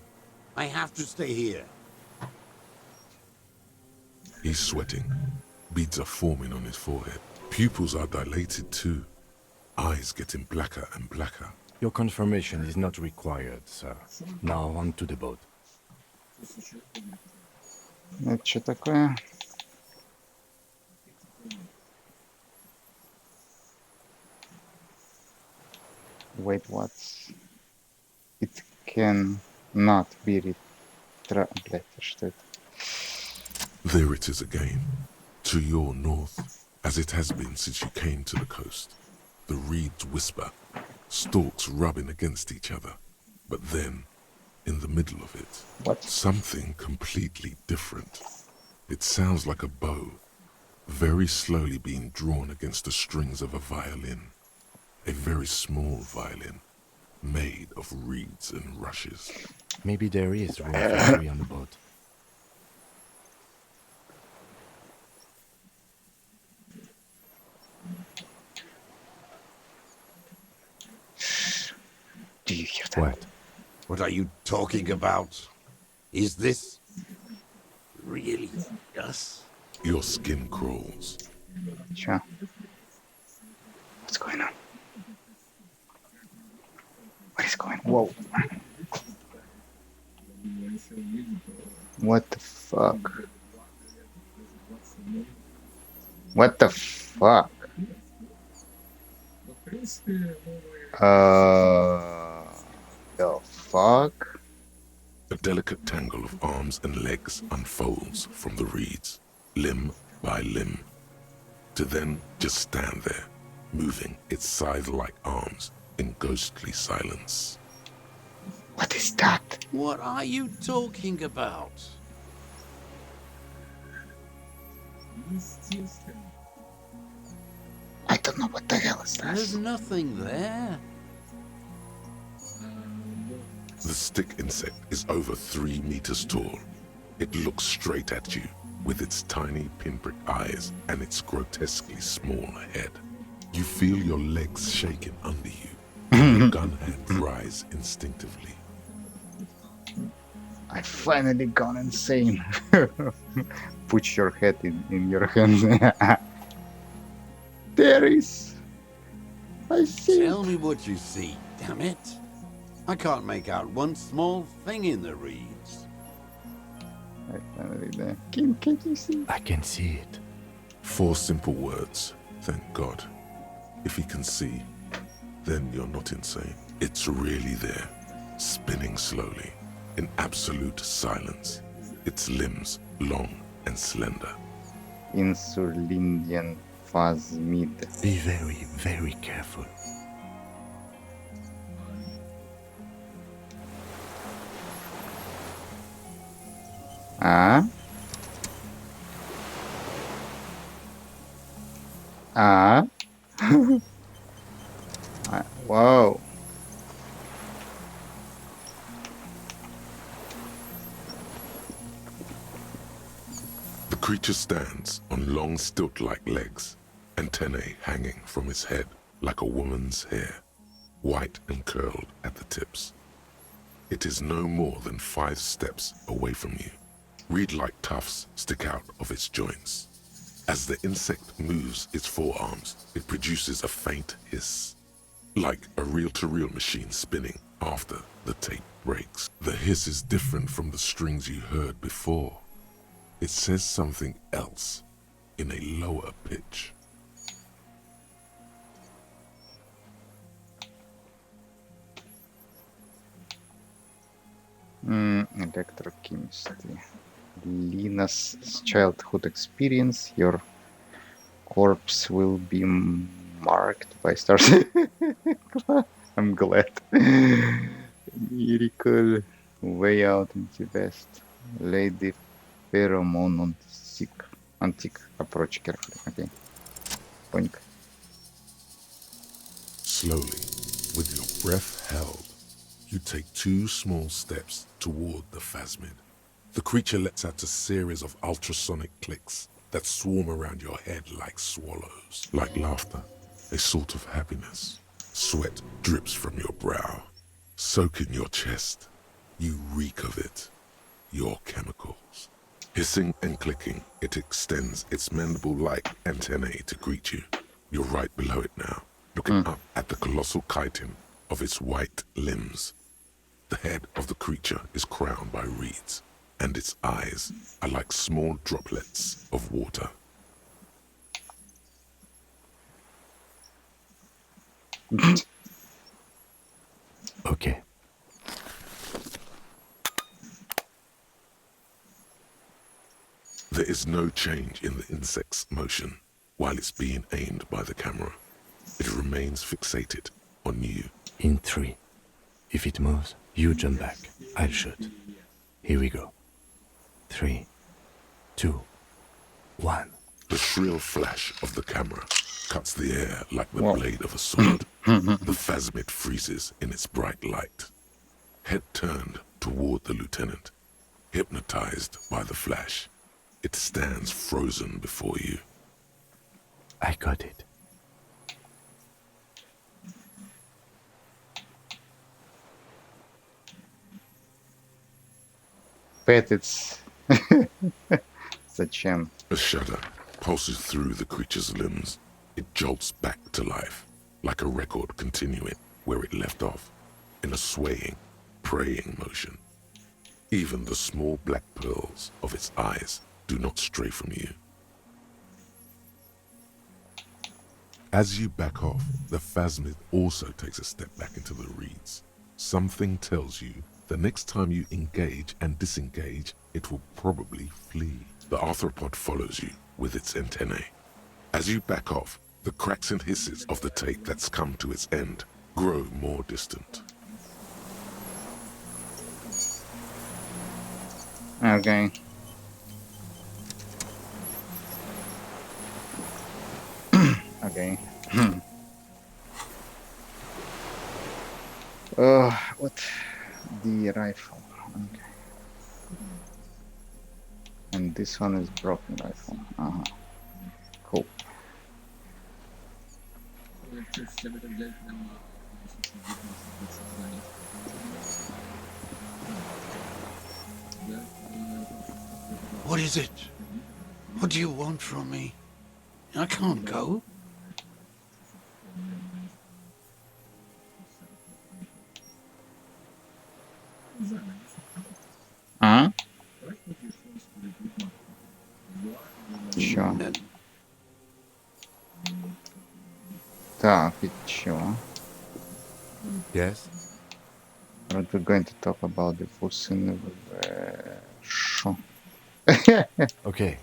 Speaker 10: I have to stay here.
Speaker 4: He's sweating. Beads are forming on his forehead. Pupils are dilated too. Eyes getting blacker and blacker.
Speaker 6: Your confirmation is not required, sir. Now on to the boat.
Speaker 2: Это что такое? Wait, what? It can not be Блядь, что это?
Speaker 4: There it is again. To your north, as it has been since you came to the coast. The reeds whisper, stalks rubbing against each other. But then, in the middle of it,
Speaker 2: What?
Speaker 4: something completely different. It sounds like a bow, very slowly being drawn against the strings of a violin. A very small violin, made of reeds and rushes.
Speaker 6: Maybe there is room for 3 on the boat.
Speaker 2: Do you hear that?
Speaker 6: What?
Speaker 10: What are you talking about? Is this... really us?
Speaker 4: Your skin crawls.
Speaker 2: Чё? What's going on? What is going on? Whoa. What the fuck? What the fuck? The fuck?
Speaker 4: A delicate tangle of arms and legs unfolds from the reeds, limb by limb, to then just stand there, moving its scythe-like arms in ghostly silence.
Speaker 2: What is that?
Speaker 10: What are you talking about?
Speaker 2: I don't know what the hell is
Speaker 10: There's
Speaker 2: that.
Speaker 10: nothing there.
Speaker 4: The stick insect is over 3 meters tall. It looks straight at you with its tiny pinprick eyes and its grotesquely small head. You feel your legs shaking under you and your gun hand rise instinctively.
Speaker 2: I finally gone insane. Put your head in your hands. There is. I see.
Speaker 10: Tell me what you see, damn it. I can't make out one small thing in the reeds.
Speaker 2: I finally there. Can you see?
Speaker 6: I can see it.
Speaker 4: 4 simple words, thank God. If he can see, then you're not insane. It's really there, spinning slowly, in absolute silence. Its limbs long and slender.
Speaker 2: Insulindian phasmid.
Speaker 6: Be very, very careful. Whoa.
Speaker 4: The creature stands on long stilt-like legs antennae hanging from its head like a woman's hair, white and curled at the tips. It is no more than 5 steps away from you. Reed-like tufts stick out of its joints. As the insect moves its forearms, it produces a faint hiss, like a reel-to-reel machine spinning after the tape breaks. The hiss is different from the strings you heard before. It says something else in a lower pitch.
Speaker 2: Electrochemistry. Lina's childhood experience. Your corpse will be marked by stars. I'm glad. Miracle. Way out in the west. Lady Pheromone antique. Approach carefully. Okay. Point.
Speaker 4: Slowly, with your breath held, you take 2 small steps toward the phasmid. The creature lets out a series of ultrasonic clicks that swarm around your head like swallows, like laughter, a sort of happiness. Sweat drips from your brow, soaking your chest. You reek of it, your chemicals. Hissing and clicking, it extends its mandible-like antennae to greet you. You're right below it now, looking up at the colossal chitin of its white limbs. The head of the creature is crowned by reeds, and its eyes are like small droplets of water.
Speaker 6: Okay.
Speaker 4: There is no change in the insect's motion while it's being aimed by the camera. It remains fixated on you.
Speaker 6: In 3. If it moves, you jump back. I'll shoot. Here we go. 3, 2, 1.
Speaker 4: The shrill flash of the camera cuts the air like the blade of a sword. The phasmid freezes in its bright light. Head turned toward the lieutenant, hypnotized by the flash. It stands frozen before you.
Speaker 6: I got it.
Speaker 2: Bet it's Зачем?
Speaker 4: A shudder pulses through the creature's limbs. It jolts back to life, like a record continuing where it left off, in a swaying, praying motion. Even the small black pearls of its eyes do not stray from you. As you back off, the phasmid also takes a step back into the reeds. Something tells you the next time you engage and disengage, it will probably flee. The arthropod follows you with its antennae. As you back off, the cracks and hisses of the tape that's come to its end grow more distant.
Speaker 2: Okay. Okay. What? The rifle. Okay. And this one is broken rifle. Cool.
Speaker 11: What is it? What do you want from me? I can't go.
Speaker 2: А? Чё? Так, и чё?
Speaker 6: Yes?
Speaker 2: What we're going to talk about the Fusin Шо?
Speaker 6: Okay.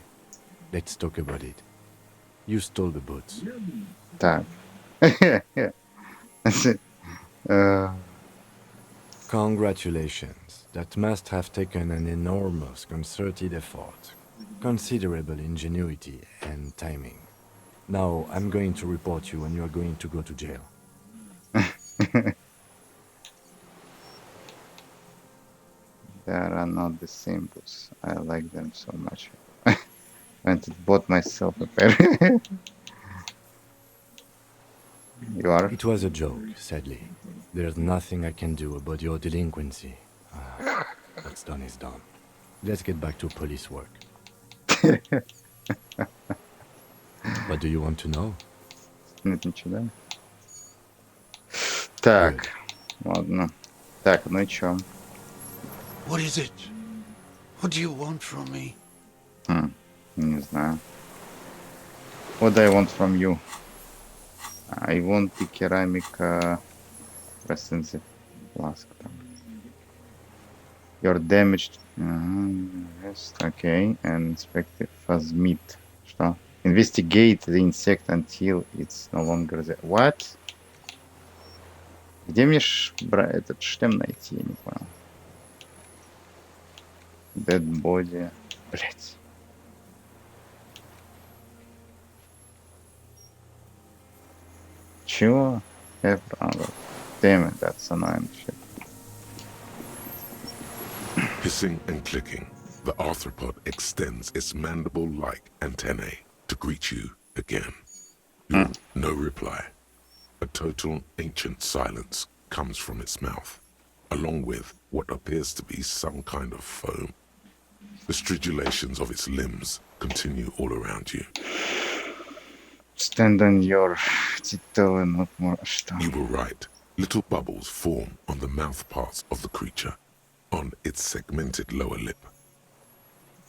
Speaker 6: Let's talk about it. You stole the boats.
Speaker 2: Так. That's it.
Speaker 6: Congratulations. That must have taken an enormous concerted effort, considerable ingenuity and timing. Now I'm going to report you and you are going to go to jail.
Speaker 2: They are not the symbols. I like them so much. I went and bought myself a pair. You are?
Speaker 6: It was a joke, sadly. There's nothing I can do about your delinquency. What's done is done. Let's get back to police work. What do you want to know?
Speaker 2: Нет ничего, да?
Speaker 6: Good.
Speaker 2: Так, ладно. Так, ну и чё?
Speaker 11: What is it? What do you want from me?
Speaker 2: Не знаю. What do I want from you? I want the ceramic recensive flask. You're damaged. Yes, okay. And inspect the fuzz meat. Что? Investigate the insect until it's no longer there. What? Где мне этот шлем найти? Я не понял. Dead body. Блять. Чего? Damn it, that's annoying shit.
Speaker 4: Hissing and clicking, the arthropod extends its mandible-like antennae to greet you again. No reply. A total ancient silence comes from its mouth, along with what appears to be some kind of foam. The stridulations of its limbs continue all around you.
Speaker 2: Stand on your tiptoe and look more. Что?
Speaker 4: You were right. Little bubbles form on the mouth parts of the creature, on its segmented lower lip.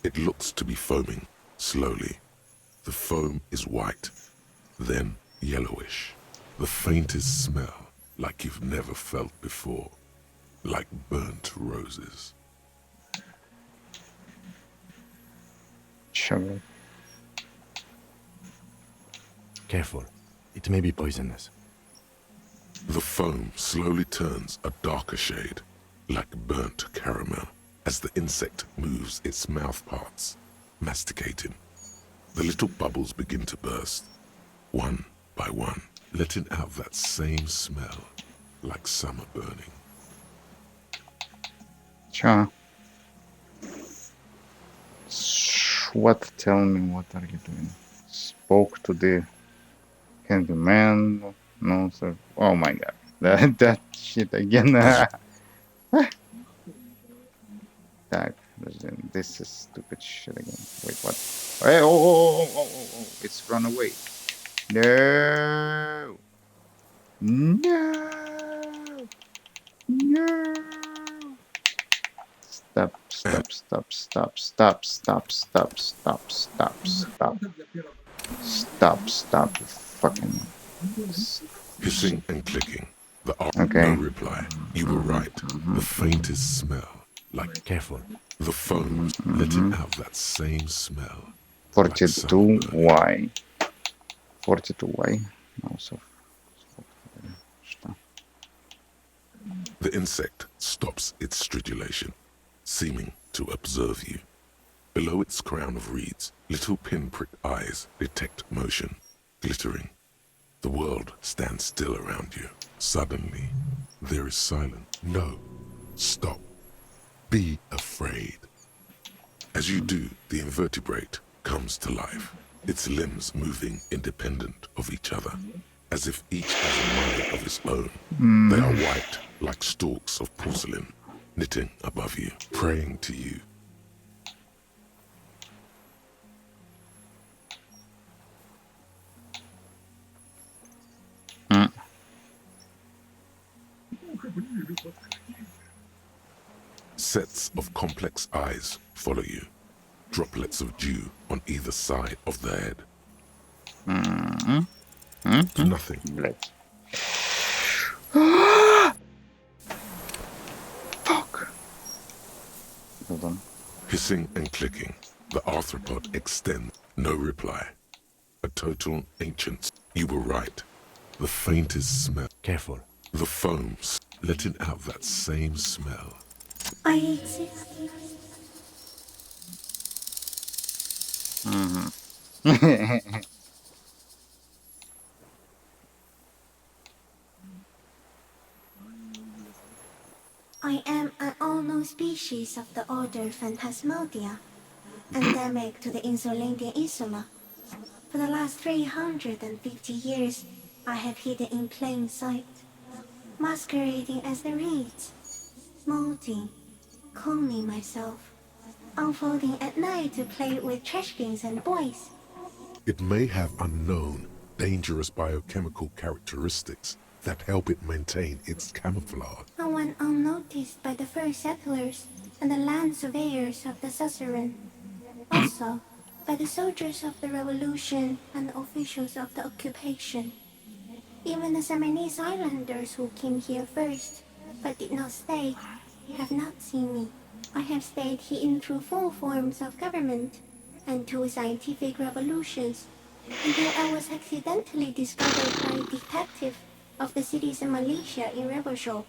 Speaker 4: It looks to be foaming, slowly. The foam is white, then yellowish. The faintest smell, like you've never felt before, like burnt roses.
Speaker 2: Чё, блядь?
Speaker 6: Careful. It may be poisonous.
Speaker 4: The foam slowly turns a darker shade, like burnt caramel, as the insect moves its mouth parts, masticating. The little bubbles begin to burst, one by one, letting out that same smell, like summer burning.
Speaker 2: Чё? What? Tell me, what are you doing? Spoke to the handyman. No, sir. Oh my god. That shit again. Так, подожди. This is stupid shit again. Wait, what? Hey, oh. It's run away. No. No. Stop. Stop. Fucking.
Speaker 4: Hissing and clicking.
Speaker 2: Okay.
Speaker 4: No reply. You were right. The faintest smell, like
Speaker 6: Careful.
Speaker 4: the foam, letting out that same smell. Like summer
Speaker 2: 42Y. 42Y. Also. Что?
Speaker 4: The insect stops its stridulation, seeming to observe you. Below its crown of reeds, little pinprick eyes detect motion, glittering. The world stands still around you. Suddenly, there is silence. No. Stop. Be afraid. As you do, the invertebrate comes to life, its limbs moving independent of each other, as if each has a mind of its own. They are white, like stalks of porcelain, knitting above you, praying to you. Sets of complex eyes follow you, droplets of dew on either side of the head. Nothing.
Speaker 2: Блять. Fuck. Hold on.
Speaker 4: Hissing and clicking, the arthropod extends. No reply. A total ancient. You were right. The faintest smell.
Speaker 6: Careful.
Speaker 4: The foams letting out that same smell.
Speaker 8: I exist. I am an unknown species of the order Phantasmodia, endemic to the Insulindian Insula. For the last 350 years, I have hidden in plain sight, masquerading as the reeds, molding, cloning myself, unfolding at night to play with trash bins and boys.
Speaker 4: It may have unknown, dangerous biochemical characteristics that help it maintain its camouflage.
Speaker 8: I went unnoticed by the first settlers and the land surveyors of the suzerain. Also, by the soldiers of the revolution and the officials of the occupation. Even the Samanese islanders who came here first, but did not stay, have not seen me. I have stayed hidden through 4 forms of government and 2 scientific revolutions, until I was accidentally discovered by a detective of the citizen militia in Rebel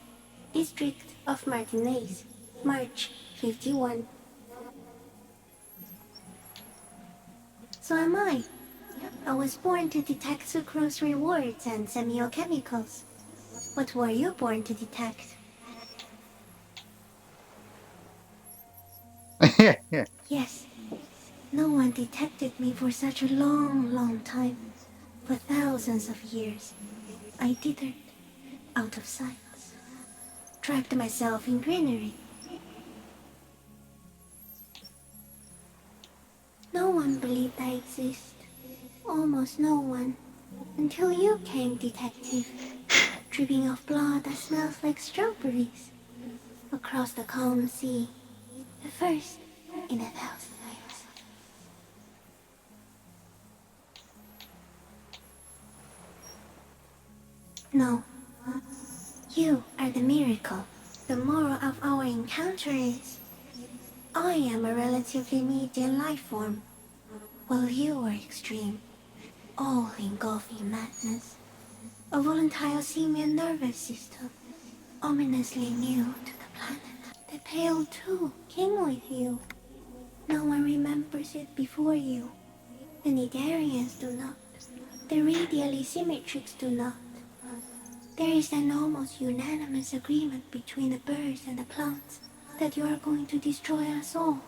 Speaker 8: district of Martinez, March 51. So am I. I was born to detect sucrose rewards and semiochemicals. What were you born to detect? Yes, no one detected me for such a long time. For thousands of years, I dithered, out of sight, trapped myself in greenery. No one believed I exist. Almost no one. Until you came, detective. Dripping off blood that smells like strawberries. Across the calm sea. The first in 1,000 years. No. You are the miracle. The moral of our encounter is I am a relatively medium life form, while you are extreme, all-engulfing madness. A volatile simian nervous system, ominously new to the planet. The Pale too came with you. No one remembers it before you. The Nidarians do not. The radially symmetrics do not. There is an almost unanimous agreement between the birds and the plants that you are going to destroy us all.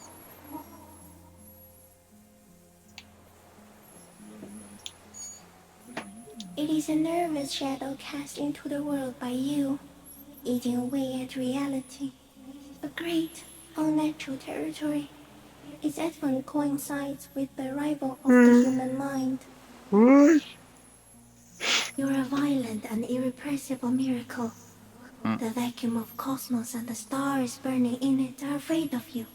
Speaker 8: It is a nervous shadow cast into the world by you, eating away at reality. A great, unnatural territory. Its advent coincides with the arrival of the human mind. You're a violent and irrepressible miracle. The vacuum of cosmos and the stars burning in it are afraid of you.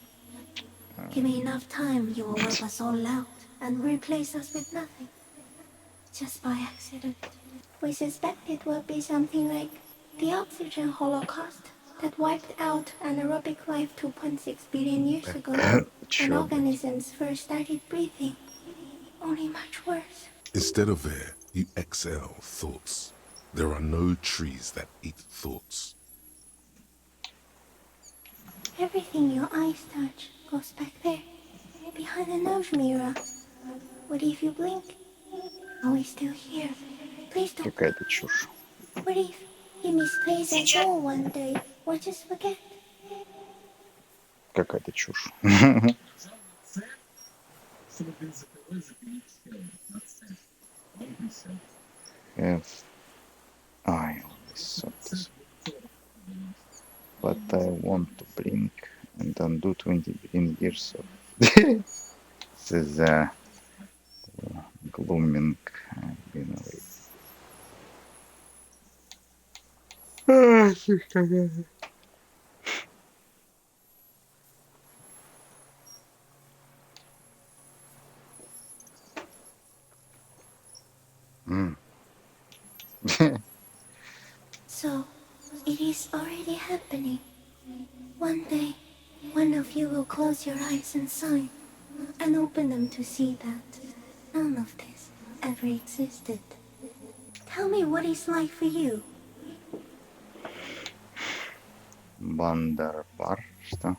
Speaker 8: Give me enough time, you will wipe us all out and replace us with nothing. Just by accident. We suspect it will be something like the oxygen holocaust that wiped out anaerobic life 2.6 billion years ago when organisms first started breathing. Only much worse.
Speaker 4: Instead of air, you exhale thoughts. There are no trees that eat thoughts.
Speaker 8: Everything your eyes touch goes back there, behind the nose mirror. What if you blink? Are we still here? Please don't.
Speaker 2: Какая-то чушь.
Speaker 8: What if you misplace us all one day, or just forget?
Speaker 2: Какая-то чушь. Have I always thought this? But I want to blink and undo 20 billion years of this is glooming been away.
Speaker 8: So, it is already happening. One day, one of you will close your eyes and sign, and open them to see that none of this ever existed. Tell me what it's like for you.
Speaker 2: Бандарбар, что?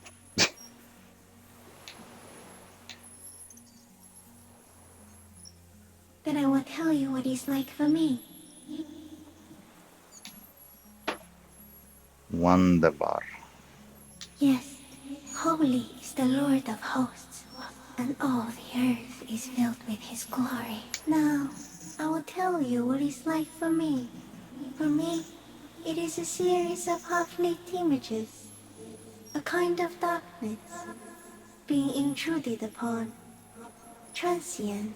Speaker 8: Then I will tell you what it's like for me.
Speaker 2: Wonderbar.
Speaker 8: Yes, holy is the Lord of hosts. and all the earth is filled with his glory. Now, I will tell you what it's like for me. For me, it is a series of half-lit images, a kind of darkness, being intruded upon, transient,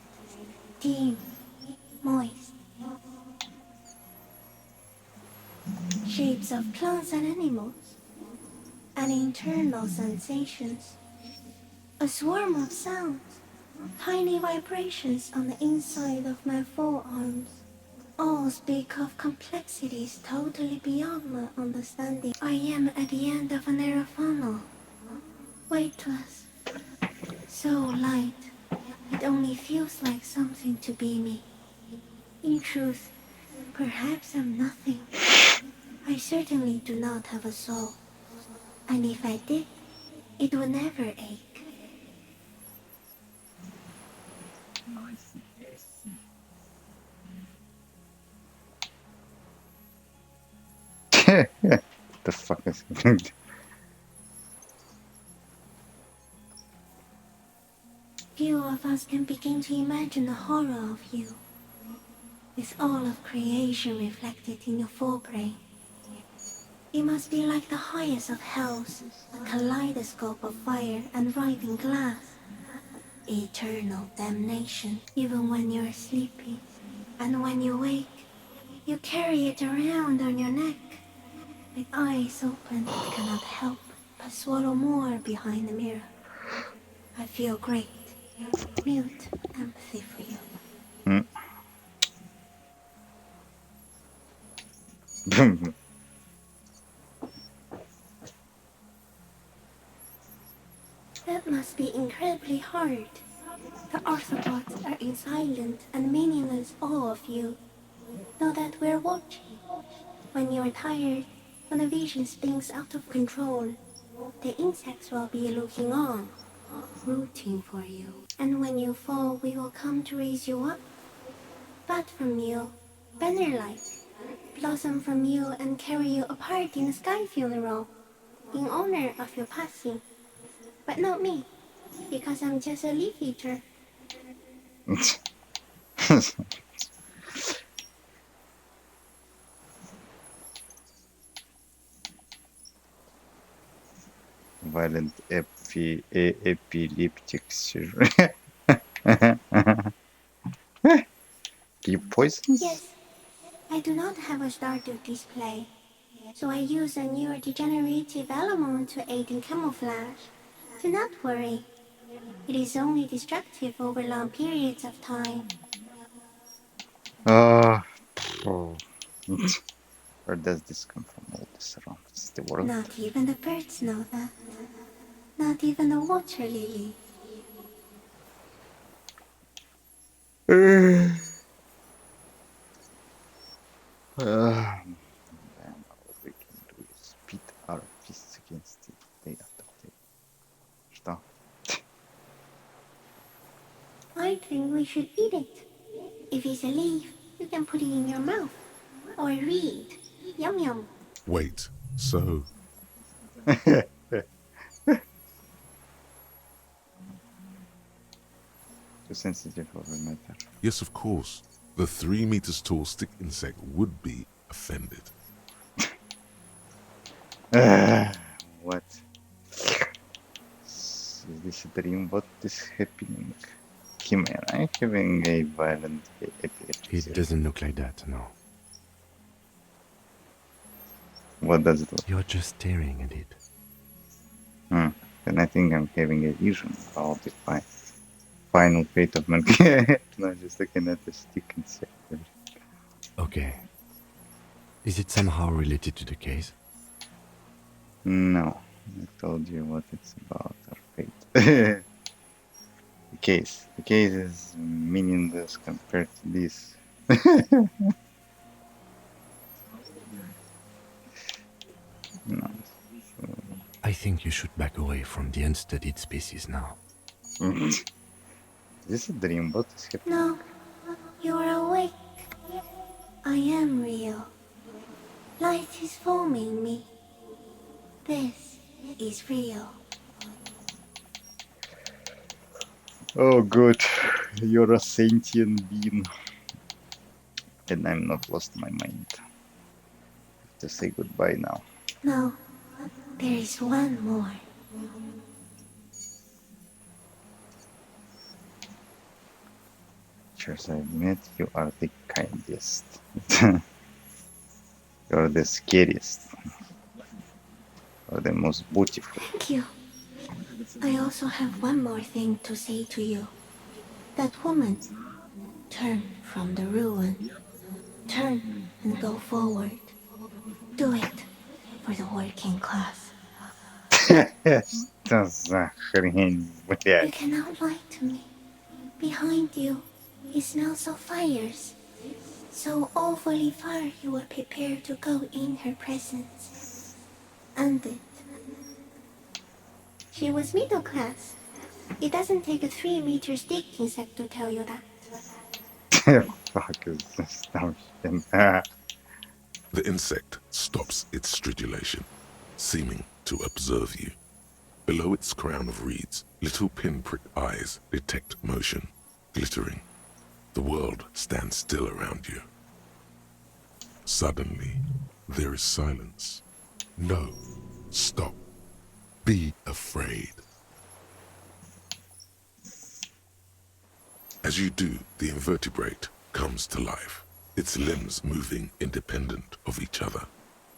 Speaker 8: dim, moist. Shapes of plants and animals, and internal sensations. A swarm of sounds, tiny vibrations on the inside of my forearms. All speak of complexities totally beyond my understanding. I am at the end of a narrow funnel, weightless, so light, it only feels like something to be me. In truth, perhaps I'm nothing. I certainly do not have a soul, and if I did, it would never ache.
Speaker 2: The fuck is happening?
Speaker 8: Few of us can begin to imagine the horror of you, with all of creation reflected in your forebrain. It must be like the highest of hells, a kaleidoscope of fire and writhing glass. Eternal damnation, even when you're sleeping. And when you wake, you carry it around on your neck. With eyes open, it cannot help but swallow more behind the mirror. I feel great, mute empathy for you. That must be incredibly hard. The arthropods are in silent and meaningless awe of you. Know that we're watching. When you're tired, when the vision spins out of control, the insects will be looking on, rooting for you. And when you fall, we will come to raise you up. Bud from you, banner-like, blossom from you and carry you apart in a sky funeral, in honor of your passing. But not me, because I'm just a leaf eater.
Speaker 2: Violent epileptic seizure. You poisons?
Speaker 8: Yes, I do not have a Stardew display, so I use a neurodegenerative element to aid in camouflage. Do not worry, it is only destructive over long periods of time.
Speaker 2: Oh. Where does this come from? All this around the world?
Speaker 8: Not even the birds know that. Not even the water lily.
Speaker 2: Then all we can do is beat our fists against it day after day. Что?
Speaker 8: I think we should eat it. If it's a leaf, you can put it in your mouth. Or read. Yum yum.
Speaker 4: Wait, so
Speaker 2: Too sensitive for the matter.
Speaker 4: yes, of course, the 3 meters tall stick insect would be offended.
Speaker 2: What? Is this a dream? What is happening? Chimera, having a violent epilepsy.
Speaker 6: It doesn't look like that, no.
Speaker 2: What does it look?
Speaker 6: You're just staring at it.
Speaker 2: Then I think I'm having a vision about the final fate of mankind. Not just looking at the stick insect.
Speaker 6: Okay. Is it somehow related to the case?
Speaker 2: No, I told you what it's about, our fate. The case is meaningless compared to this. No.
Speaker 6: I think you should back away from the unstudied species now.
Speaker 2: Is this a dream? What is happening?
Speaker 8: No, you are awake. I am real. Light is forming me. This is real.
Speaker 2: Oh, good. You're a sentient being. And I'm not lost my mind. To say goodbye now.
Speaker 8: No, there is one more.
Speaker 2: Cheers, I admit you are the kindest. You're the scariest. You're the most beautiful.
Speaker 8: Thank you. I also have one more thing to say to you. That woman, turn from the ruin. Turn and go forward. Do it for the working class.
Speaker 2: Что за хрень,
Speaker 8: You
Speaker 2: блядь?
Speaker 8: cannot lie to me. Behind you, it smells of fires. So awfully far you were prepared to go in her presence. And it. She was middle class. It doesn't take a 3-meter stick insect to tell you that.
Speaker 2: Fuck is this dumb shit?
Speaker 4: The insect stops its stridulation, seeming to observe you. Below its crown of reeds, little pinprick eyes detect motion, glittering. The world stands still around you. Suddenly, there is silence. No, stop. Be afraid. As you do, the invertebrate comes to life, its limbs moving independent of each other,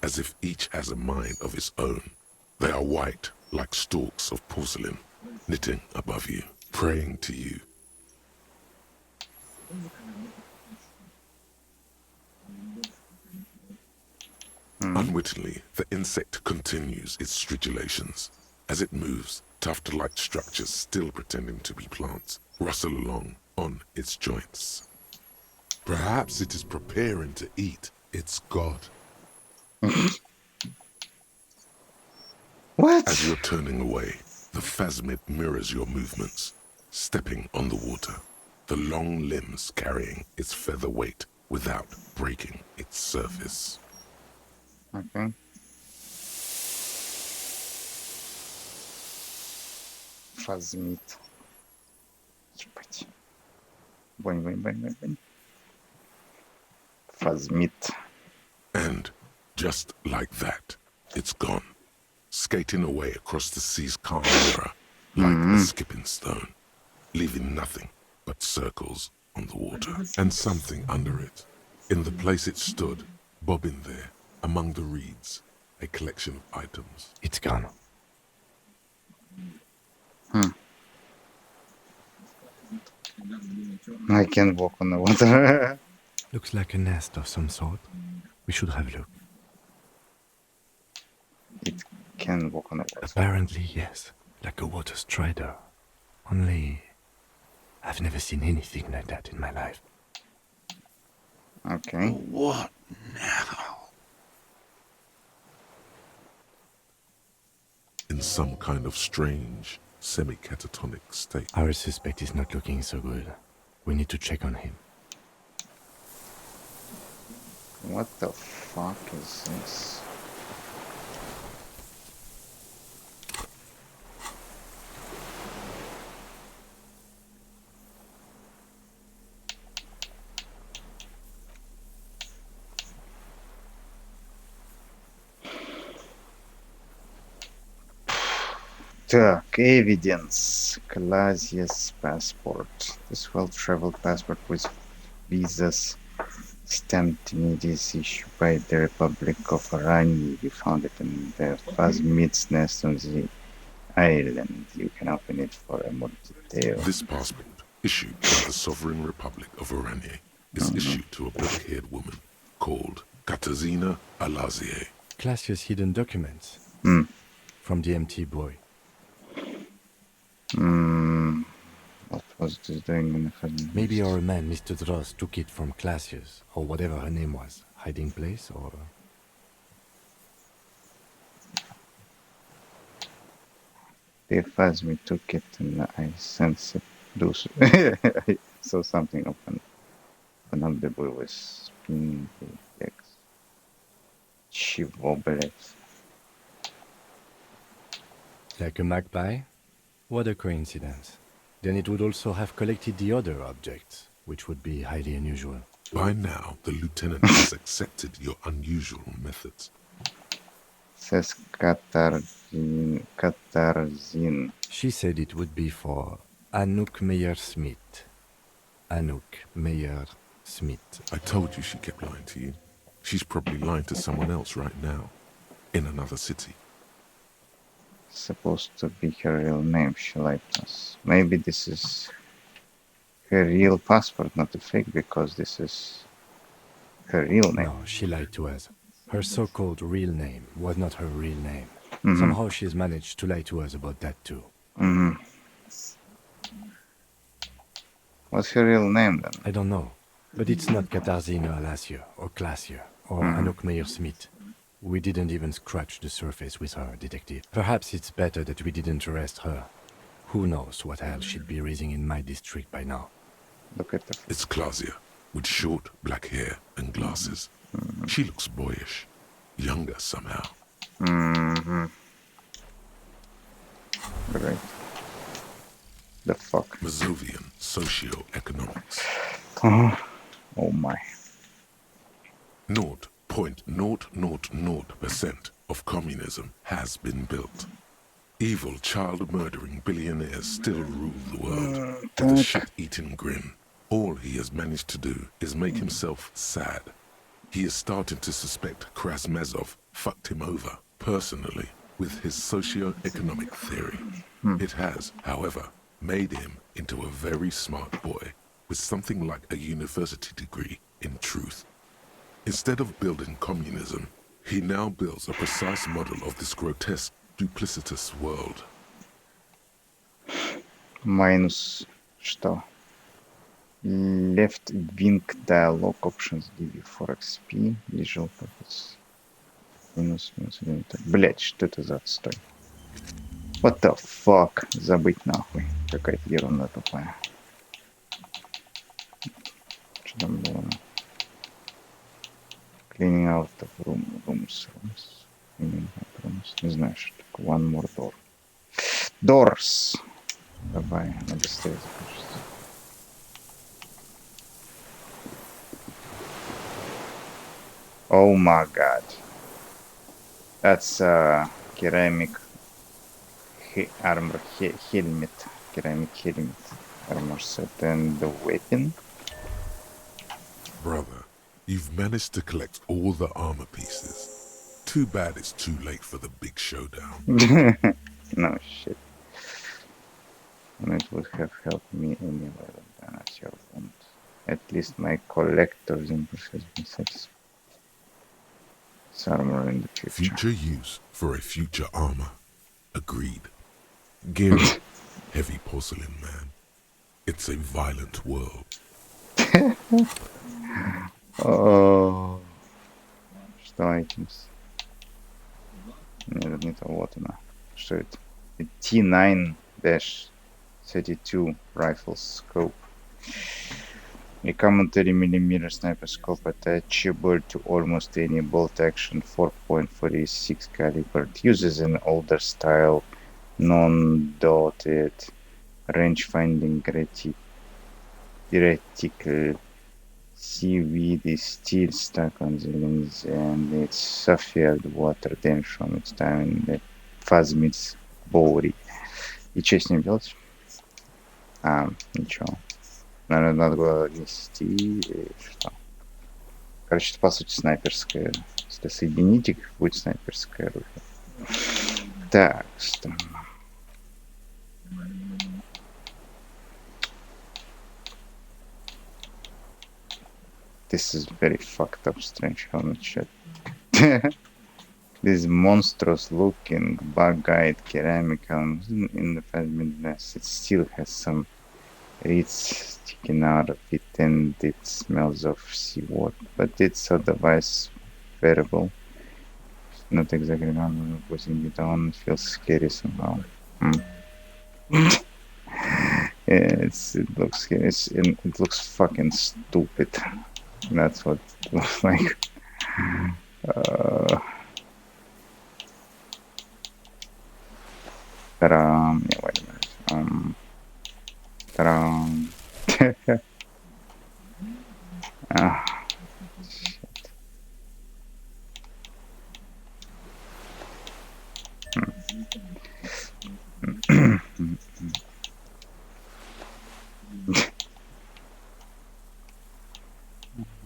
Speaker 4: as if each has a mind of its own. They are white, like stalks of porcelain, knitting above you, praying to you. Unwittingly, the insect continues its stridulations. As it moves, tuft-like structures still pretending to be plants rustle along on its joints. Perhaps it is preparing to eat its god.
Speaker 2: What?
Speaker 4: As you're turning away, the phasmid mirrors your movements, stepping on the water, the long limbs carrying its feather weight without breaking its surface.
Speaker 2: Okay. Фазмит. Ебать. Бонь. Фазмит.
Speaker 4: And just like that, it's gone, skating away across the sea's calm mirror like a skipping stone, leaving nothing but circles on the water and something under it. In the place it stood, bobbing there, among the reeds, a collection of items.
Speaker 6: It's gone.
Speaker 2: I can walk on the water.
Speaker 6: Looks like a nest of some sort. We should have a look.
Speaker 2: It can walk on the water.
Speaker 6: Apparently, yes. Like a water strider. Only, I've never seen anything like that in my life.
Speaker 2: Okay.
Speaker 11: What now?
Speaker 4: In some kind of strange, semi-catatonic state.
Speaker 6: Our suspect is not looking so good. We need to check on him.
Speaker 2: What the fuck is this? Так, evidence. Classia's passport. This well-traveled passport with visas stamped images issued by the Republic of Arani. We found it in the Phasmid's nest on the island. You can open it for a more detail.
Speaker 4: This passport, issued by the Sovereign Republic of Oranje, is issued to a black-haired woman called Katarzyna Alazie.
Speaker 6: Classia's hidden documents. From the MT boy.
Speaker 2: What was this doing in the Phasmid?
Speaker 6: Maybe our man, Mr. Dross, took it from Classia's, or whatever her name was. Hiding place, or...
Speaker 2: The Phasmid took it and I sensed it. I saw something open. One of the boy was spinning the legs. Чего, блядь?
Speaker 6: Like a magpie? What a coincidence. Then it would also have collected the other objects, which would be highly unusual.
Speaker 4: By now, the lieutenant has accepted your unusual methods.
Speaker 2: Says Katarzin.
Speaker 6: She said it would be for Anouk Meyer-Smith. Anouk Meyer-Smith.
Speaker 4: I told you she kept lying to you. She's probably lying to someone else right now, in another city.
Speaker 2: Supposed to be her real name, she lied to us. Maybe this is her real passport, not a fake, because this is her real name.
Speaker 6: No, she lied to us. Her so-called real name was not her real name.
Speaker 2: Mm-hmm.
Speaker 6: Somehow she's managed to lie to us about that too.
Speaker 2: Mm-hmm. What's her real name then?
Speaker 6: I don't know. But it's not Katarzyna Alasia or Klasia or Anouk Meyer-Smith. We didn't even scratch the surface with her, detective. Perhaps it's better that we didn't arrest her. Who knows what hell she'd be raising in my district by now.
Speaker 2: Look at the...
Speaker 4: It's Klasia, with short black hair and glasses. She looks boyish, younger somehow.
Speaker 2: Mm-hmm. Great. The fuck?
Speaker 4: Mazovian socio-economics.
Speaker 2: Oh my.
Speaker 4: 0.000% of communism has been built. Evil, child-murdering billionaires still rule the world with a shit-eating grin. All he has managed to do is make himself sad. He is starting to suspect Krasmezov fucked him over, personally, with his socio-economic theory. It has, however, made him into a very smart boy with something like a university degree in truth. Instead of building communism, he now builds a precise model of this grotesque, duplicitous world.
Speaker 2: Minus что? Left wing dialogue options give you for XP, visual purpose. Минус. Блять, что это за отстой? What the fuck? Забыть нахуй. Какая-то ерунда тупая. Что там было? Cleaning out of rooms. Cleaning out rooms. Не знаю, что такое. One more door. Doors! Давай, она быстрее закончится. Oh my god. That's a ceramic armor helmet. Ceramic helmet. Armor set and the weapon.
Speaker 4: Brother, you've managed to collect all the armor pieces. Too bad it's too late for the big showdown.
Speaker 2: No shit. And it would have helped me anyway than at your point. At least my collector's interest has been satisfied. It's armor in the future.
Speaker 4: Future use for a future armor. Agreed. Gary, heavy porcelain man. It's a violent world.
Speaker 2: Oh. Что items? Нет, не то, вот она. Что это? T9-32 rifle scope. A commentary millimeter sniper scope attachable to almost any bolt action 4.46 caliber. It uses an older style non-dotted range finding reticle. Seaweed is still stuck on the lens and it suffered water damage from its time in the Fazmit's body. И что с ним делать? Ничего. Наверное, надо было нести или что. Короче, это по сути снайперская. Если соединить их, будет снайперское оружие. Так, странно. This is very fucked up, strange helmet shit. This monstrous looking bug-eyed ceramic helmet in the Fazmit's, it still has some reeds sticking out of it and it smells of seawater, but it's otherwise wearable. Not exactly normal putting it on, it feels scary somehow. Yeah, it looks scary, it looks fucking stupid. That's what it looks like. But yeah, wait a minute. Ta-da. Ah,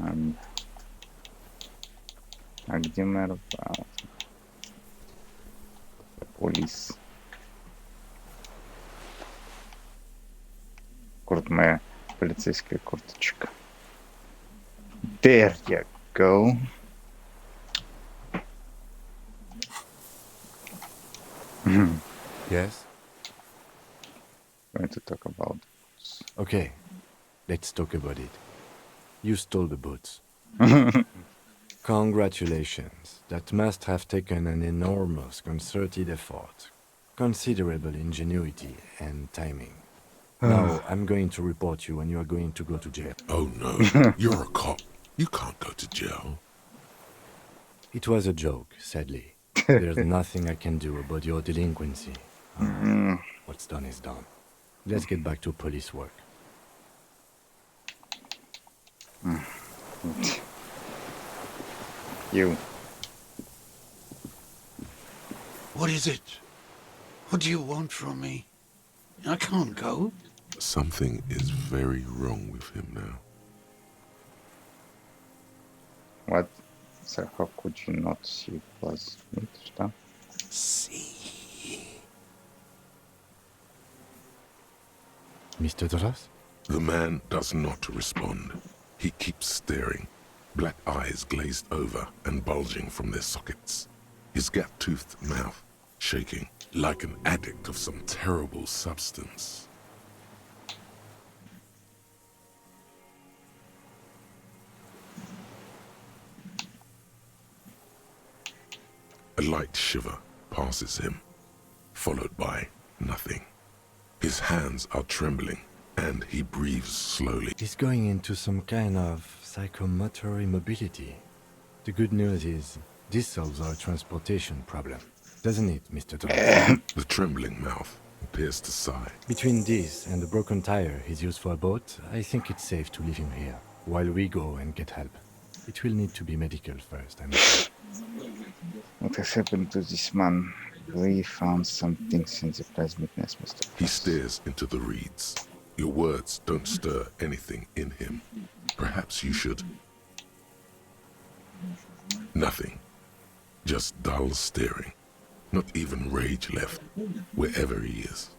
Speaker 2: ам, а где мэр? Полис. Моя полицейская курточка. There you go.
Speaker 6: Yes?
Speaker 2: Going to talk about.
Speaker 6: Okay, let's talk about it. You stole the boots. Congratulations. That must have taken an enormous concerted effort, considerable ingenuity and timing. Now, I'm going to report you and you are going to go to jail.
Speaker 4: Oh no, you're a cop. You can't go to jail.
Speaker 6: It was a joke, sadly. There's nothing I can do about your delinquency. What's done is done. Let's get back to police work.
Speaker 2: You.
Speaker 11: What is it? What do you want from me? I can't go.
Speaker 4: Something is very wrong with him now.
Speaker 2: What? So how could you not see was stuff?
Speaker 4: See.
Speaker 6: Mr. Dras?
Speaker 4: The man does not respond. He keeps staring, black eyes glazed over and bulging from their sockets. His gap-toothed mouth shaking like an addict of some terrible substance. A light shiver passes him, followed by nothing. His hands are trembling, and he breathes slowly.
Speaker 6: He's going into some kind of psychomotor immobility. The good news is, this solves our transportation problem. Doesn't it, Mr. Dras?
Speaker 4: The trembling mouth appears to sigh.
Speaker 6: Between this and the broken tire he's used for a boat, I think it's safe to leave him here, while we go and get help. It will need to be medical first, I'm afraid.
Speaker 2: What has happened to this man? We found some things in the plasmidness, Mr.
Speaker 4: He stares into the reeds. Your words don't stir anything in him. Perhaps you should. Nothing. Just dull staring. Not even rage left, wherever he is.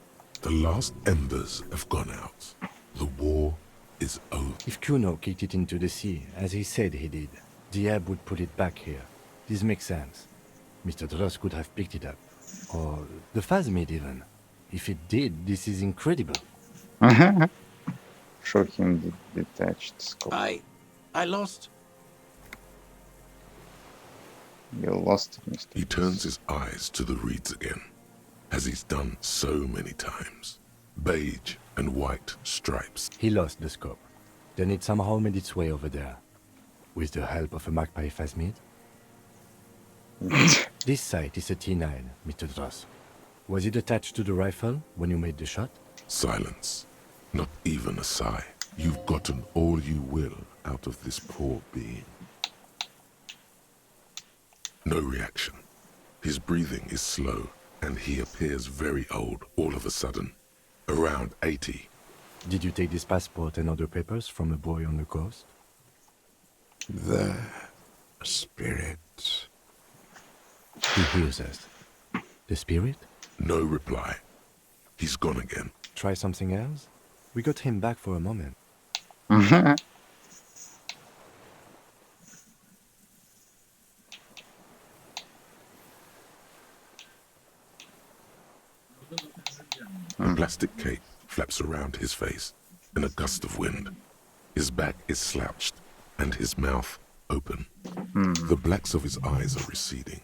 Speaker 4: The last embers have gone out. The war is over.
Speaker 6: If Kuno kicked it into the sea, as he said he did, the ebb would put it back here. This makes sense. Mr. Dras could have picked it up. Or the phasmid even. If it did, this is incredible.
Speaker 2: Show him the detached scope.
Speaker 11: I lost.
Speaker 2: You lost it, Mr.
Speaker 4: He turns his eyes to the reeds again, as he's done so many times. Beige and white stripes.
Speaker 6: He lost the scope. Then it somehow made its way over there. With the help of a magpie phasmid. This sight is a T9, Mr. Dras. Was it attached to the rifle when you made the shot?
Speaker 4: Silence. Not even a sigh. You've gotten all you will out of this poor being. No reaction. His breathing is slow, and he appears very old all of a sudden. Around 80.
Speaker 6: Did you take this passport and other papers from a boy on the coast?
Speaker 9: The spirit.
Speaker 6: He hears us. The spirit?
Speaker 4: No reply. He's gone again.
Speaker 6: Try something else? We got him back for a moment.
Speaker 4: A plastic cape flaps around his face in a gust of wind. His back is slouched and his mouth open. The blacks of his eyes are receding.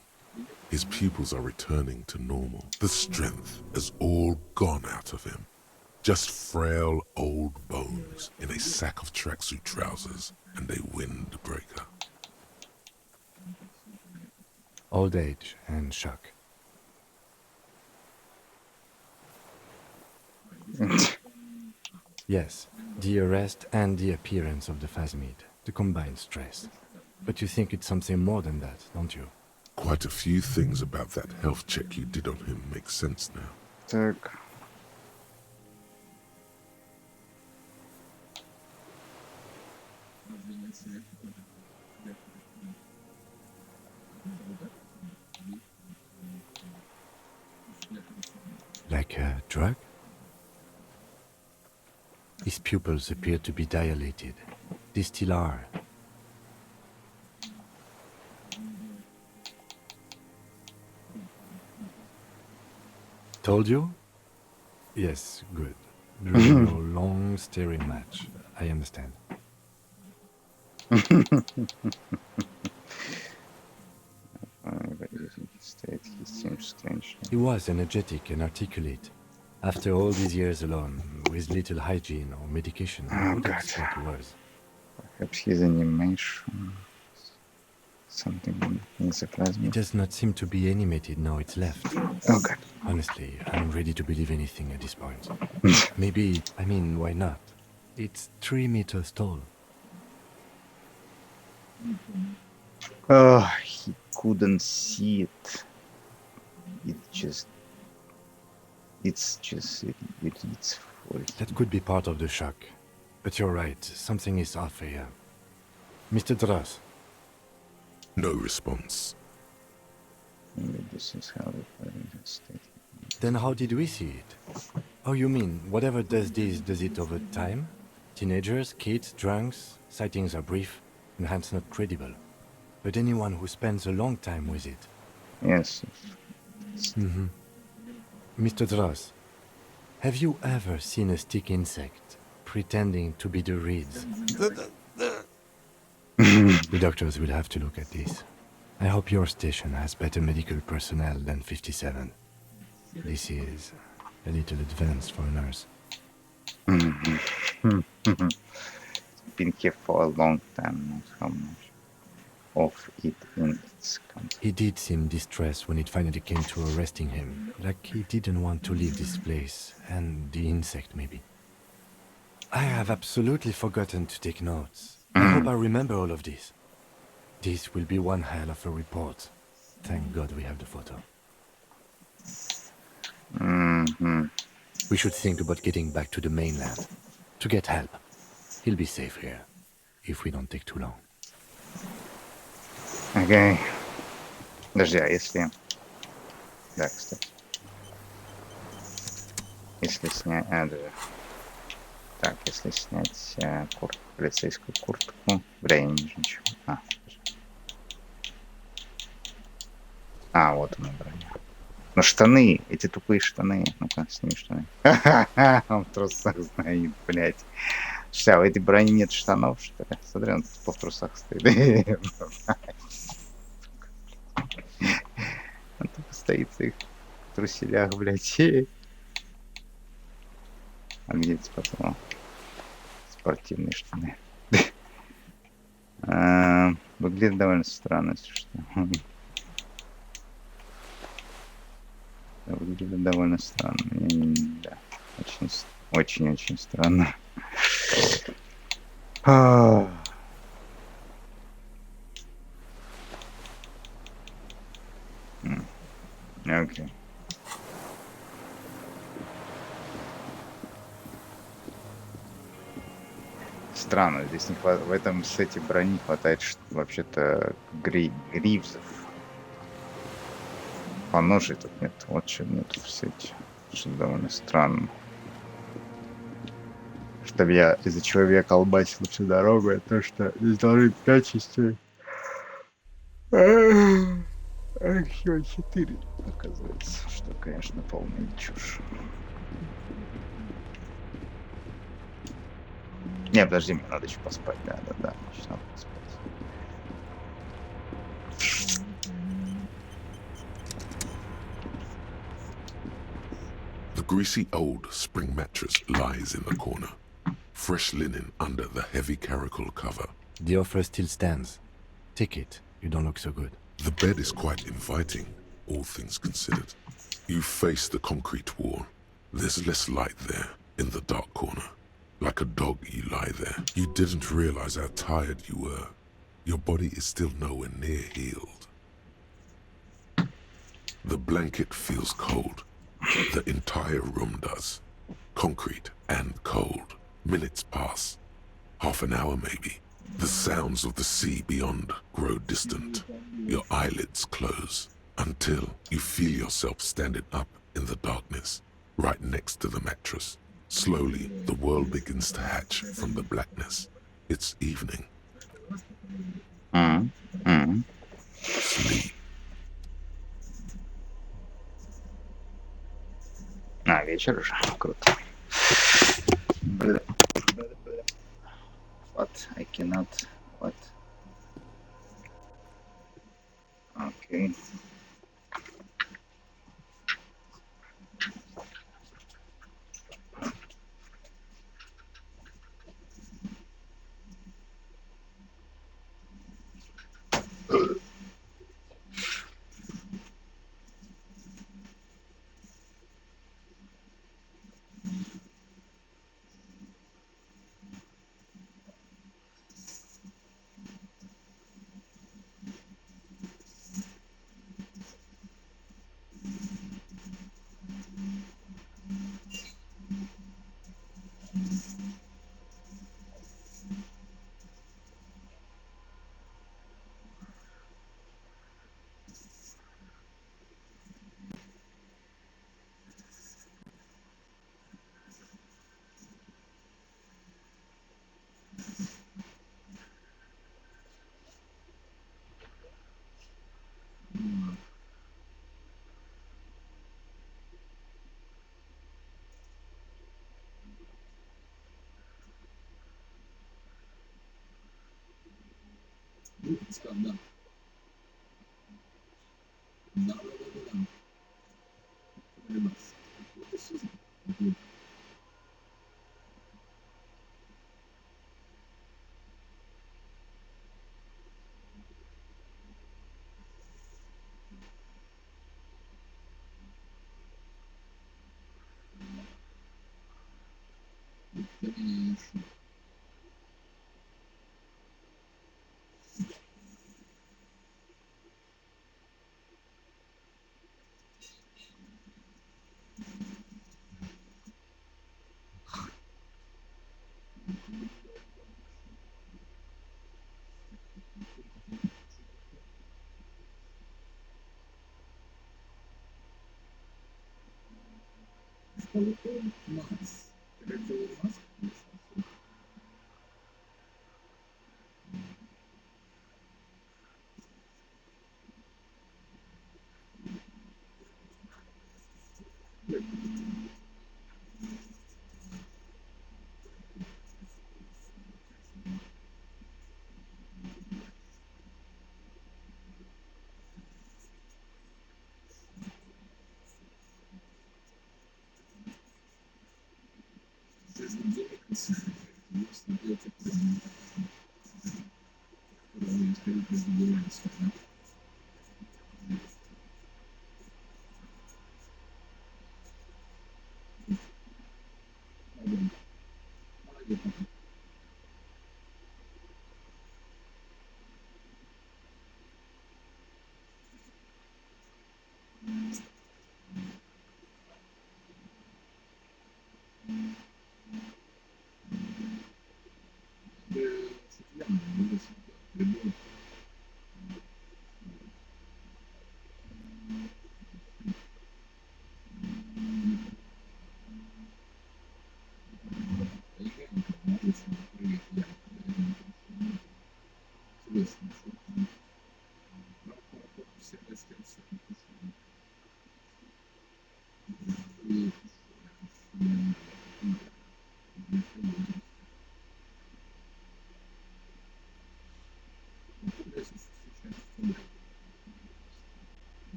Speaker 4: His pupils are returning to normal. The strength has all gone out of him. Just frail old bones in a sack of tracksuit trousers and a windbreaker.
Speaker 6: Old age and shock. Yes, the arrest and the appearance of the phasmid, the combined stress. But you think it's something more than that, don't you?
Speaker 4: Quite a few things about that health check you did on him make sense now.
Speaker 2: Так.
Speaker 6: Like a drug? His pupils appear to be dilated. They still are. Told you? Yes, good. During your long staring match. I understand.
Speaker 2: He seems strange.
Speaker 6: He was energetic and articulate. After all these years alone, with little hygiene or medication, I would expect worse.
Speaker 2: Perhaps his animation. Something in the plasma.
Speaker 6: He does not seem to be animated now it's left.
Speaker 2: Oh god.
Speaker 6: Honestly, I'm ready to believe anything at this point. Maybe, I mean, why not? It's 3 meters tall.
Speaker 2: Oh, he couldn't see it. It's
Speaker 6: That could be part of the shock. But you're right, something is off here. Mr. Dross.
Speaker 4: No response.
Speaker 2: Maybe this is how the state.
Speaker 6: Then how did we see it? Oh, you mean, whatever does this, does it over time? Teenagers, kids, drunks, sightings are brief, and hence not credible. But anyone who spends a long time with it.
Speaker 2: Yes.
Speaker 6: Mm-hmm. Mr. Dross, have you ever seen a stick insect pretending to be the reeds? The doctors will have to look at this. I hope your station has better medical personnel than 57. This is a little advanced for a nurse.
Speaker 2: It's been here for a long time, not how much of it in its country.
Speaker 6: He did seem distressed when it finally came to arresting him, like he didn't want to leave this place, and the insect maybe. I have absolutely forgotten to take notes. I hope I remember all of this. This will be one hell of a report. Thank God we have the photo. We should think about getting back to the mainland. To get help. He'll be safe here. If we don't take too long.
Speaker 2: Окей. Подожди, а если... Да, кстати. Если снять... да. Так, если снять полицейскую куртку... Бля, я не вижу ничего. Вот она броня. Но штаны, эти тупые штаны. Ну-ка, сними штаны. Ха-ха-ха, он в трусах знает, блядь. Что, у этой брони нет штанов, что ли? Смотри, он тупо в трусах стоит. Он тупо стоит в своих труселях, блядь. А где эти пацаны? Спортивные штаны. Выглядит довольно странно, если что. Выглядит довольно странно. Да, очень-очень странно. Окей. Странно, здесь не хватает, в этом сете брони хватает вообще-то гривзов. Поножей тут нет, вот чего нет в сете, что довольно странно. Чтобы из-за чего я колбасил всю дорогу, это то, что здесь должны 5 частей. А всего 4, оказывается, что, конечно, полная чушь. Не, подожди, мне надо еще поспать, да, еще надо поспать.
Speaker 4: The greasy old spring mattress lies in the corner. Fresh linen under the heavy caracal cover.
Speaker 6: The offer still stands. Take it. You don't look so good.
Speaker 4: The bed is quite inviting, all things considered. You face the concrete wall. There's less light there, in the dark corner. Like a dog, you lie there. You didn't realize how tired you were. Your body is still nowhere near healed. The blanket feels cold. The entire room does. Concrete and cold. Minutes pass. Half an hour maybe. The sounds of the sea beyond grow distant. Your eyelids close until you feel yourself standing up in the darkness, right next to the mattress. Slowly, the world begins to hatch from the blackness. It's evening. Sleep.
Speaker 2: А, вечер уже. Круто. What? I cannot. What? Okay.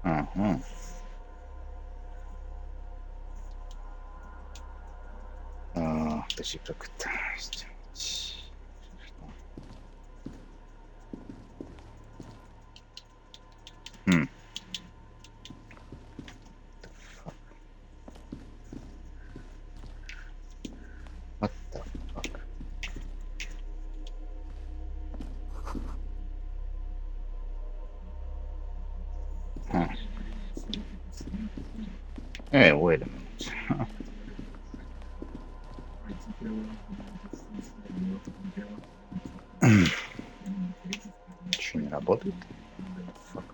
Speaker 2: Ага. Подожди, как это сделать? Хм. What the fuck? Huh. Hey, wait a minute. Что, не работает? Fuck.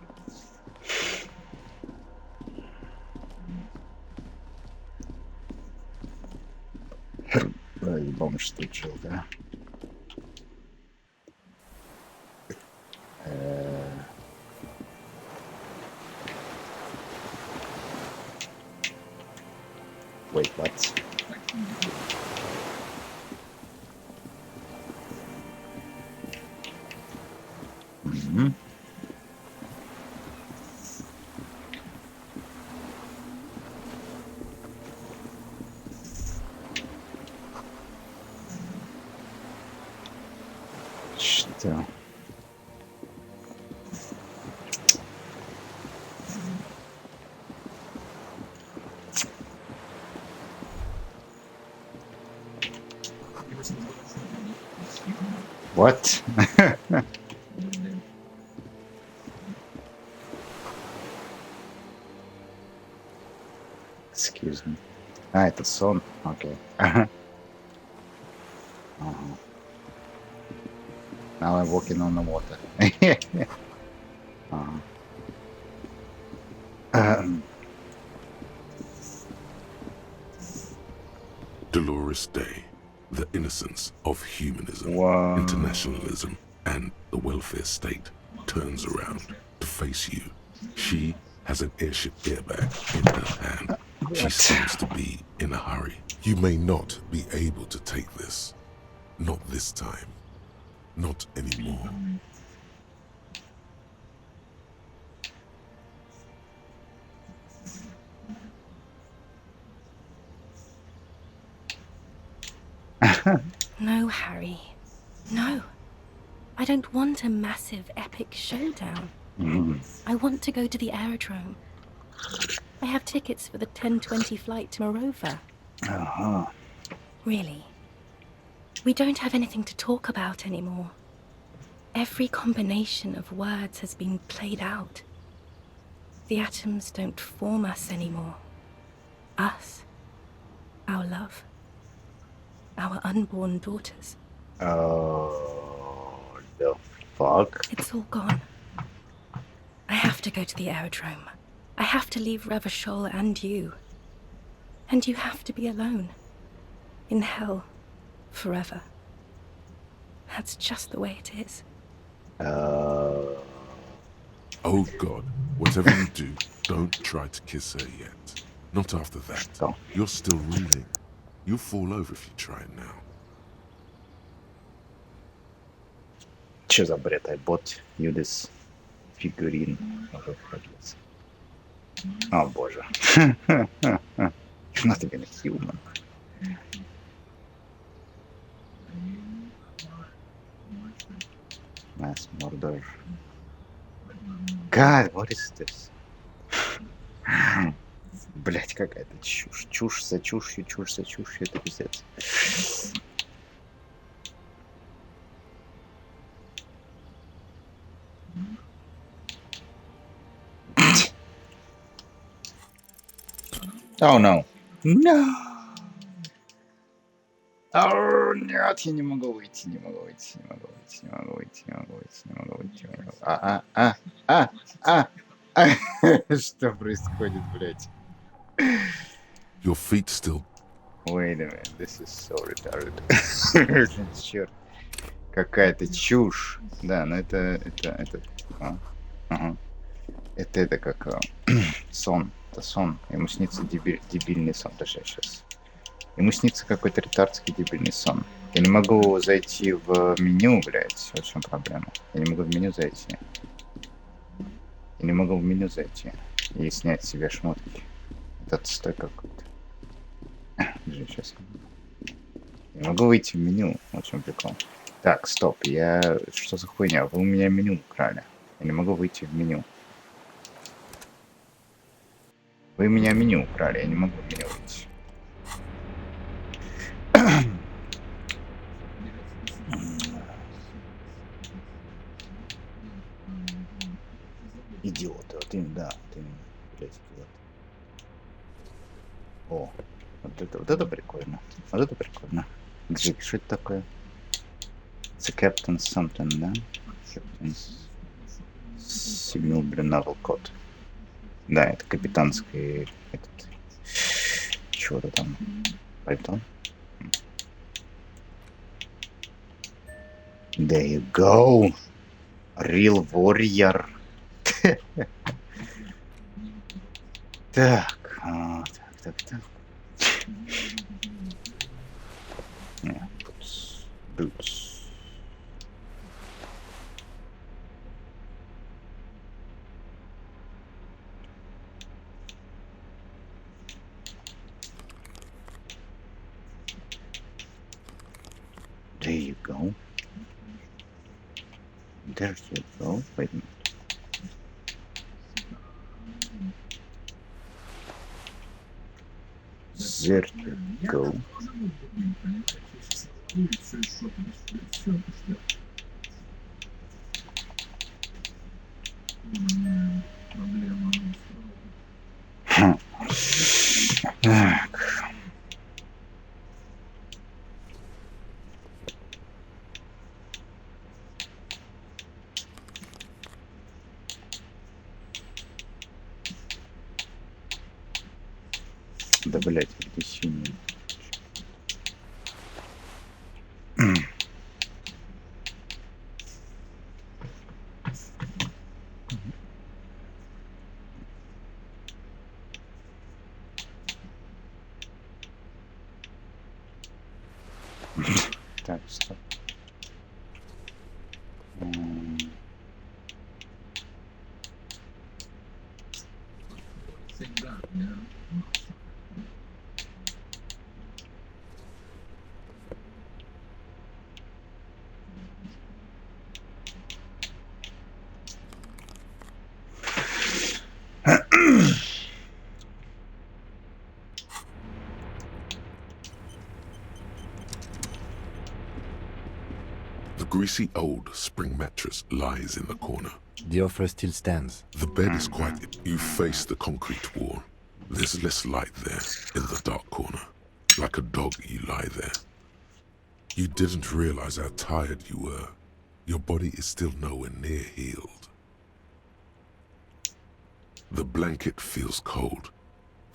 Speaker 2: По-любому что учил, да? Wait, what? Mm-hmm. Что? What? Excuse me. А, это сон. Окей. Ага. Now I'm walking on the water. Ага.
Speaker 4: clearest day, the innocence of humanism,
Speaker 2: Wow.
Speaker 4: internationalism, and the welfare state turns around to face you. She has an airship airbag in her hand. She
Speaker 2: What?
Speaker 4: seems to be in a hurry. You may not be able to take this. Not this time. Not anymore.
Speaker 12: No, Harry. No. I don't want a massive, epic showdown. I want to go to the aerodrome. I have tickets for the 10:20 flight to Morova.
Speaker 2: Ага.
Speaker 12: Really. We don't have anything to talk about anymore. Every combination of words has been played out. The atoms don't form us anymore. Us. Our love. Our unborn daughters.
Speaker 2: Oh, the fuck?
Speaker 12: It's all gone. I have to go to the aerodrome. I have to leave Revachol and you. And you have to be alone. In hell. Forever. That's just the way it is.
Speaker 4: Oh God, whatever you do, don't try to kiss her yet. Not after that.
Speaker 2: Что?
Speaker 4: You're still reeling. You'll fall over if you try it now.
Speaker 2: Че за бред? I bought you this figurine. О боже. You're not even a human. Mass murder. God, what is this? Блять, какая-то чушь. Чушь за чушью, это пиздец. Oh no. No! Oh, нет, я не могу выйти. Что происходит, блять?
Speaker 4: Your feet still.
Speaker 2: Wait a minute, this is so retarded. Черт. Какая-то чушь. Да, но это... Ага. Это как сон. Это сон. Ему снится дебильный сон. Даже сейчас. Ему снится какой-то ретардский дебильный сон. Я не могу зайти в меню, блядь. Вот в чем проблема. Я не могу в меню зайти. И снять себе шмотки. Это отстой какой-то. Сейчас. Не могу выйти в меню. Вот в чем прикол. Так, стоп. Что за хуйня? Вы у меня меню украли. Я не могу выйти в меню. Вы у меня меню украли. Я не могу в меню выйти. Идиот. Вот именно, да. Вот именно. Блять, идиот. О, вот это прикольно. Вот это прикольно. Джик, что это такое? It's a Captain something, да? Captain's Signal, блин, Naval Code. Да, это капитанский... Этот... Чего-то там. Пальто. There you go. Real warrior. Так. Boots. There you go. There you go. Wait a minute. There you go. Так. Да, блять, это синий. Так, стоп.
Speaker 4: The greasy old spring mattress lies in the corner.
Speaker 6: The offer still stands.
Speaker 4: The bed is quite... You face the concrete wall. There's less light there, in the dark corner. Like a dog, you lie there. You didn't realize how tired you were. Your body is still nowhere near healed. The blanket feels cold.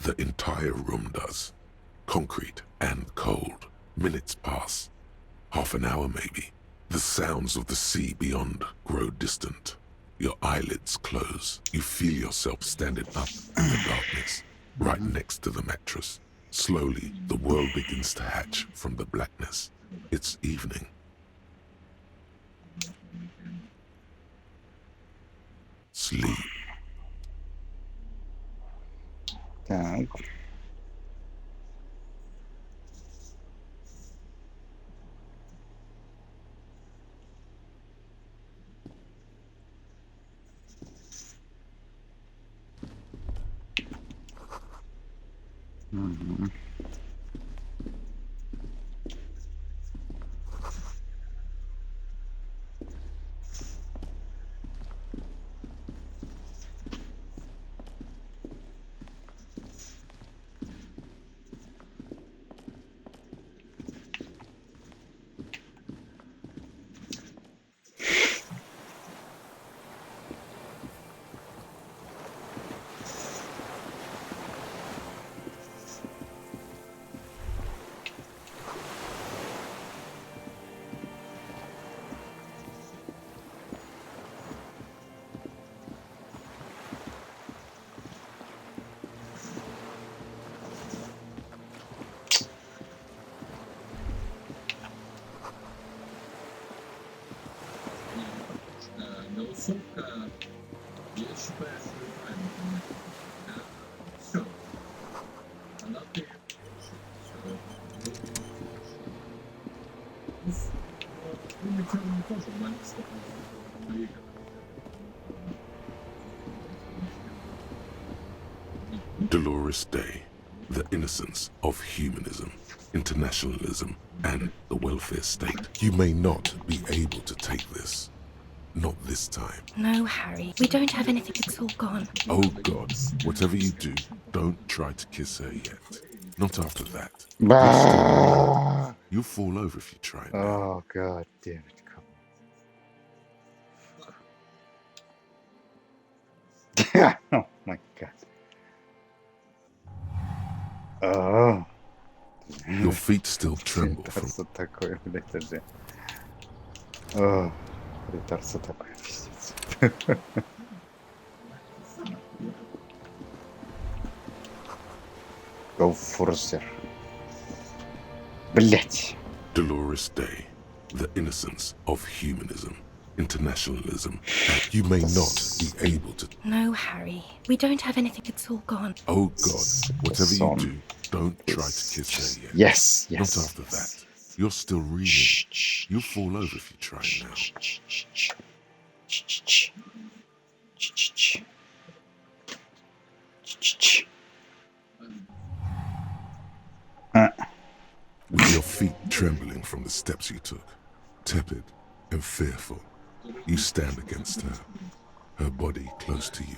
Speaker 4: The entire room does. Concrete and cold. Minutes pass. Half an hour maybe. The sounds of the sea beyond grow distant. Your eyelids close. You feel yourself standing up in the darkness, right next to the mattress. Slowly, the world begins to hatch from the blackness. It's evening. Sleep.
Speaker 2: Так. Мгм.
Speaker 4: Dolores Day, the innocence of humanism, internationalism, and the welfare state. You may not be able to take this. Not this time.
Speaker 12: No, Harry. We don't have anything. It's all gone.
Speaker 4: Oh God, whatever you do, don't try to kiss her yet. Not after that. You're still blood.
Speaker 2: Bah!
Speaker 4: You'll fall over if you try now.
Speaker 2: Oh, god damn it. Come. Oh my god. Oh.
Speaker 4: Your feet still tremble from...
Speaker 2: Притарство такое, блядь, даже. О, притарство такое, пиздец. Go further. Блять.
Speaker 4: Dolores Day, the innocence of humanism, internationalism, and you may not be able to...
Speaker 12: No, Harry. We don't have anything. It's all gone.
Speaker 4: Oh God, whatever you do, don't try to kiss her yet.
Speaker 2: Yes,
Speaker 4: Not
Speaker 2: yes.
Speaker 4: after that. You're still reeling. You'll fall over if you try now. With your feet trembling from the steps you took, tepid and fearful, you stand against her, her body close to you,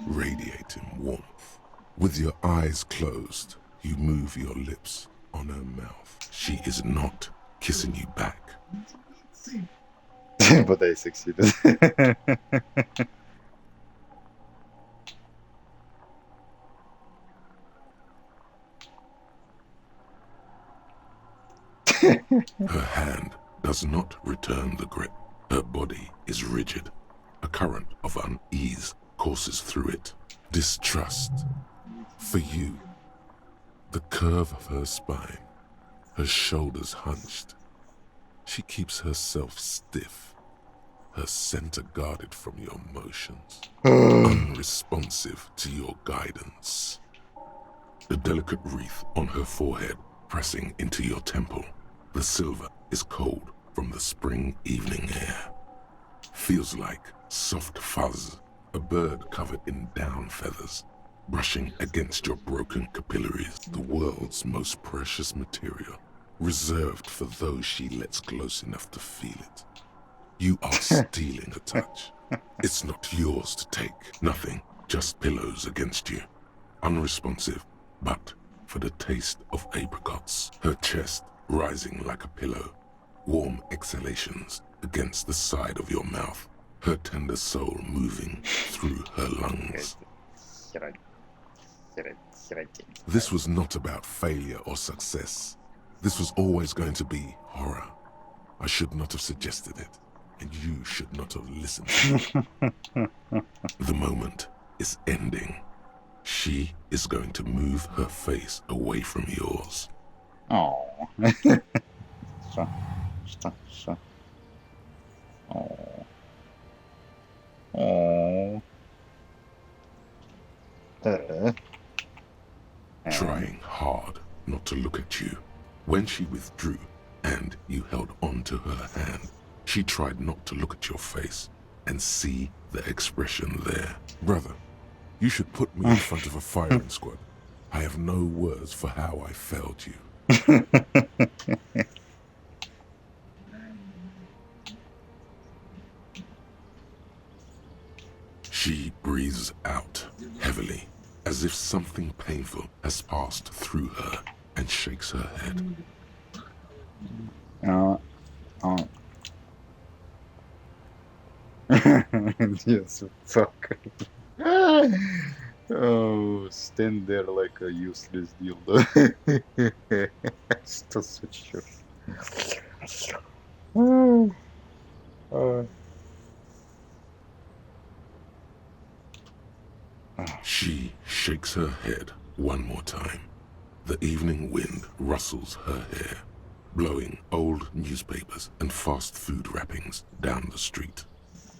Speaker 4: radiating warmth. With your eyes closed, you move your lips on her mouth. She is not kissing you back.
Speaker 2: But I succeeded.
Speaker 4: Her hand does not return the grip. Her body is rigid. A current of unease courses through it. Distrust. For you. The curve of her spine. Her shoulders hunched. She keeps herself stiff. Her center guarded from your motions. Unresponsive to your guidance. The delicate wreath on her forehead pressing into your temple. The silver is cold from the spring evening air. Feels like soft fuzz, a bird covered in down feathers, brushing against your broken capillaries, the world's most precious material, reserved for those she lets close enough to feel it. You are stealing a touch. It's not yours to take. Nothing, just pillows against you. Unresponsive, but for the taste of apricots. Her chest rising like a pillow. Warm exhalations against the side of your mouth. Her tender soul moving through her lungs. This was not about failure or success. This was always going to be horror. I should not have suggested it, and you should not have listened to me. The moment is ending. She is going to move her face away from yours.
Speaker 2: Oh. Что? Oh. Oh.
Speaker 4: Trying hard not to look at you. When she withdrew and you held on to her hand, she tried not to look at your face and see the expression there. Brother, you should put me in front of a firing squad. I have no words for how I failed you. She breathes out heavily, as if something painful has passed through her, and shakes her head.
Speaker 2: Yes, fuck. Oh, stand there like a useless dildo. Что за чушь?
Speaker 4: She shakes her head one more time. The evening wind rustles her hair, blowing old newspapers and fast food wrappings down the street.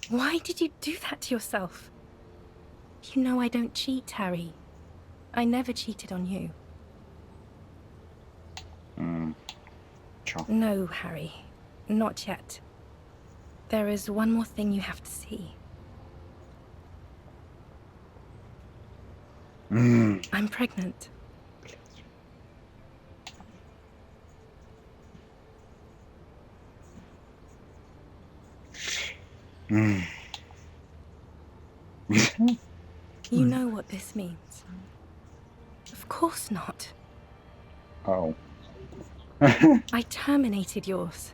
Speaker 12: Why did you do that to yourself? You know I don't cheat, Harry. I never cheated on you. No, Harry. Not yet. There is one more thing you have to see. I'm pregnant. You know what this means. Of course not.
Speaker 2: Oh.
Speaker 12: I terminated yours.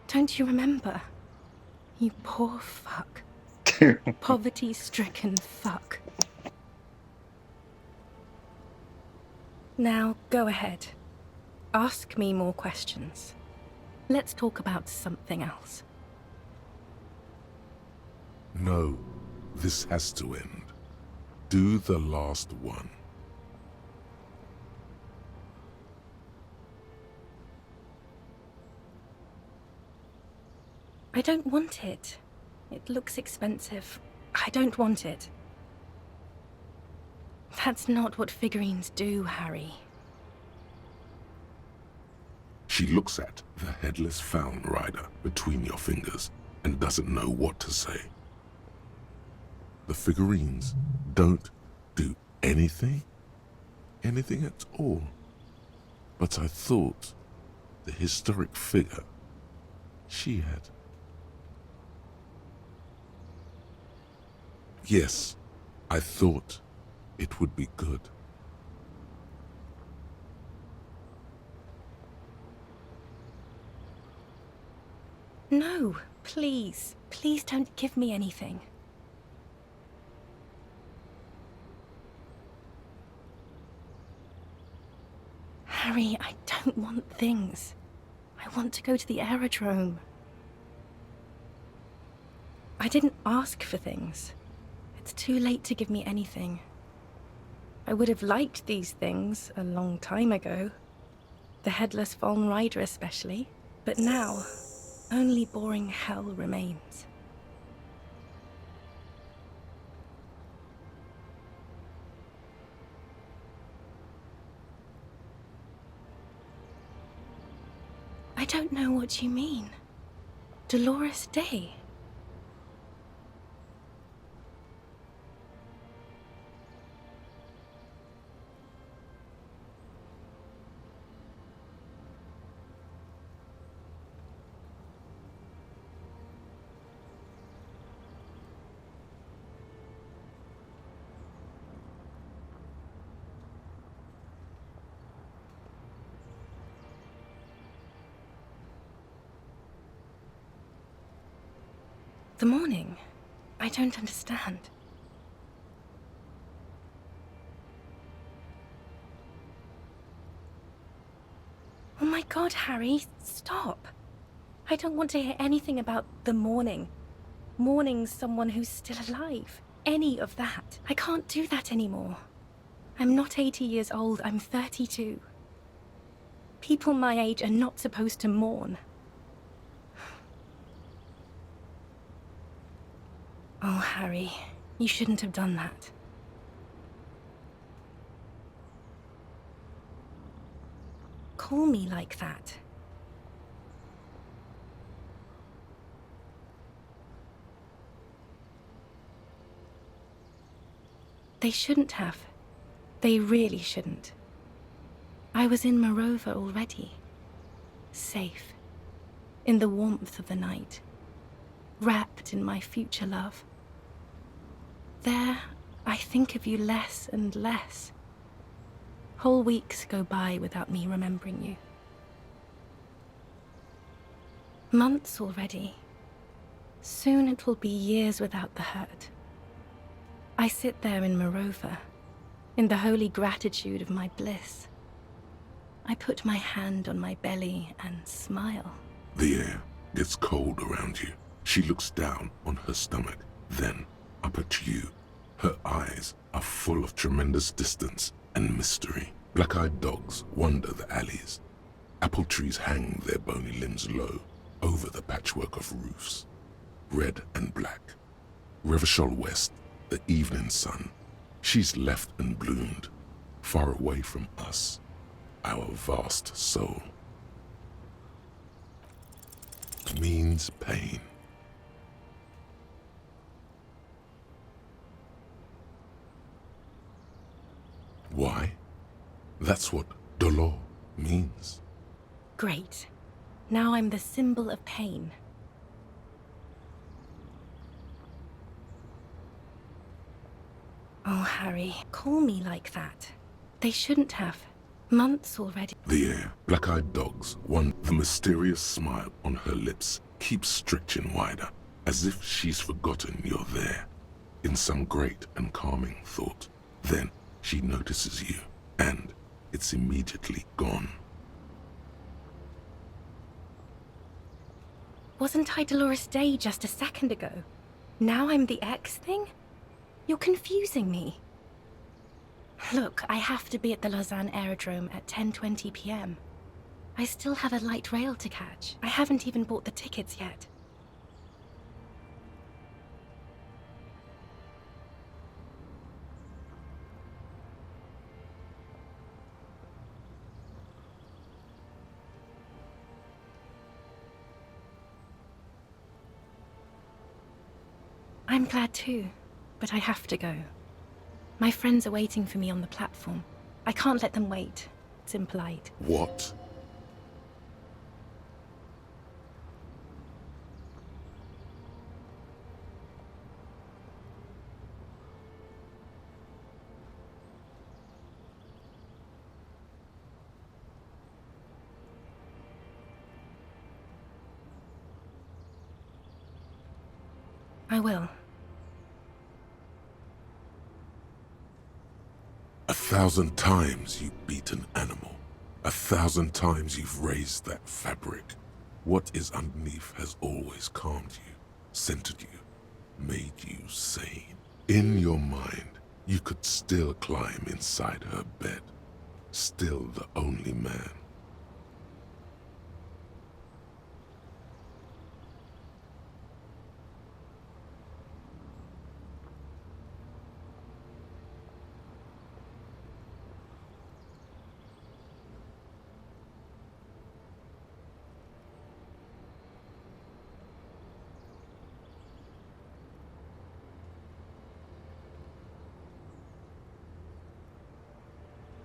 Speaker 12: Don't you remember? You poor fuck. Poverty-stricken fuck. Now, go ahead. Ask me more questions. Let's talk about something else.
Speaker 4: No, this has to end. Do the last one.
Speaker 12: I don't want it. It looks expensive. I don't want it. That's not what figurines do, Harry.
Speaker 4: She looks at the headless Found Rider between your fingers and doesn't know what to say. The figurines don't do anything? Anything at all? But I thought the historic figure she had. Yes, I thought it would be good.
Speaker 12: No, please. Please don't give me anything. Harry, I don't want things. I I want to go to the aerodrome. I didn't ask for things. It's too late to give me anything. I would have liked these things a long time ago. The headless Fallen Rider especially. But now, only boring hell remains. I don't know what you mean. Dolores Day. The morning? I don't understand. Oh my God, Harry, stop. I don't want to hear anything about the morning. Mourning someone who's still alive. Any of that. I can't do that anymore. I'm not 80 years old, I'm 32. People my age are not supposed to mourn. Oh, Harry, you shouldn't have done that. Call me like that. They shouldn't have. They really shouldn't. I was in Morova already. Safe. In the warmth of the night. Wrapped in my future love. There, I think of you less and less. Whole weeks go by without me remembering you. Months already. Soon it will be years without the hurt. I sit there in Morova, in the holy gratitude of my bliss. I put my hand on my belly and smile.
Speaker 4: The air gets cold around you. She looks down on her stomach, then up at you. Her eyes are full of tremendous distance and mystery. Black-eyed dogs wander the alleys. Apple trees hang their bony limbs low over the patchwork of roofs. Red and black. Revachol West, the evening sun. She's left and bloomed, far away from us, our vast soul. Means pain. Why? That's what dolor means.
Speaker 12: Great. Now I'm the symbol of pain. Oh, Harry, call me like that. They shouldn't have. Months already.
Speaker 4: The air, black-eyed dogs, the mysterious smile on her lips keeps stretching wider, as if she's forgotten you're there, in some great and calming thought. Then she notices you, and it's immediately gone.
Speaker 12: Wasn't I Dolores Day just a second ago? Now I'm the X thing? You're confusing me. Look, I have to be at the Lausanne Aerodrome at 10:20 p.m. I still have a light rail to catch. I haven't even bought the tickets yet. I'm glad too, but I have to go. My friends are waiting for me on the platform. I can't let them wait. It's impolite.
Speaker 4: What?
Speaker 12: I will.
Speaker 4: 1,000 times you beat an animal, 1,000 times you've raised that fabric. What is underneath has always calmed you, centered you, made you sane. In your mind, you could still climb inside her bed, still the only man.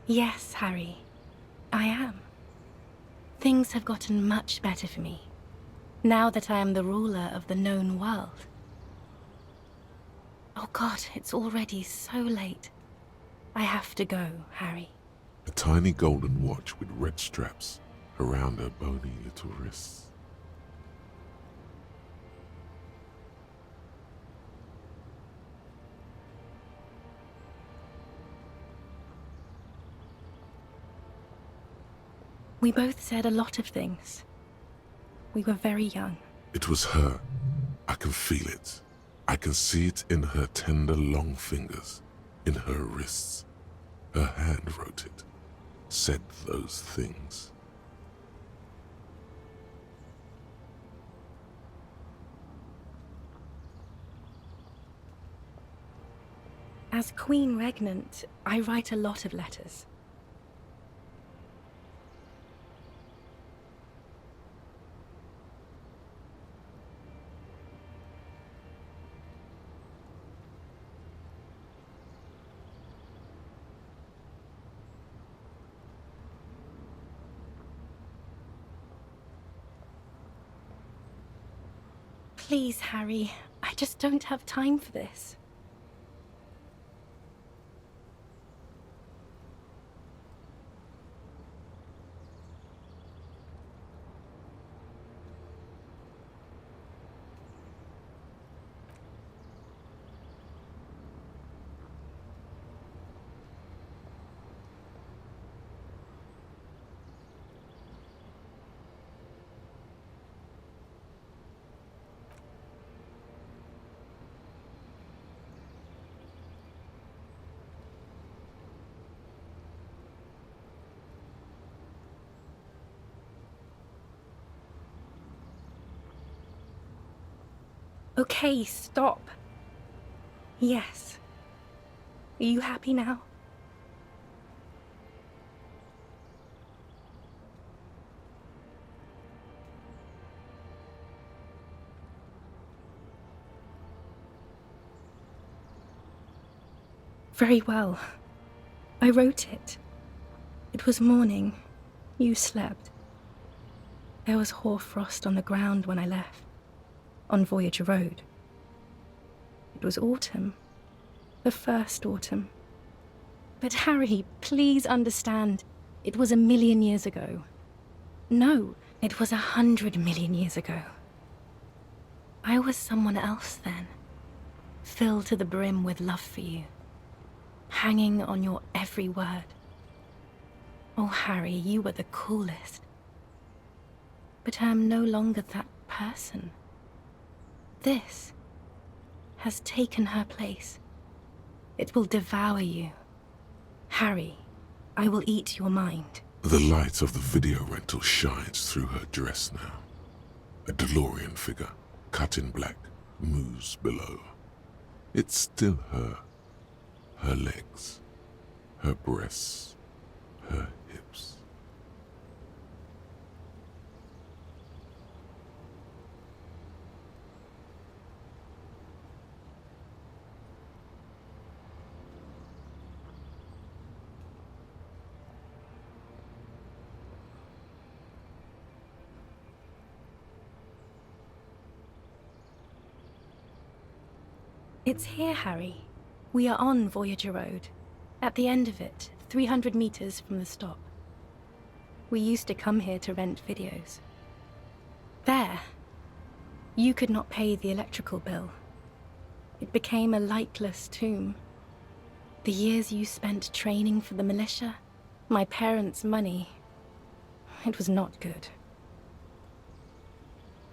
Speaker 12: Yes, Harry, I am. Things have gotten much better for me, now that I am the ruler of the known world. Oh God, it's already so late. I have to go, Harry.
Speaker 4: A tiny golden watch with red straps around her bony little wrists.
Speaker 12: We both said a lot of things. We were very young.
Speaker 4: It was her. I can feel it. I can see it in her tender long fingers, in her wrists. Her hand wrote it, said those things.
Speaker 12: As Queen Regnant, I write a lot of letters. Please, Harry, I just don't have time for this. Okay, stop. Yes. Are you happy now? Very well. I wrote it. It was morning. You slept. There was hoarfrost on the ground when I left, on Voyager Road. It was autumn. The first autumn. But Harry, please understand, it was 1,000,000 years ago. No, it was 100 million years ago. I was someone else then, filled to the brim with love for you, hanging on your every word. Oh, Harry, you were the coolest. But I am no longer that person. This has taken her place. It will devour you. Harry, I will eat your mind.
Speaker 4: The light of the video rental shines through her dress now. A DeLorean figure, cut in black, moves below. It's still her. Her legs, her breasts, her hips.
Speaker 12: It's here, Harry. We are on Voyager Road. At the end of it, 300 meters from the stop. We used to come here to rent videos. There. You could not pay the electrical bill. It became a lightless tomb. The years you spent training for the militia, my parents' money, It was not good.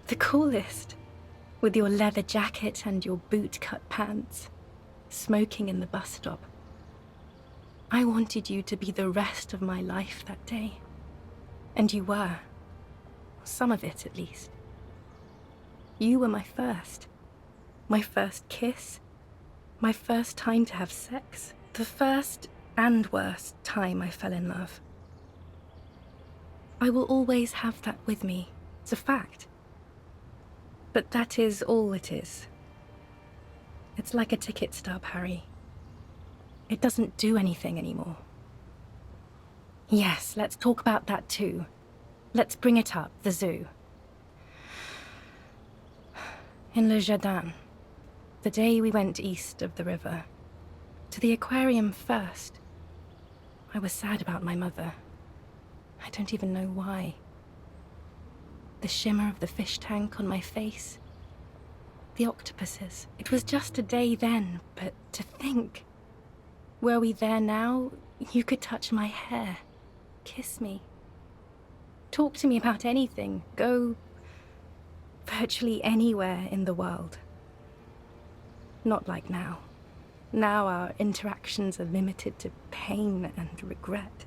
Speaker 12: The coolest, with your leather jacket and your boot-cut pants, smoking in the bus stop. I wanted you to be the rest of my life that day. And you were. Some of it, at least. You were my first kiss, my first time to have sex, the first and worst time I fell in love. I will always have that with me. It's a fact. But that is all it is. It's like a ticket stub, Harry. It doesn't do anything anymore. Yes, let's talk about that too. Let's bring it up, the zoo. In Le Jardin, the day we went east of the river, to the aquarium first, I was sad about my mother. I don't even know why. The shimmer of the fish tank on my face, the octopuses. It was just a day then, but to think. Were we there now, you could touch my hair, kiss me, talk to me about anything, go virtually anywhere in the world. Not like now. Now our interactions are limited to pain and regret.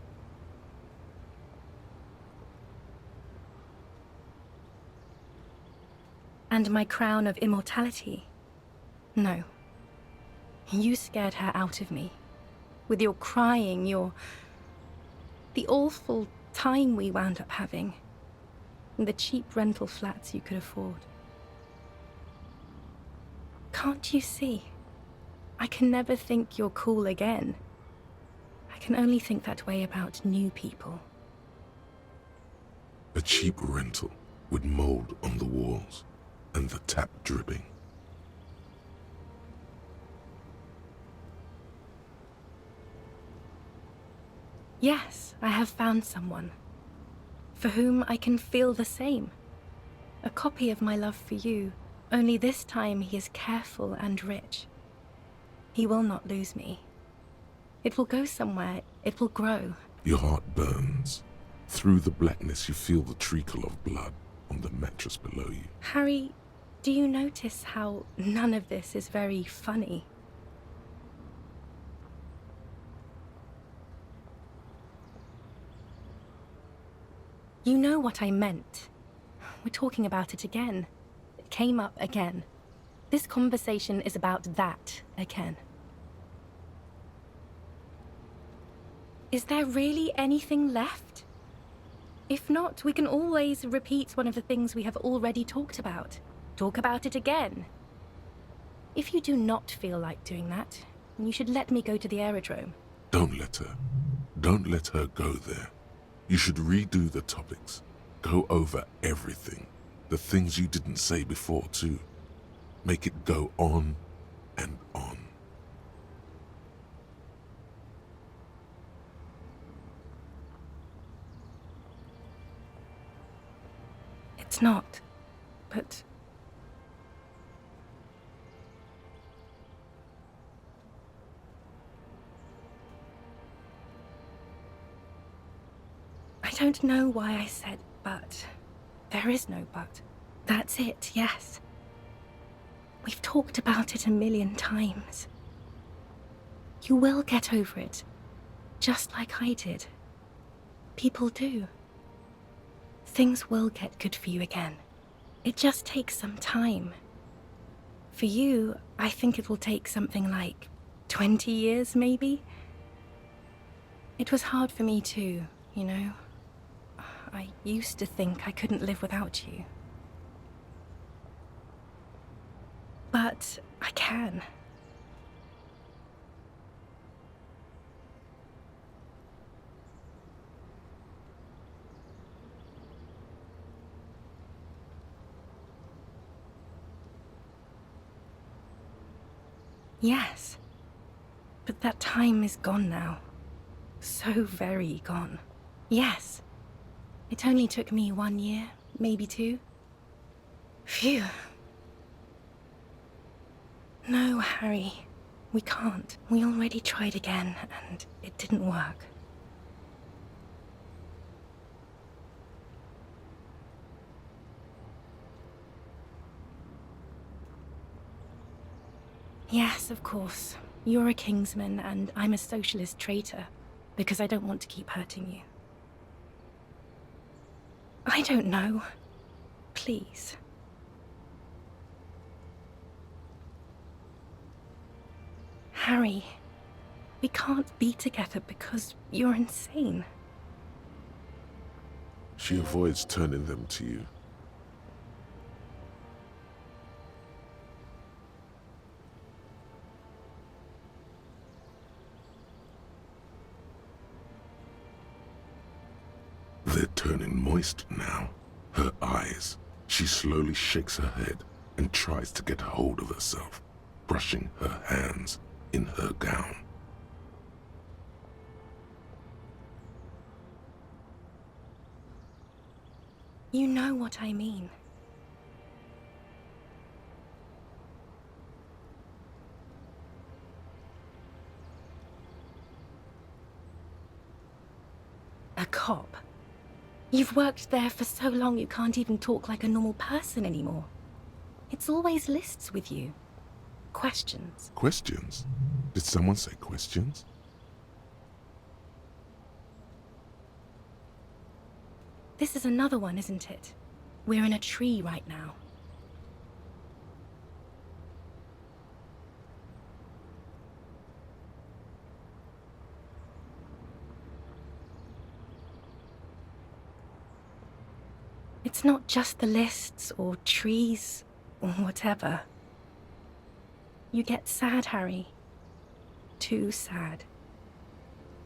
Speaker 12: And my crown of immortality? No. You scared her out of me. With your crying, the awful time we wound up having. And the cheap rental flats you could afford. Can't you see? I can never think you're cool again. I can only think that way about new people.
Speaker 4: A cheap rental with mold on the walls and the tap dripping.
Speaker 12: Yes, I have found someone for whom I can feel the same. A copy of my love for you, only this time he is careful and rich. He will not lose me. It will go somewhere, it will grow.
Speaker 4: Your heart burns. Through the blackness you feel the treacle of blood on the mattress below you.
Speaker 12: Harry, do you notice how none of this is very funny? You know what I meant. We're talking about it again. It came up again. This conversation is about that again. Is there really anything left? If not, we can always repeat one of the things we have already talked about. Talk about it again. If you do not feel like doing that, you should let me go to the aerodrome.
Speaker 4: Don't let her. Don't let her go there. You should redo the topics. Go over everything. The things you didn't say before, too. Make it go on and on.
Speaker 12: It's not, but... I don't know why I said but. There is no but. That's it, yes. We've talked about it a million times. You will get over it, just like I did. People do. Things will get good for you again. It just takes some time. For you, I think it will take something like 20 years, maybe? It was hard for me too, you know? I used to think I couldn't live without you. But I can. Yes, but that time is gone now. So very gone. Yes, it only took me 1 year, maybe 2. Phew. No, Harry, we can't. We already tried again, and it didn't work. Yes, of course. You're a Kingsman and I'm a socialist traitor, because I don't want to keep hurting you. I don't know. Please. Harry, we can't be together because you're insane.
Speaker 4: She avoids turning them to you. They're turning moist now. Her eyes. She slowly shakes her head and tries to get hold of herself, brushing her hands in her gown.
Speaker 12: You know what I mean. A cop? You've worked there for so long you can't even talk like a normal person anymore. It's always lists with you. Questions.
Speaker 4: Questions? Did someone say questions?
Speaker 12: This is another one, isn't it? We're in a tree right now. It's not just the lists or trees or whatever. You get sad, Harry. Too sad.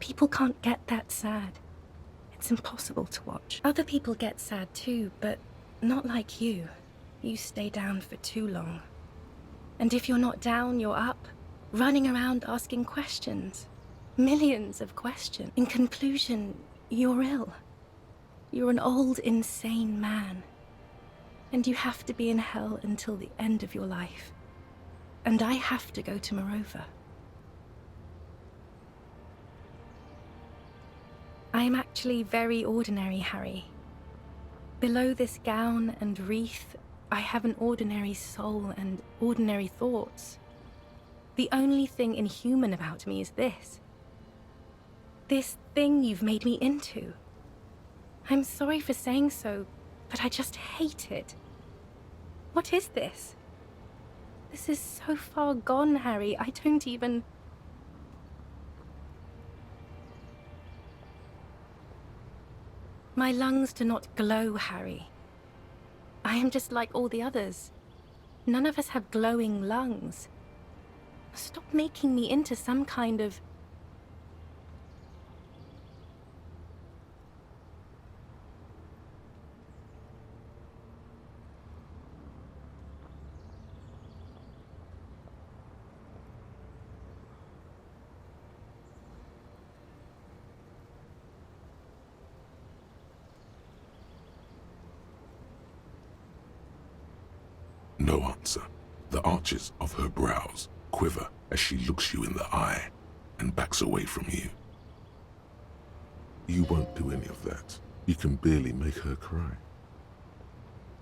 Speaker 12: People can't get that sad. It's impossible to watch. Other people get sad too, but not like you. You stay down for too long. And if you're not down, you're up, running around asking questions. Millions of questions. In conclusion, you're ill. You're an old, insane man. And you have to be in hell until the end of your life. And I have to go to Morova. I am actually very ordinary, Harry. Below this gown and wreath, I have an ordinary soul and ordinary thoughts. The only thing inhuman about me is this. This thing you've made me into. I'm sorry for saying so, but I just hate it. What is this? This is so far gone, Harry. I don't even... My lungs do not glow, Harry. I am just like all the others. None of us have glowing lungs. Stop making me into some kind of...
Speaker 4: No answer. The arches of her brows quiver as she looks you in the eye and backs away from you. You won't do any of that. You can barely make her cry.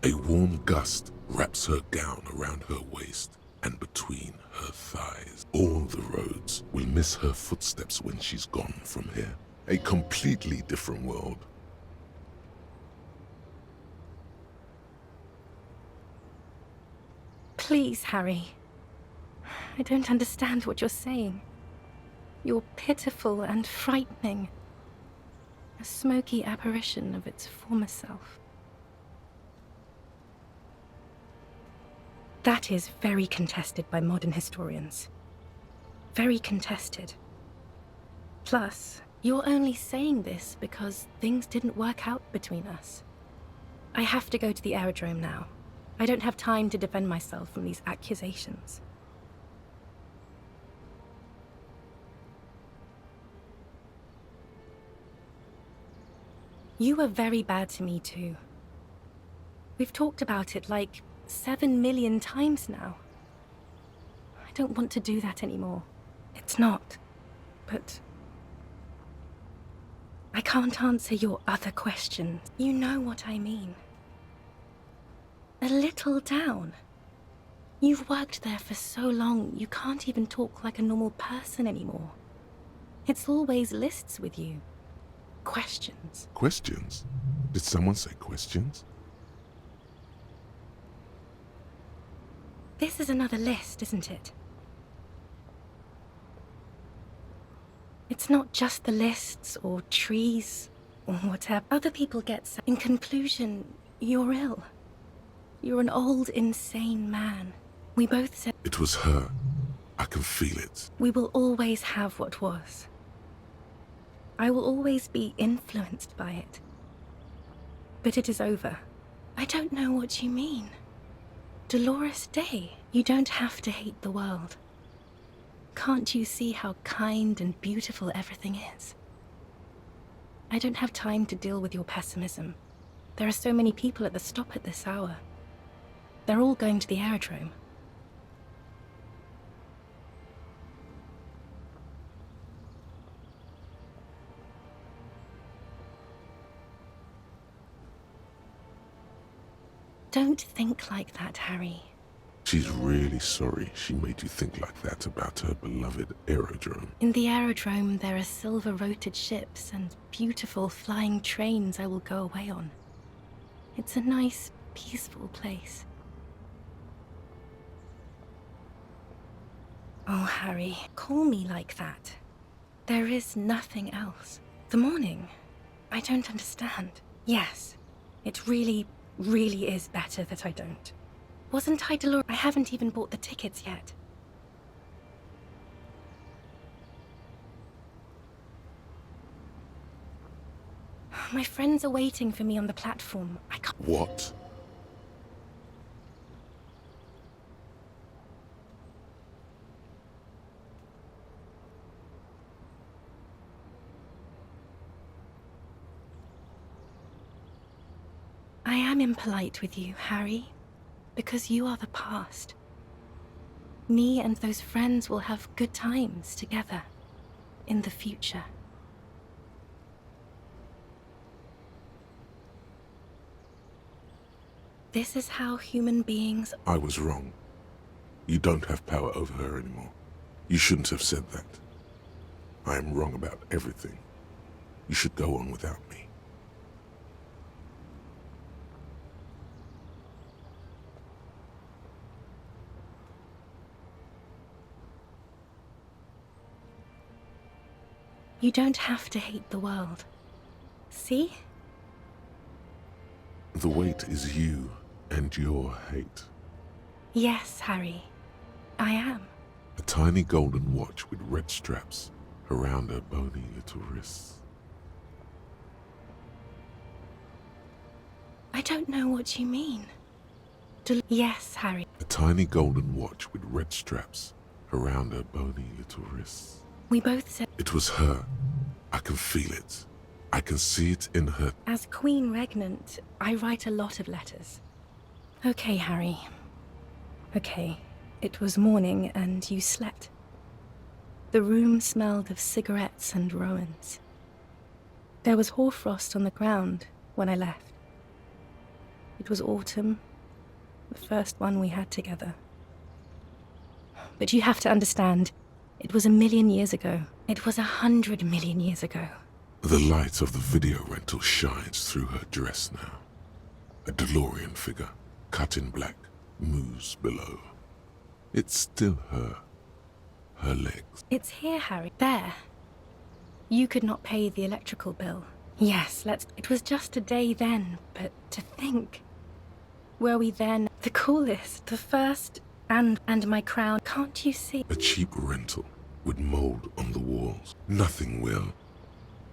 Speaker 4: A warm gust wraps her gown around her waist and between her thighs. All the roads will miss her footsteps when she's gone from here. A completely different world.
Speaker 12: Please, Harry. I don't understand what you're saying. You're pitiful and frightening. A smoky apparition of its former self. That is very contested by modern historians. Very contested. Plus, you're only saying this because things didn't work out between us. I have to go to the aerodrome now. I don't have time to defend myself from these accusations. You were very bad to me too. We've talked about it like 7 million times now. I don't want to do that anymore. It's not. But I can't answer your other questions. You know what I mean. A little down. You've worked there for so long, you can't even talk like a normal person anymore. It's always lists with you. Questions.
Speaker 4: Questions? Did someone say questions?
Speaker 12: This is another list, isn't it? It's not just the lists or trees or whatever. Other people get sad. In conclusion, you're ill. You're an old, insane man. We both said
Speaker 4: It was her. I can feel it.
Speaker 12: we will always have what was. I will always be influenced by it. But it is over. I don't know what you mean. Dolores Day, you don't have to hate the world. Can't you see how kind and beautiful everything is? I don't have time to deal with your pessimism. There are so many people at the stop at this hour. They're all going to the aerodrome. Don't think like that, Harry.
Speaker 4: She's really sorry she made you think like that about her beloved aerodrome.
Speaker 12: In the aerodrome, there are silver-roted ships and beautiful flying trains I will go away on. It's a nice, peaceful place. Oh, Harry, call me like that. There is nothing else. The morning, I don't understand. Yes, it really is better that I don't. Wasn't I Dolores? I haven't even bought the tickets yet. My friends are waiting for me on the platform. I can't.
Speaker 4: What?
Speaker 12: I am impolite with you, Harry, because you are the past. Me and those friends will have good times together in the future. This is how human beings...
Speaker 4: I was wrong. You don't have power over her anymore. You shouldn't have said that. I am wrong about everything. You should go on without me.
Speaker 12: You don't have to hate the world. See?
Speaker 4: The weight is you and your hate.
Speaker 12: Yes, Harry. I am.
Speaker 4: A tiny golden watch with red straps around her bony little wrists.
Speaker 12: I don't know what you mean. Yes, Harry.
Speaker 4: A tiny golden watch with red straps around her bony little wrists.
Speaker 12: We both said...
Speaker 4: It was her. I can feel it. I can see it in her.
Speaker 12: As Queen Regnant, I write a lot of letters. Okay, Harry. Okay. It was morning and you slept. The room smelled of cigarettes and Rowans. There was hoarfrost on the ground when I left. It was autumn, the first one we had together. But you have to understand, it was 1,000,000 years ago. It was 100 million years ago.
Speaker 4: The light of the video rental shines through her dress now. A DeLorean figure, cut in black, moves below. It's still her. Her legs.
Speaker 12: It's here, Harry. There. You could not pay the electrical bill. Yes, It was just a day then, but to think. Were we then the coolest, the first, and my crown? Can't you see?
Speaker 4: A cheap rental with mold on the walls. Nothing will.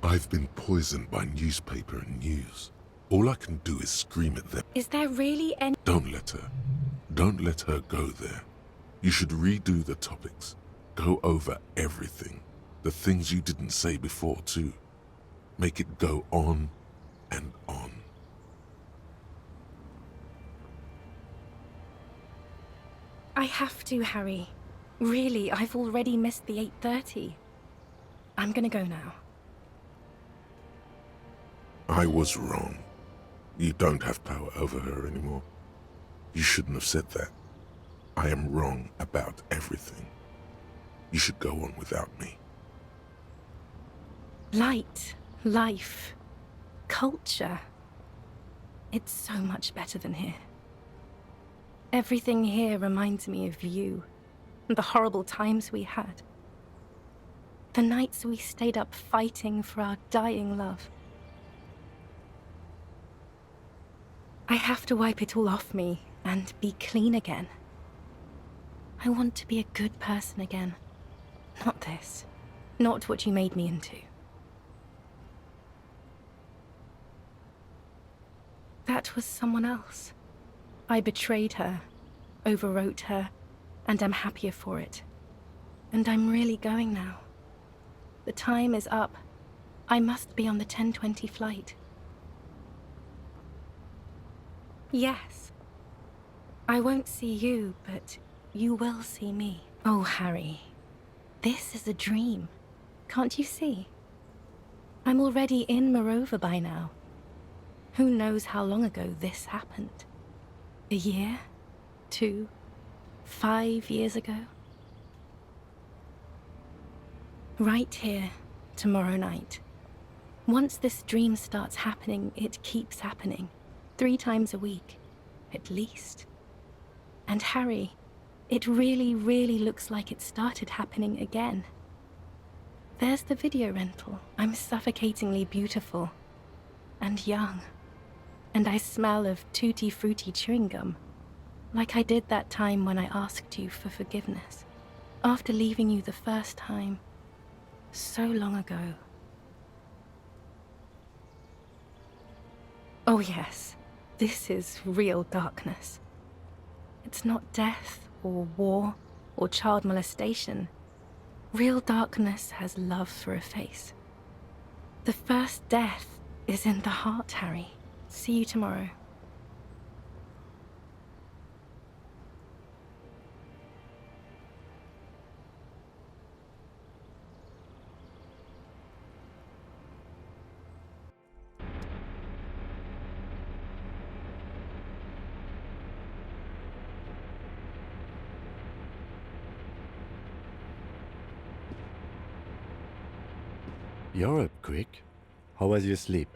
Speaker 4: I've been poisoned by newspaper and news. All I can do is scream at them.
Speaker 12: Is there really any...
Speaker 4: Don't let her. Don't let her go there. You should redo the topics. Go over everything. The things you didn't say before, too. Make it go on and on.
Speaker 12: I have to, Harry. Really, I've already missed the 8:30. I'm gonna go now.
Speaker 4: I was wrong. You don't have power over her anymore. You shouldn't have said that. I am wrong about everything. You should go on without me.
Speaker 12: Light, life, culture. It's so much better than here. Everything here reminds me of you, and the horrible times we had. The nights we stayed up fighting for our dying love. I have to wipe it all off me and be clean again. I want to be a good person again. Not this. Not what you made me into. That was someone else. I betrayed her, overwrote her, and I'm happier for it. And I'm really going now. The time is up. I must be on the 10:20 flight. Yes. I won't see you, but you will see me. Oh, Harry. This is a dream. Can't you see? I'm already in Morova by now. Who knows how long ago this happened? A year? 2? 5 years ago? Right here, tomorrow night. Once this dream starts happening, it keeps happening. 3 times a week, at least. And Harry, it really, really looks like it started happening again. There's the video rental. I'm suffocatingly beautiful. And young. And I smell of tutti frutti chewing gum. Like I did that time when I asked you for forgiveness. After leaving you the first time. So long ago. Oh yes, this is real darkness. It's not death, or war, or child molestation. Real darkness has love for a face. The first death is in the heart, Harry. See you tomorrow.
Speaker 6: You're up quick. How was your sleep?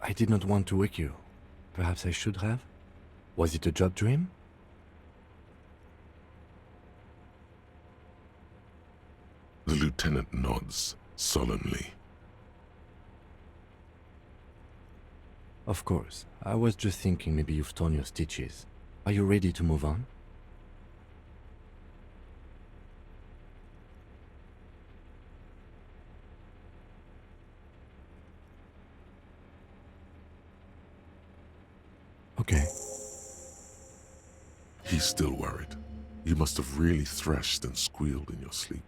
Speaker 6: I did not want to wake you. Perhaps I should have? Was it a job dream?
Speaker 4: The lieutenant nods solemnly.
Speaker 6: Of course. I was just thinking maybe you've torn your stitches. Are you ready to move on? Okay.
Speaker 4: He's still worried. You must have really thrashed and squealed in your sleep.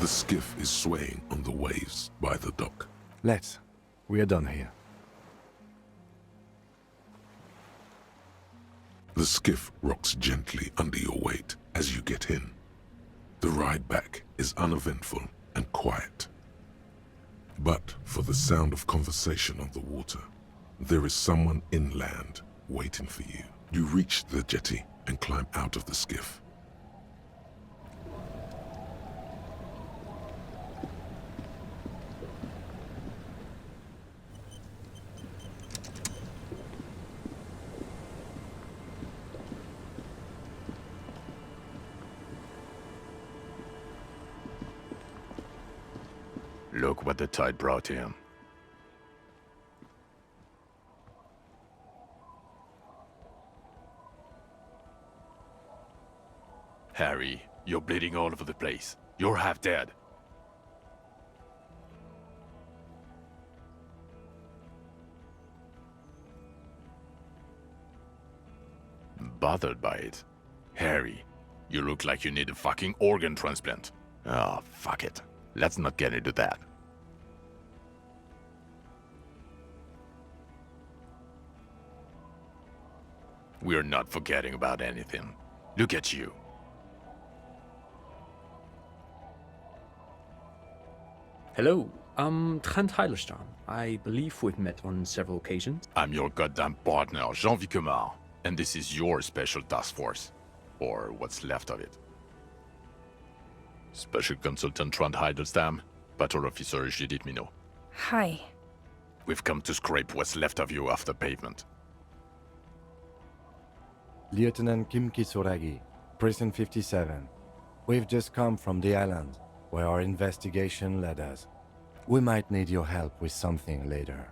Speaker 4: The skiff is swaying on the waves by the dock.
Speaker 6: Let's. We are done here.
Speaker 4: The skiff rocks gently under your weight as you get in. The ride back is uneventful and quiet. But for the sound of conversation on the water, there is someone inland waiting for you. You reach the jetty and climb out of the skiff.
Speaker 13: Look what the tide brought him. Harry, you're bleeding all over the place. You're half dead. Bothered by it? Harry, you look like you need a fucking organ transplant. Oh, fuck it. Let's not get into that. We're not forgetting about anything. Look at you.
Speaker 14: Hello, I'm Trent Heilerstam. I believe we've met on several occasions.
Speaker 13: I'm your goddamn partner, Jean-Vic Kemar, and this is your special task force. Or what's left of it. Special Consultant Trent Heilerstam, Patrol Officer Judith Minot.
Speaker 12: Hi.
Speaker 13: We've come to scrape what's left of you off the pavement.
Speaker 6: Lieutenant Kim Kisuragi, Prison 57. We've just come from the island, where our investigation led us. We might need your help with something later.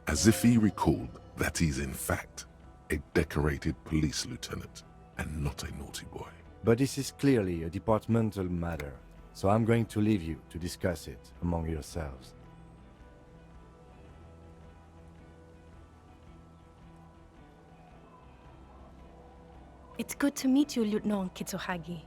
Speaker 4: As if he recalled that he's in fact a decorated police lieutenant and not a naughty boy.
Speaker 6: But this is clearly a departmental matter, so I'm going to leave you to discuss it among yourselves.
Speaker 12: It's good to meet you, Lieutenant Kitsuhagi.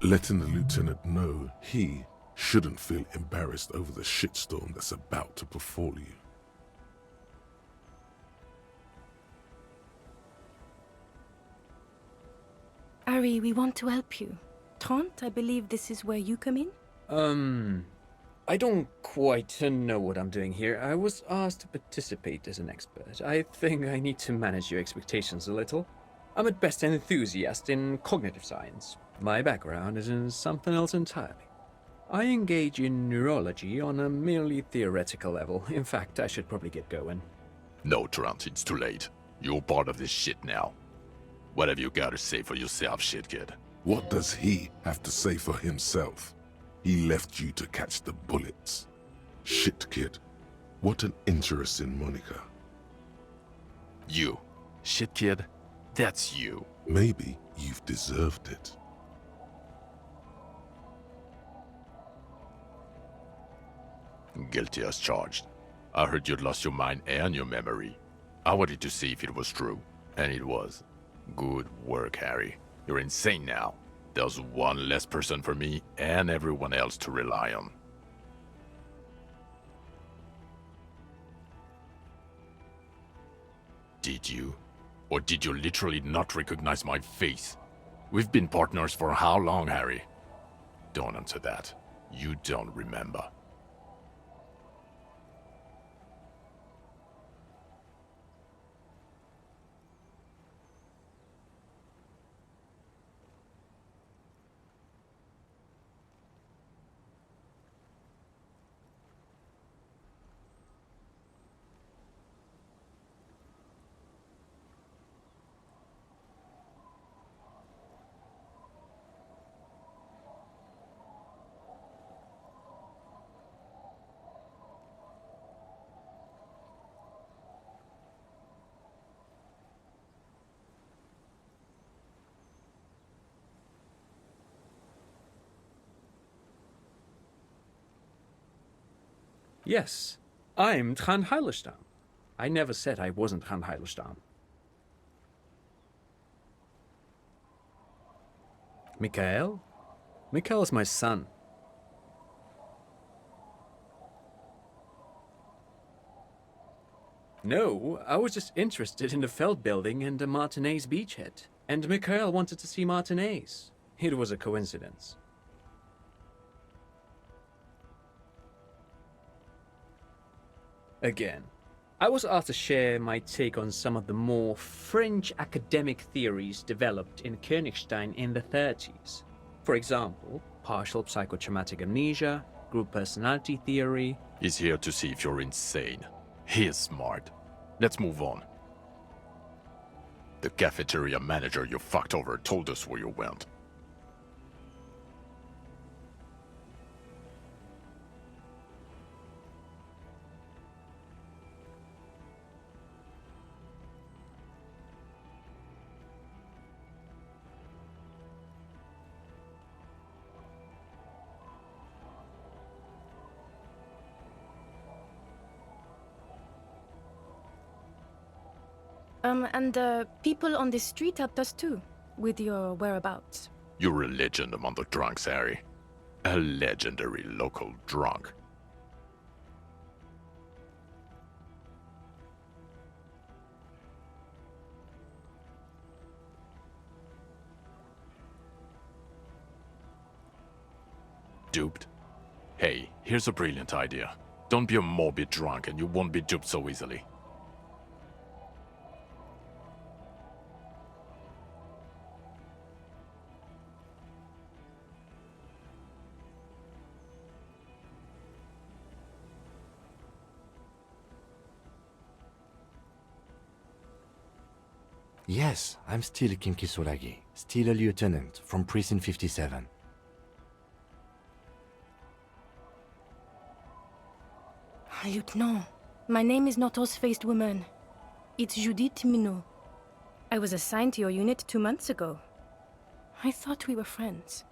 Speaker 4: Letting the lieutenant know he shouldn't feel embarrassed over the shitstorm that's about to befall you.
Speaker 12: Ari, we want to help you. Trent, I believe this is where you come in?
Speaker 14: I don't quite know what I'm doing here. I was asked to participate as an expert. I think I need to manage your expectations a little. I'm at best an enthusiast in cognitive science. My background is in something else entirely. I engage in neurology on a merely theoretical level. In fact, I should probably get going.
Speaker 13: No, Trent, it's too late. You're part of this shit now. What have you got to say for yourself, shit kid?
Speaker 4: What does he have to say for himself? He left you to catch the bullets. Shit kid, what an interesting moniker.
Speaker 13: You. Shit kid? That's you.
Speaker 4: Maybe you've deserved it.
Speaker 13: Guilty as charged. I heard you'd lost your mind and your memory. I wanted to see if it was true, and it was. Good work, Harry. You're insane now. There's one less person for me and everyone else to rely on. Did you? Or did you literally not recognize my face? We've been partners for how long, Harry? Don't answer that. You don't remember.
Speaker 14: Yes, I'm Trent Heilerstam. I never said I wasn't Trent Heilerstam. Mikhail? Mikhail's my son. No, I was just interested in the Feld building and the Martinez beachhead. And Mikhail wanted to see Martinez. It was a coincidence. Again, I was asked to share my take on some of the more fringe academic theories developed in Königstein in the 30s. For example, partial psychotraumatic amnesia, group personality theory.
Speaker 13: He's here to see if you're insane. He is smart. Let's move on. The cafeteria manager you fucked over told us where you went.
Speaker 12: And the people on the street helped us too, with your whereabouts.
Speaker 13: You're a legend among the drunks, Harry. A legendary local drunk. Duped? Hey, here's a brilliant idea. Don't be a morbid drunk and you won't be duped so easily.
Speaker 6: Yes, I'm still Kinkisolagi, still a lieutenant from Precinct 57.
Speaker 12: Lieutenant, my name is not Horse-Faced Woman. It's Judith Minot. I was assigned to your unit 2 months ago. I thought we were friends.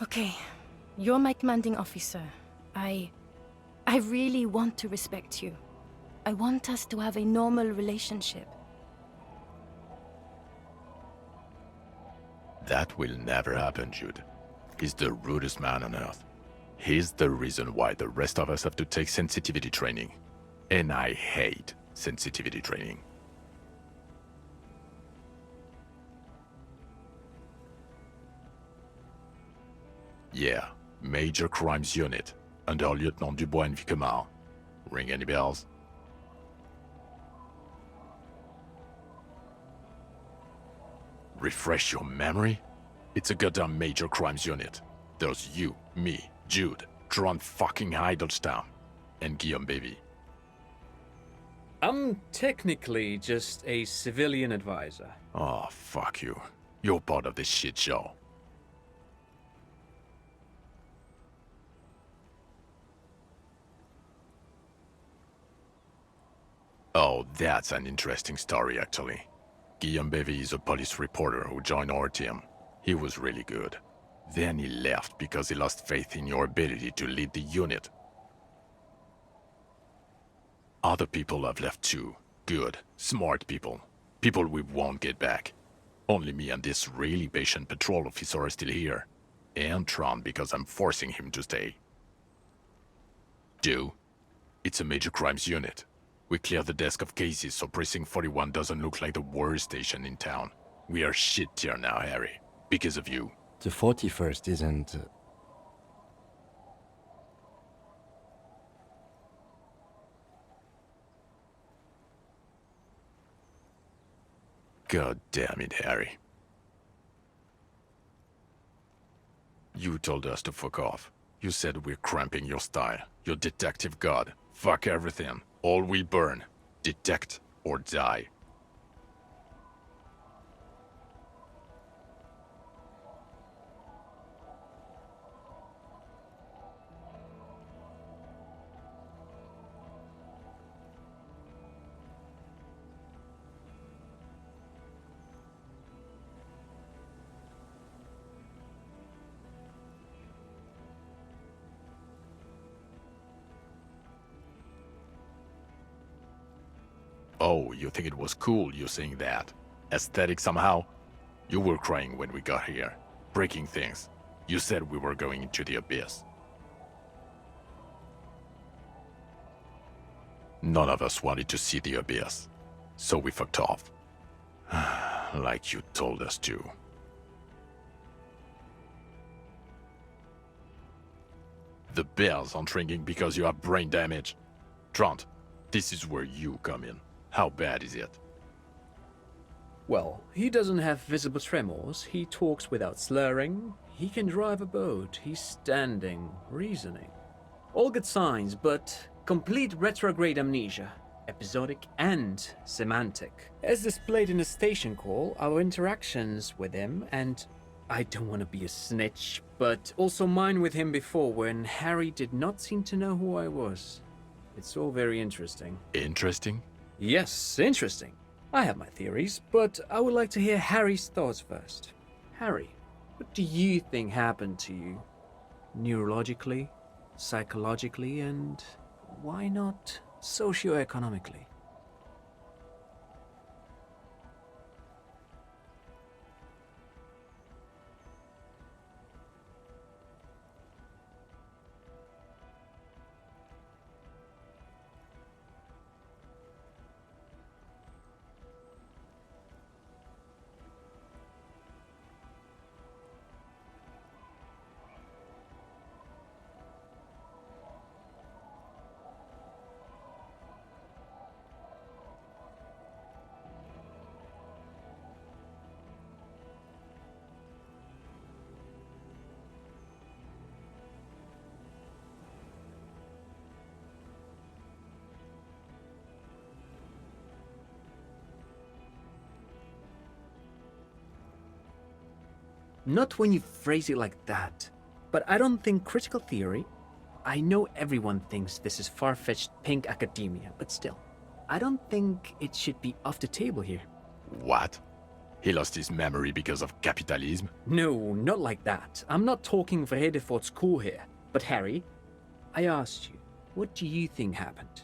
Speaker 12: Okay, you're my commanding officer. I really want to respect you. I want us to have a normal relationship.
Speaker 13: That will never happen, Jude. He's the rudest man on earth. He's the reason why the rest of us have to take sensitivity training. And I hate sensitivity training. Yeah, Major Crimes Unit, under Lieutenant Dubois and Vicomar. Ring any bells? Refresh your memory? It's a goddamn Major Crimes Unit. There's you, me, Jude, Tron fucking Heidelstown, and Guillaume Baby.
Speaker 14: I'm technically just a civilian advisor.
Speaker 13: Oh, fuck you. You're part of this shit show. Oh, that's an interesting story, actually. Guillaume Bevy is a police reporter who joined our team. He was really good. Then he left because he lost faith in your ability to lead the unit. Other people have left too. Good, smart people. People we won't get back. Only me and this really patient patrol officer are still here. And Tron because I'm forcing him to stay. Do? It's a Major Crimes Unit. We clear the desk of cases so Precinct 41 doesn't look like the worst station in town. We are shit tier now, Harry. Because of you.
Speaker 6: The 41st isn't...
Speaker 13: God damn it, Harry. You told us to fuck off. You said we're cramping your style. Your detective god. Fuck everything. All we burn. Detect or die. Oh, you think it was cool you saying that? Aesthetic somehow? You were crying when we got here. Breaking things. You said we were going into the abyss. None of us wanted to see the abyss. So we fucked off. Like you told us to. The bells aren't ringing because you have brain damage. Trant, this is where you come in. How bad is it?
Speaker 14: Well, he doesn't have visible tremors, he talks without slurring, he can drive a boat, he's standing, reasoning. All good signs, but complete retrograde amnesia, episodic and semantic. As displayed in the station call, our interactions with him, and I don't want to be a snitch, but also mine with him before when Harry did not seem to know who I was. It's all very interesting.
Speaker 13: Interesting?
Speaker 14: Yes, interesting. I have my theories, but I would like to hear Harry's thoughts first. Harry, what do you think happened to you? Neurologically, psychologically, and why not socioeconomically? Not when you phrase it like that. But I don't think critical theory... I know everyone thinks this is far-fetched pink academia, but still. I don't think it should be off the table here.
Speaker 13: What? He lost his memory because of capitalism?
Speaker 14: No, not like that. I'm not talking Vrede for school here. But Harry, I asked you, what do you think happened?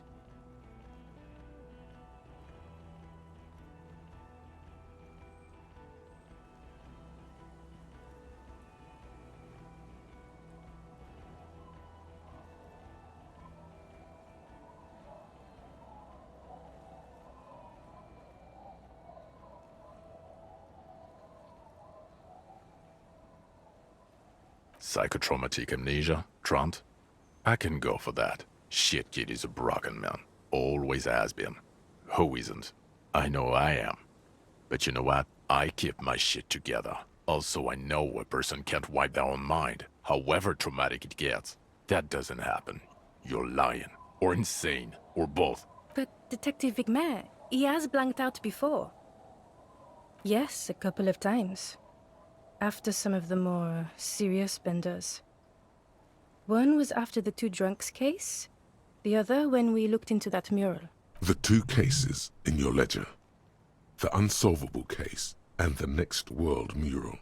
Speaker 13: Psychotraumatic amnesia, Trant? I can go for that. Shit kid is a broken man. Always has been. Who isn't? I know I am. But you know what? I keep my shit together. Also, I know a person can't wipe their own mind, however traumatic it gets. That doesn't happen. You're lying. Or insane. Or both.
Speaker 12: But Detective Vigmer, he has blanked out before. Yes, a couple of times. After some of the more serious benders. One was after the two drunks case, the other when we looked into that mural.
Speaker 4: The two cases in your ledger. The unsolvable case and the Next World mural.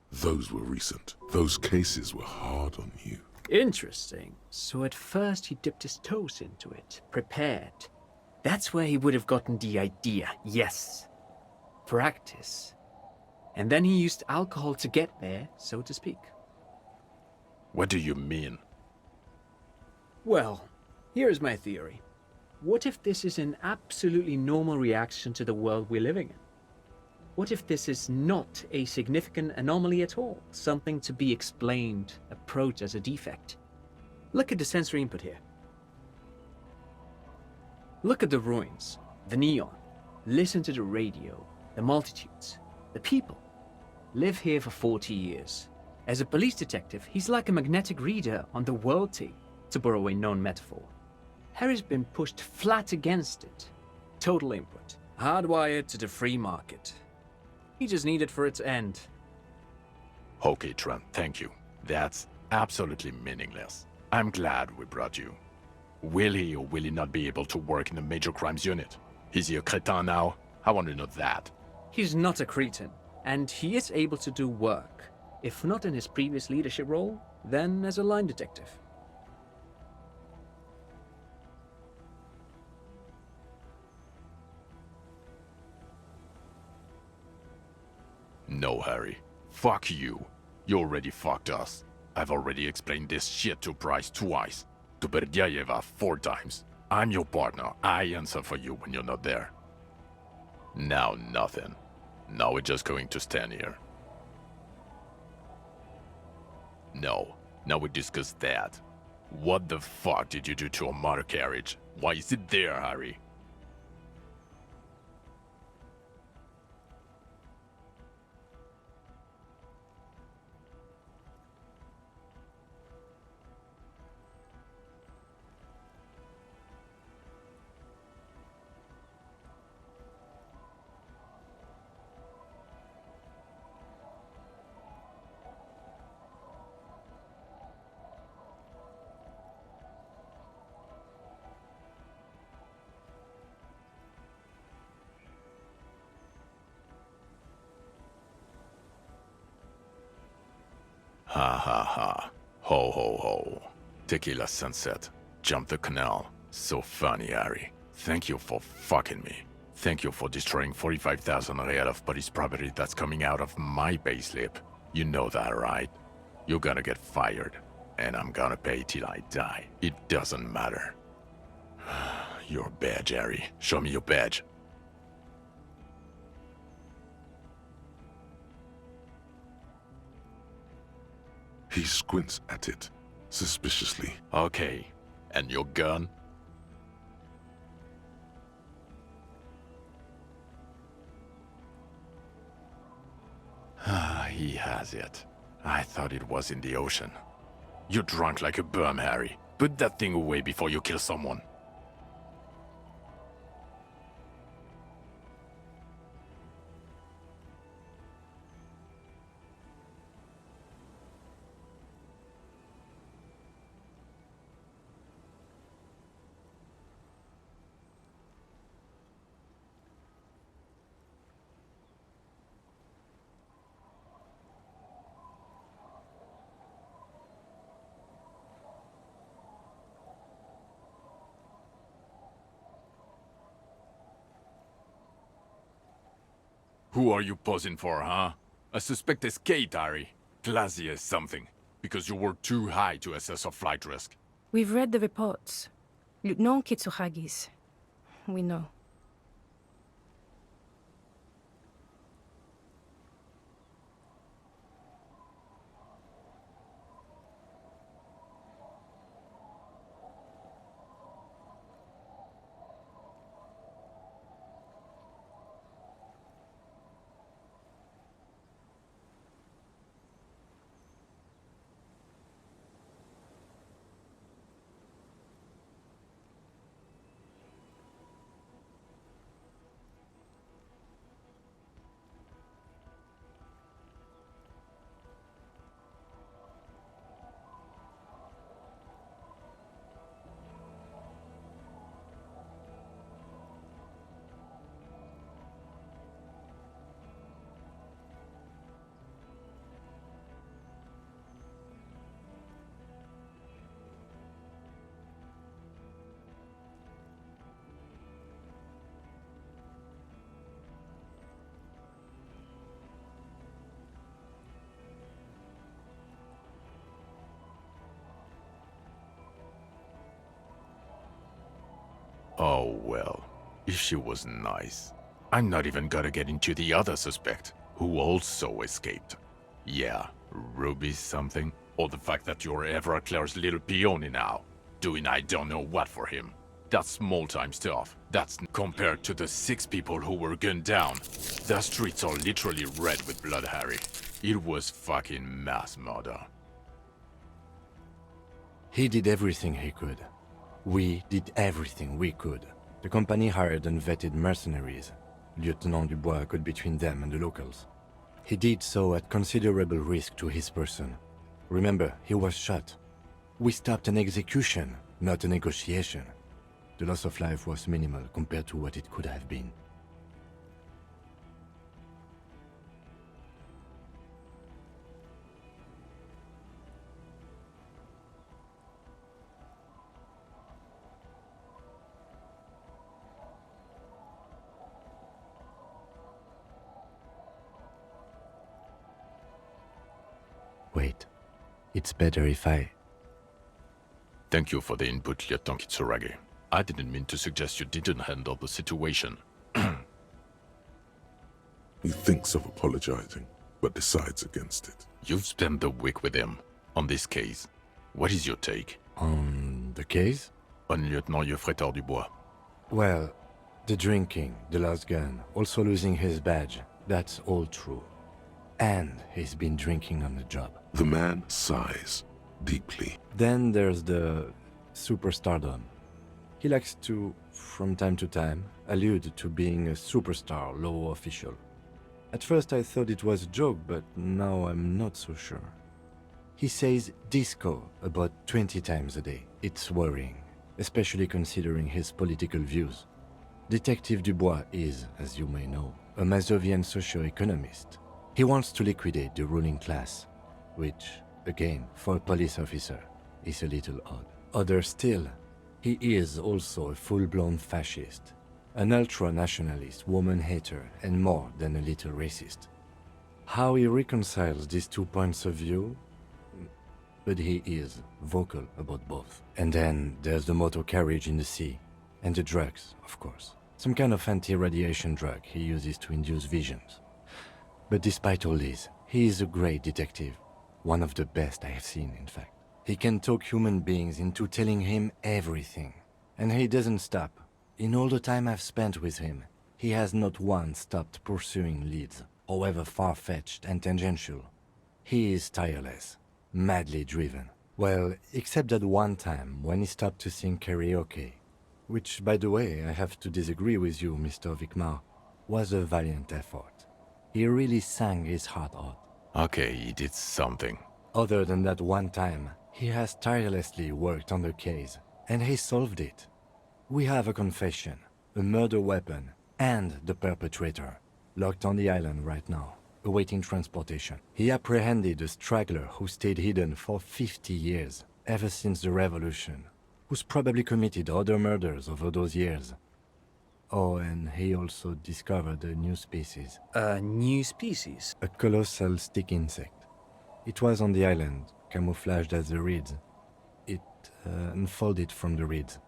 Speaker 4: Those were recent. Those cases were hard on you.
Speaker 14: Interesting. So at first he dipped his toes into it, prepared. That's where he would have gotten the idea, yes. Practice. And then he used alcohol to get there, so to speak.
Speaker 13: What do you mean?
Speaker 14: Well, here's my theory. What if this is an absolutely normal reaction to the world we're living in? What if this is not a significant anomaly at all? Something to be explained, approached as a defect? Look at the sensory input here. Look at the ruins, the neon. Listen to the radio, the multitudes, the people. Live here for 40 years. As a police detective, he's like a magnetic reader on the world tape, to borrow a known metaphor. Harry's been pushed flat against it. Total input. Hardwired to the free market. He just needed for it to end.
Speaker 13: Okay, Trent, thank you. That's absolutely meaningless. I'm glad we brought you. Will he or will he not be able to work in the major crimes unit? Is he a crétin now? I want to know that.
Speaker 14: He's not a cretin, and he is able to do work. If not in his previous leadership role, then as a line detective.
Speaker 13: No, Harry. Fuck you. You already fucked us. I've already explained this shit to Price twice. To Berdyayeva 4 times. I'm your partner. I answer for you when you're not there. Now nothing. Now we're just going to stand here. No. Now we discuss that. What the fuck did you do to a motor carriage? Why is it there, Harry? Ha ha ha. Ho ho ho. Tequila sunset. Jump the canal. So funny, Harry. Thank you for fucking me. Thank you for destroying 45,000 real of police property that's coming out of my payslip. You know that, right? You're gonna get fired. And I'm gonna pay till I die. It doesn't matter. Your badge, Harry. Show me your badge.
Speaker 4: He squints at it, suspiciously.
Speaker 13: Okay. And your gun? He has it. I thought it was in the ocean. You're drunk like a bum, Harry. Put that thing away before you kill someone. Who are you posing for, huh? I suspect escape, Harry. Classy as something. Because you were too high to assess a flight risk.
Speaker 12: We've read the reports. Lieutenant Kitsuhagi's. We know.
Speaker 13: Oh well, if she was nice. I'm not even gonna get into the other suspect, who also escaped. Yeah, Ruby something? Or the fact that you're Everclear's little peony now, doing I don't know what for him. That's small-time stuff. That's compared to the 6 people who were gunned down. The streets are literally red with blood, Harry. It was fucking mass murder.
Speaker 6: He did everything he could. We did everything we could. The company hired unvetted mercenaries. Lieutenant Dubois got between them and the locals. He did so at considerable risk to his person. Remember, he was shot. We stopped an execution, not a negotiation. The loss of life was minimal compared to what it could have been. wait. It's better if I...
Speaker 13: Thank you for the input, Lieutenant Kitsuragi. I didn't mean to suggest you didn't handle the situation.
Speaker 4: He thinks of apologizing, but decides against it.
Speaker 13: You've spent the week with him on this case. What is your take?
Speaker 6: On the case?
Speaker 13: On Lieutenant Geoffrey Dubois.
Speaker 6: Well, the drinking, the last gun, also losing his badge, that's all true. And he's been drinking on the job.
Speaker 4: The man sighs deeply.
Speaker 6: Then there's the superstardom. He likes to, from time to time, allude to being a superstar law official. At first I thought it was a joke, but now I'm not so sure. He says disco about 20 times a day. It's worrying, especially considering his political views. Detective Dubois is, as you may know, a Mazovian socio-economist. He wants to liquidate the ruling class, which, again, for a police officer, is a little odd. Other still, he is also a full-blown fascist, an ultra-nationalist, woman-hater, and more than a little racist. How he reconciles these 2 points of view? But he is vocal about both. And then there's the motor carriage in the sea, and the drugs, of course. Some kind of anti-radiation drug he uses to induce visions. But despite all this, he is a great detective. One of the best I have seen, in fact. He can talk human beings into telling him everything. And he doesn't stop. In all the time I've spent with him, he has not once stopped pursuing leads, however far-fetched and tangential. He is tireless, madly driven. Well, except that one time when he stopped to sing karaoke, which, by the way, I have to disagree with you, Mr. Vicmar, was a valiant effort. He really sang his heart out.
Speaker 13: Okay, he did something.
Speaker 6: Other than that one time, he has tirelessly worked on the case, and he solved it. We have a confession, a murder weapon, and the perpetrator, locked on the island right now, awaiting transportation. He apprehended a straggler who stayed hidden for 50 years, ever since the revolution, who's probably committed other murders over those years. Oh, and he also discovered a new species.
Speaker 14: A new species?
Speaker 6: A colossal stick insect. It was on the island, camouflaged as the reeds. It unfolded from the reeds.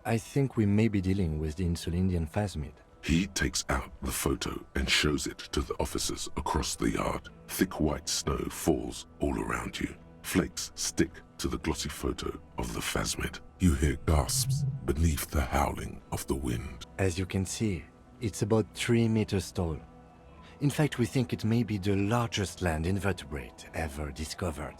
Speaker 6: I think we may be dealing with the Insulindian phasmid.
Speaker 4: He takes out the photo and shows it to the officers across the yard. Thick white snow falls all around you. Flakes stick to the glossy photo of the phasmid. You hear gasps beneath the howling of the wind.
Speaker 6: As you can see, it's about 3 meters tall. In fact, we think it may be the largest land invertebrate ever discovered.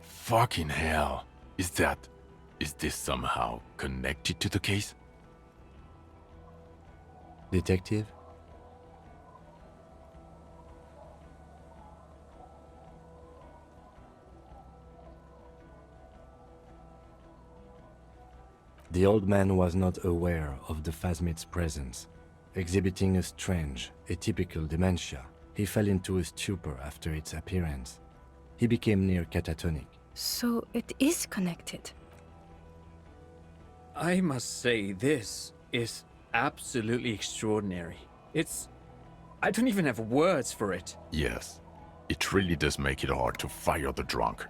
Speaker 13: Fucking hell. Is this somehow connected to the case?
Speaker 6: Detective? The old man was not aware of the phasmid's presence. Exhibiting a strange, atypical dementia, he fell into a stupor after its appearance. He became near catatonic.
Speaker 12: So it is connected.
Speaker 14: I must say, this is absolutely extraordinary. I don't even have words for it.
Speaker 13: Yes. It really does make it hard to fire the drunk.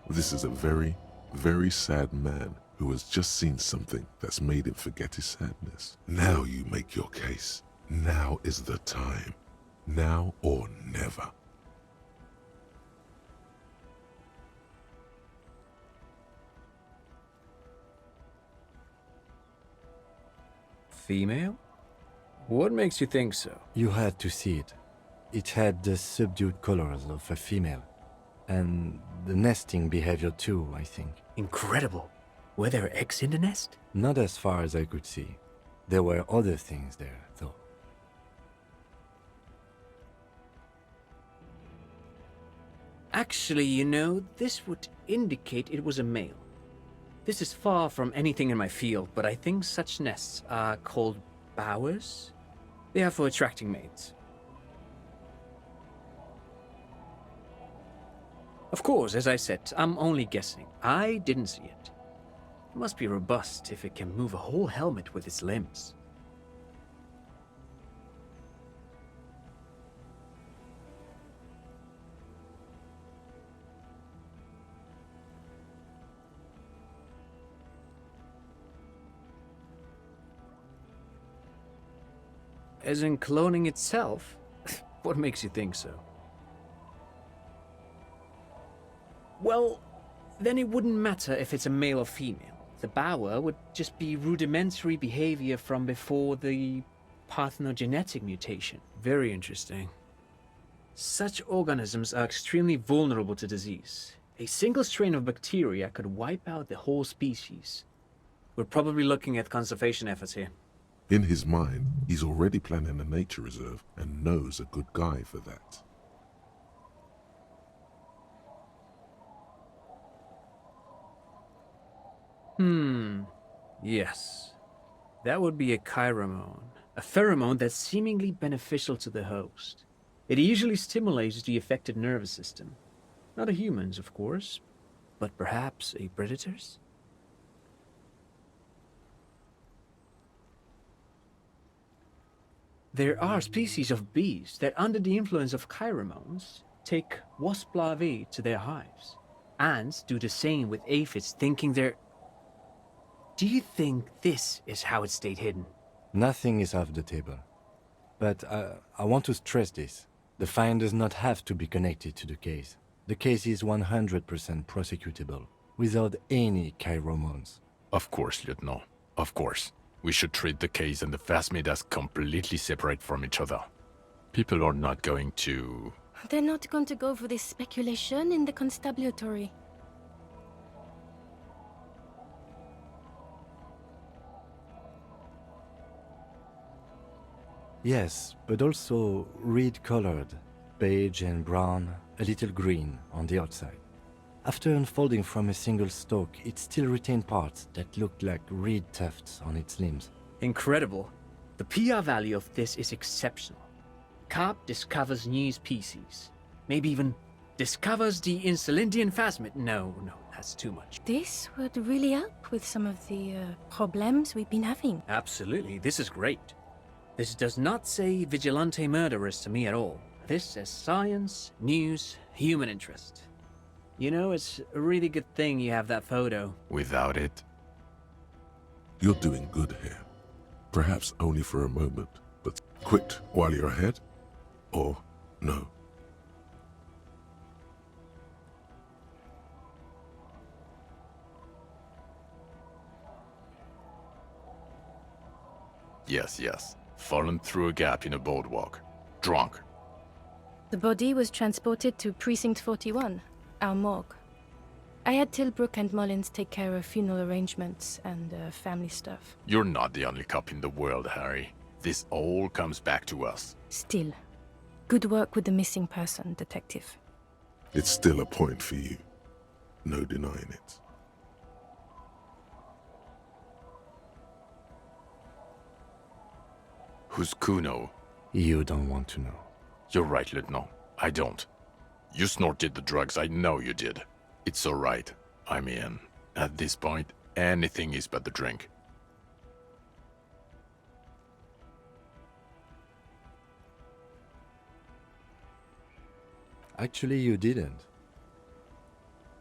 Speaker 4: This is a very, very sad man who has just seen something that's made him forget his sadness. Now you make your case. Now is the time. Now or never.
Speaker 14: Female? What makes you think so?
Speaker 6: You had to see it. It had the subdued colors of a female. And the nesting behavior too, I think.
Speaker 14: Incredible. Were there eggs in the nest?
Speaker 6: Not as far as I could see. There were other things there, though.
Speaker 14: Actually, you know, this would indicate it was a male. This is far from anything in my field, but I think such nests are called Bowers? They are for attracting mates. Of course, as I said, I'm only guessing. I didn't see it. It must be robust if it can move a whole helmet with its limbs. As in cloning itself? What makes you think so? Well, then it wouldn't matter if it's a male or female. The Bower would just be rudimentary behavior from before the parthenogenetic mutation. Very interesting. Such organisms are extremely vulnerable to disease. A single strain of bacteria could wipe out the whole species. We're probably looking at conservation efforts here.
Speaker 4: In his mind, he's already planning a nature reserve and knows a good guy for that.
Speaker 14: Yes. That would be a chiromone. A pheromone that's seemingly beneficial to the host. It usually stimulates the affected nervous system. Not a human's, of course, but perhaps a predator's? There are species of bees that, under the influence of chiromones, take wasp larvae to their hives. Ants do the same with aphids, thinking they're... Do you think this is how it stayed hidden?
Speaker 6: Nothing is off the table. But I want to stress this. The find does not have to be connected to the case. The case is 100% prosecutable, without any chiromones.
Speaker 13: Of course, Lieutenant. Of course. We should treat the case and the phasmid as completely separate from each other. People are not going to...
Speaker 12: They're not going to go for this speculation in the constabulary.
Speaker 6: Yes, but also reed-colored, beige and brown, a little green on the outside. After unfolding from a single stalk, it still retained parts that looked like reed tufts on its limbs.
Speaker 14: Incredible. The PR value of this is exceptional. Carp discovers new species. Maybe even discovers the Insulindian phasmid. No, that's too much.
Speaker 12: This would really help with some of the problems we've been having.
Speaker 14: Absolutely, this is great. This does not say vigilante murderers to me at all. This says science, news, human interest. You know, it's a really good thing you have that photo.
Speaker 13: Without it...
Speaker 4: You're doing good here. Perhaps only for a moment, but quit while you're ahead? Or no?
Speaker 13: Yes. Fallen through a gap in a boardwalk. Drunk.
Speaker 12: The body was transported to Precinct 41, our morgue. I had Tilbrook and Mullins take care of funeral arrangements and family stuff.
Speaker 13: You're not the only cop in the world, Harry. This all comes back to us.
Speaker 12: Still, good work with the missing person, Detective.
Speaker 4: It's still a point for you. No denying it.
Speaker 13: Who's Kuno?
Speaker 6: You don't want to know.
Speaker 13: You're right, Lieutenant. I don't. You snorted the drugs, I know you did. It's alright. I mean, at this point, anything is but the drink.
Speaker 6: Actually, you didn't.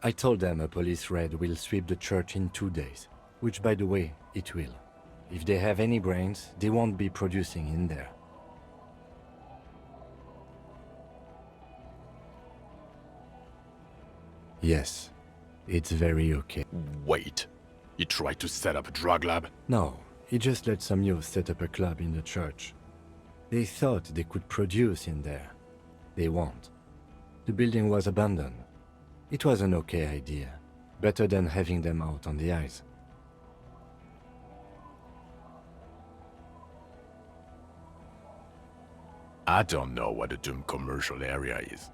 Speaker 6: I told them a police raid will sweep the church in 2 days, which, by the way, it will. If they have any brains, they won't be producing in there. Yes, it's very okay.
Speaker 13: Wait. You tried to set up a drug lab?
Speaker 6: No, he just let some youth set up a club in the church. They thought they could produce in there. They won't. The building was abandoned. It was an okay idea. Better than having them out on the ice.
Speaker 13: I don't know what a Doom commercial area is.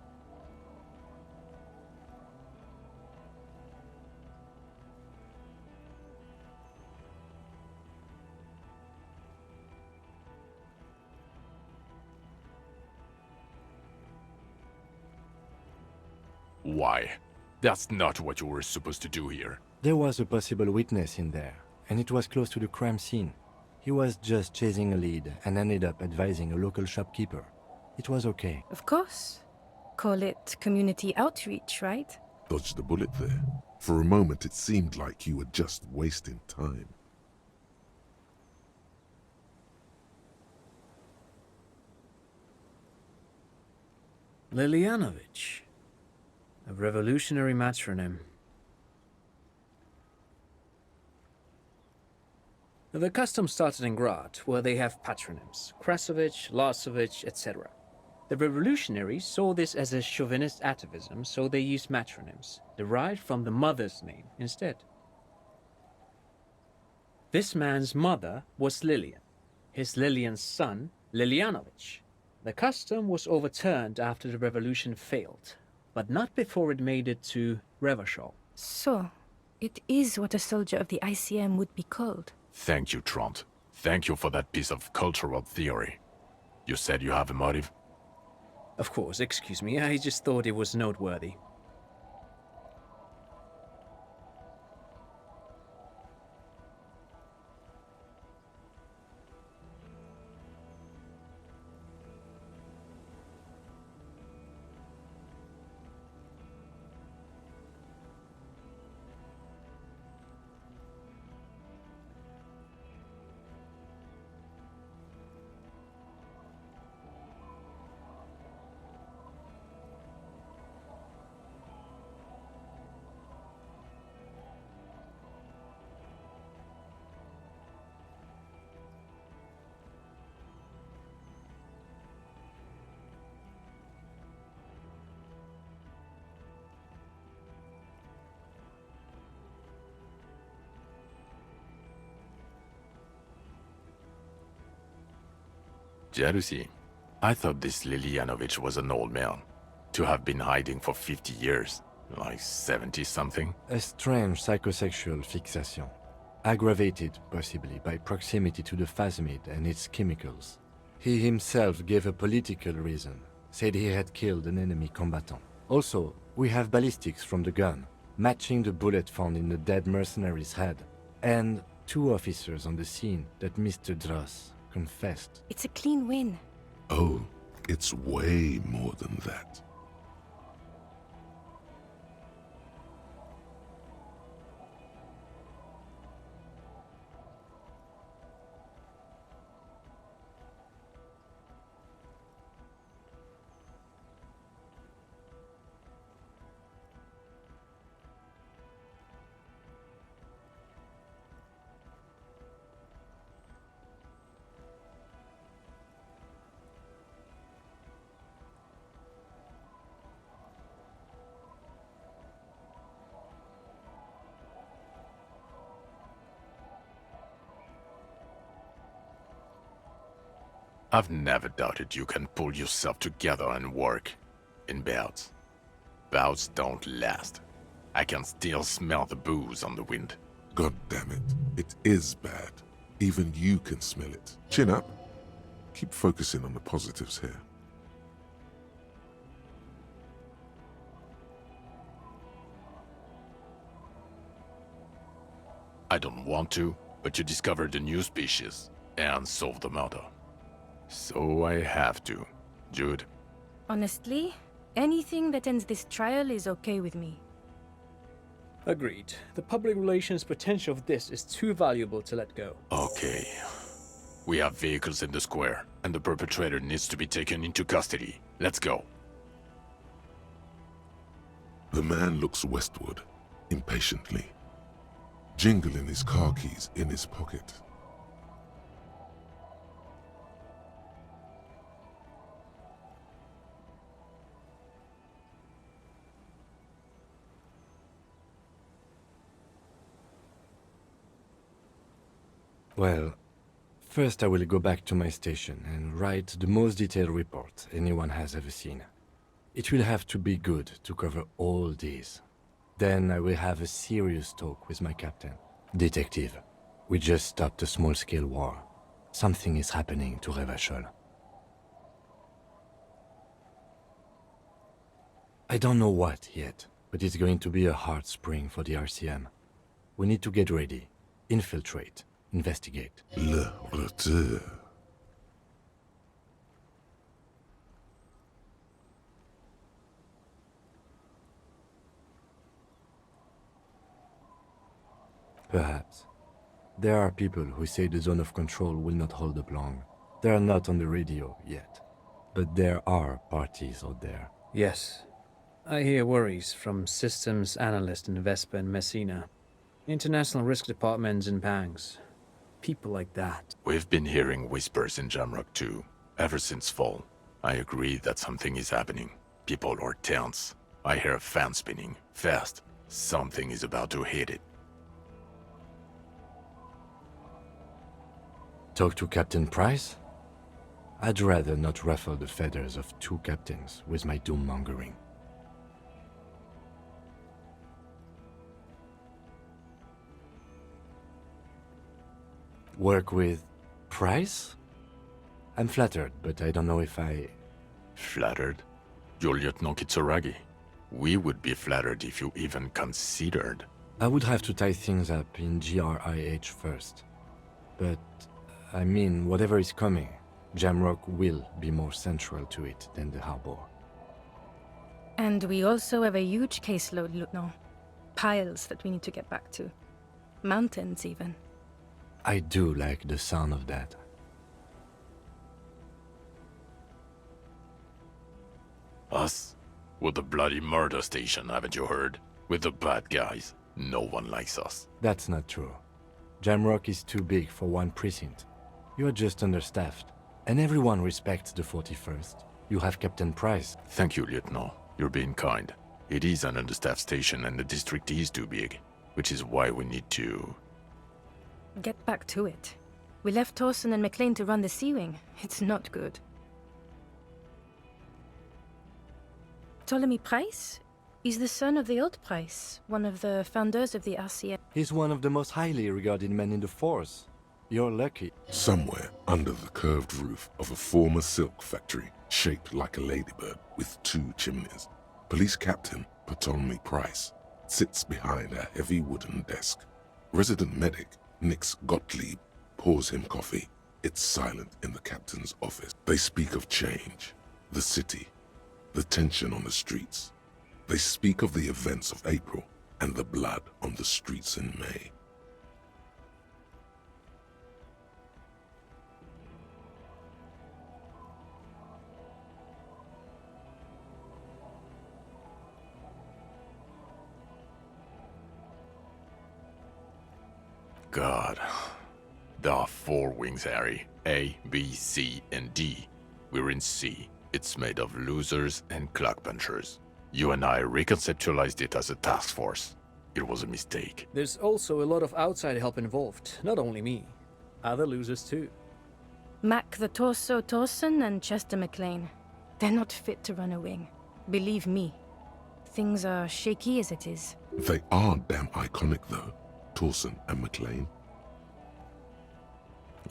Speaker 13: Why? That's not what you were supposed to do here.
Speaker 6: There was a possible witness in there, and it was close to the crime scene. He was just chasing a lead and ended up advising a local shopkeeper. It was okay.
Speaker 12: Of course. Call it community outreach, right?
Speaker 4: Dodged the bullet there. For a moment it seemed like you were just wasting time.
Speaker 14: Lilianovich. A revolutionary matronym. The custom started in Grad, where they have patronyms. Krasovich, Lasovich, etc. The revolutionaries saw this as a chauvinist atavism, so they used matronyms, derived from the mother's name instead. This man's mother was Lilian. His Lilian's son, Lilianovich. The custom was overturned after the revolution failed, but not before it made it to Revachol.
Speaker 12: So, it is what a soldier of the ICM would be called.
Speaker 13: Thank you, Trant. Thank you for that piece of cultural theory. You said you have a motive?
Speaker 14: Of course, excuse me, I just thought it was noteworthy.
Speaker 13: Jealousy. I thought this Lilianovich was an old man. To have been hiding for 50 years. Like 70-something.
Speaker 6: A strange psychosexual fixation. Aggravated, possibly, by proximity to the phasmid and its chemicals. He himself gave a political reason. Said he had killed an enemy combatant. Also, we have ballistics from the gun, matching the bullet found in the dead mercenary's head. And 2 officers on the scene that Mr. Dross confessed.
Speaker 12: It's a clean win.
Speaker 4: Oh, it's way more than that.
Speaker 13: I've never doubted you can pull yourself together and work. In bouts. Bouts don't last. I can still smell the booze on the wind.
Speaker 4: God damn it. It is bad. Even you can smell it. Chin up. Keep focusing on the positives here.
Speaker 13: I don't want to, but you discovered a new species and solved the murder. So I have to. Jude?
Speaker 12: Honestly, anything that ends this trial is okay with me.
Speaker 14: Agreed. The public relations potential of this is too valuable to let go.
Speaker 13: Okay. We have vehicles in the square, and the perpetrator needs to be taken into custody. Let's go.
Speaker 4: The man looks westward, impatiently, jingling his car keys in his pocket.
Speaker 6: Well, first I will go back to my station and write the most detailed report anyone has ever seen. It will have to be good to cover all these. Then I will have a serious talk with my captain. Detective, we just stopped a small-scale war. Something is happening to Revachol. I don't know what yet, but it's going to be a hard spring for the RCM. We need to get ready, infiltrate, investigate.
Speaker 4: Le retour.
Speaker 6: Perhaps. There are people who say the zone of control will not hold up long. They are not on the radio yet. But there are parties out there.
Speaker 14: Yes. I hear worries from systems analysts in Vespa and Messina. International risk departments in Pangs. People like that.
Speaker 13: We've been hearing whispers in Jamrock too, ever since fall. I agree that something is happening. People are tense. I hear a fan spinning, fast. Something is about to hit it.
Speaker 6: Talk to Captain Price? I'd rather not ruffle the feathers of two captains with my doom-mongering. Work with Price? I'm flattered, but I don't know if I...
Speaker 13: Flattered? You're Lieutenant Kitsuragi. We would be flattered if you even considered.
Speaker 6: I would have to tie things up in GRIH first. But, I mean, whatever is coming, Jamrock will be more central to it than the harbor.
Speaker 12: And we also have a huge caseload, Lieutenant. Piles that we need to get back to. Mountains, even.
Speaker 6: I do like the sound of that.
Speaker 13: Us? We're the bloody murder station, haven't you heard? We're the bad guys. No one likes us.
Speaker 6: That's not true. Jamrock is too big for one precinct. You are just understaffed. And everyone respects the 41st. You have Captain Price.
Speaker 13: Thank you, Lieutenant. You're being kind. It is an understaffed station and the district is too big, which is why we need to...
Speaker 12: Get back to it. We left Torsen and McLean to run the Sea Wing. It's not good. Ptolemy Price? He's the son of the old Price, one of the founders of the RCM.
Speaker 6: He's one of the most highly regarded men in the force. You're lucky.
Speaker 4: Somewhere under the curved roof of a former silk factory, shaped like a ladybird with two chimneys, Police Captain Ptolemy Price sits behind a heavy wooden desk. Resident medic Nix Gottlieb pours him coffee. It's silent in the captain's office. They speak of change, the city, the tension on the streets. They speak of the events of April and the blood on the streets in May.
Speaker 13: God. There are 4 wings, Harry. A, B, C, and D. We're in C. It's made of losers and clock punchers. You and I reconceptualized it as a task force. It was a mistake.
Speaker 14: There's also a lot of outside help involved, not only me. Other losers too.
Speaker 12: Mac the Torso Torsen and Chester McLean. They're not fit to run a wing. Believe me. Things are shaky as it is.
Speaker 4: They are damn iconic though, Torsen and McLean.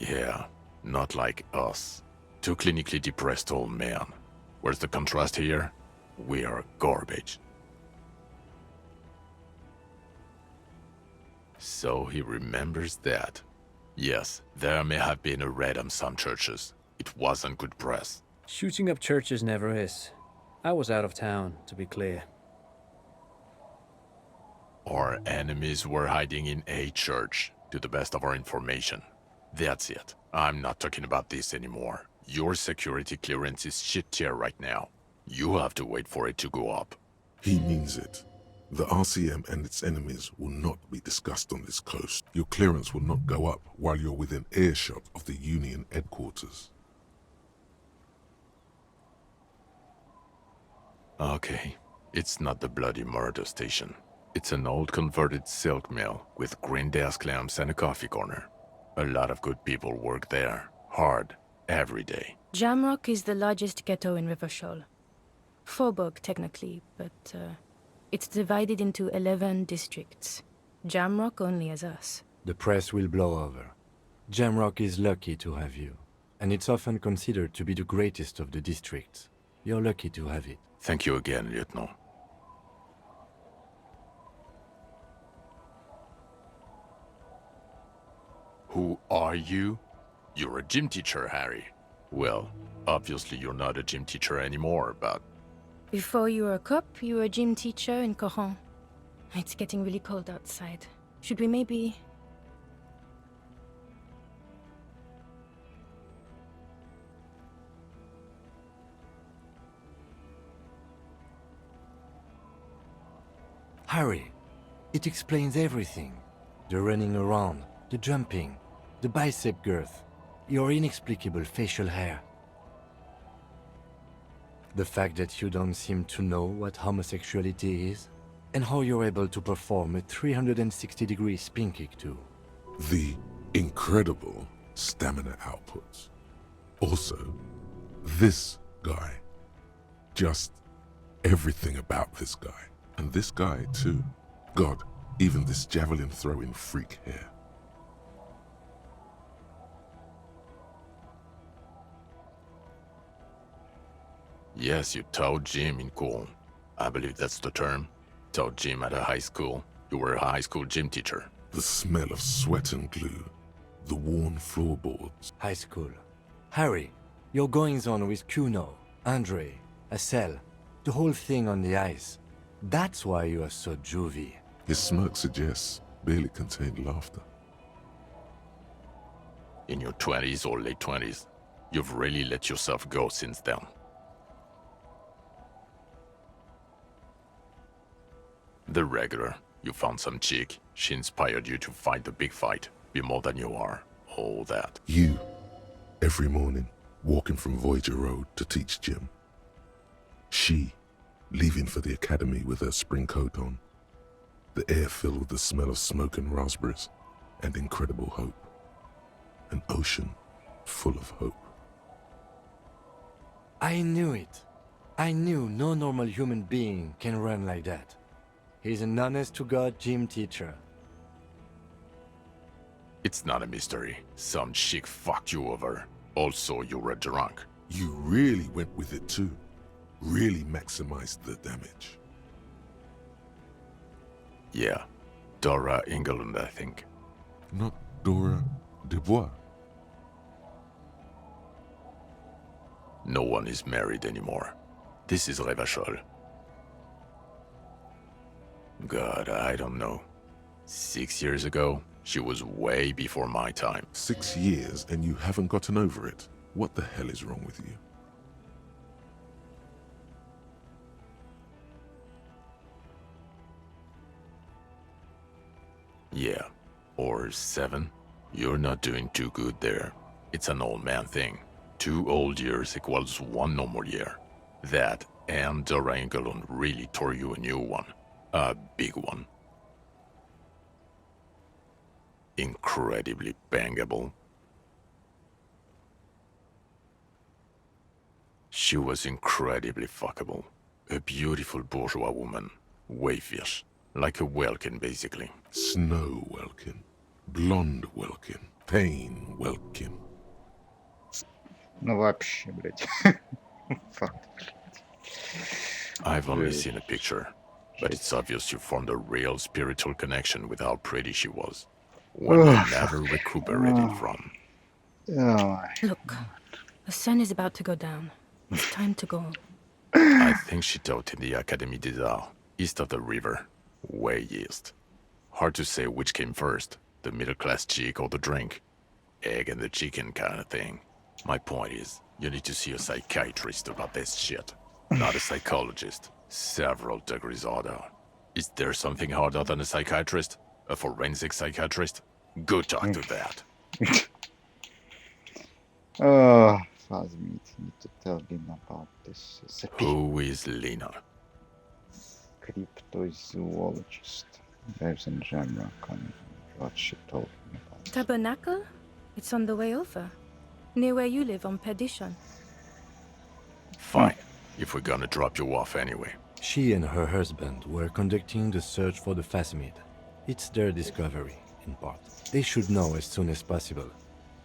Speaker 13: Yeah, not like us. 2 clinically depressed old men. Where's the contrast here? We are garbage. So he remembers that. Yes, there may have been a raid on some churches. It wasn't good press.
Speaker 14: Shooting up churches never is. I was out of town, to be clear.
Speaker 13: Our enemies were hiding in a church, to the best of our information. That's it. I'm not talking about this anymore. Your security clearance is shit tier right now. You have to wait for it to go up.
Speaker 4: He means it. The RCM and its enemies will not be discussed on this coast. Your clearance will not go up while you're within earshot of the Union headquarters.
Speaker 13: Okay, it's not the bloody murder station. It's an old converted silk mill with green desk lamps and a coffee corner. A lot of good people work there, hard, every day.
Speaker 12: Jamrock is the largest ghetto in Rivershoal. Faubourg, technically, but it's divided into 11 districts. Jamrock only has us.
Speaker 6: The press will blow over. Jamrock is lucky to have you, and it's often considered to be the greatest of the districts. You're lucky to have it.
Speaker 13: Thank you again, Lieutenant. Who are you? You're a gym teacher, Harry. Well, obviously you're not a gym teacher anymore, but...
Speaker 12: Before you were a cop, you were a gym teacher in Coron. It's getting really cold outside. Should we maybe...
Speaker 6: Harry, it explains everything. The running around, the jumping, the bicep girth, your inexplicable facial hair. The fact that you don't seem to know what homosexuality is, and how you're able to perform a 360-degree spin kick too.
Speaker 4: The incredible stamina outputs. Also, this guy. Just everything about this guy. And this guy too. God, even this javelin throwing freak here.
Speaker 13: Yes, you taught gym in Coron. I believe that's the term. Taught gym at a high school. You were a high school gym teacher.
Speaker 4: The smell of sweat and glue. The worn floorboards.
Speaker 6: High school. Harry, your goings-on with Kuno, Andre, Acel, the whole thing on the ice. That's why you are so juvie.
Speaker 4: His smirk suggests barely contained laughter.
Speaker 13: In your 20s or late 20s, you've really let yourself go since then. The regular. You found some chick. She inspired you to fight the big fight. Be more than you are. All that.
Speaker 4: You, every morning, walking from Voyager Road to teach gym. She, leaving for the academy with her spring coat on. The air filled with the smell of smoke and raspberries, and incredible hope. An ocean full of hope.
Speaker 6: I knew it. I knew no normal human being can run like that. He's an honest-to-God gym teacher.
Speaker 13: It's not a mystery. Some chick fucked you over. Also, you were drunk.
Speaker 4: You really went with it too. Really maximized the damage.
Speaker 13: Yeah. Dora Engelund, I think.
Speaker 4: Not Dora Dubois.
Speaker 13: No one is married anymore. This is Revachol. God, I don't know. 6 years ago, she was way before my time.
Speaker 4: 6 years and you haven't gotten over it. What the hell is wrong with you?
Speaker 13: Yeah. Or 7. You're not doing too good there. It's an old man thing. 2 old years equals 1 normal year. That and Dora Engelund really tore you a new one. A big one. Incredibly bangable. She was incredibly fuckable. A beautiful bourgeois woman. Wayfish. Like a Welkin, basically.
Speaker 4: Snow Welkin. Blonde Welkin. Pain Welkin.
Speaker 2: Ну вообще, блядь. Факт.
Speaker 13: I've only seen a picture, but it's obvious you formed a real spiritual connection with how pretty she was. One you never recuperated from.
Speaker 12: Look, the sun is about to go down. It's time to go.
Speaker 13: I think she taught in the Académie des Arts, east of the river. Way east. Hard to say which came first, the middle-class chick or the drink. Egg and the chicken kind of thing. My point is, you need to see a psychiatrist about this shit. Not a psychologist. Several degrees harder. Is there something harder than a psychiatrist? A forensic psychiatrist? Go talk to that.
Speaker 2: Father, need to tell Lena about this.
Speaker 13: Who is Lena?
Speaker 2: Cryptozoologist. Lives in Jamrock and what she told me about.
Speaker 12: Tabernacle? It's on the way over. Near where you live on Perdition.
Speaker 13: Fine, if we're gonna drop you off anyway.
Speaker 6: She and her husband were conducting the search for the Phasmid. It's their discovery, in part. They should know as soon as possible.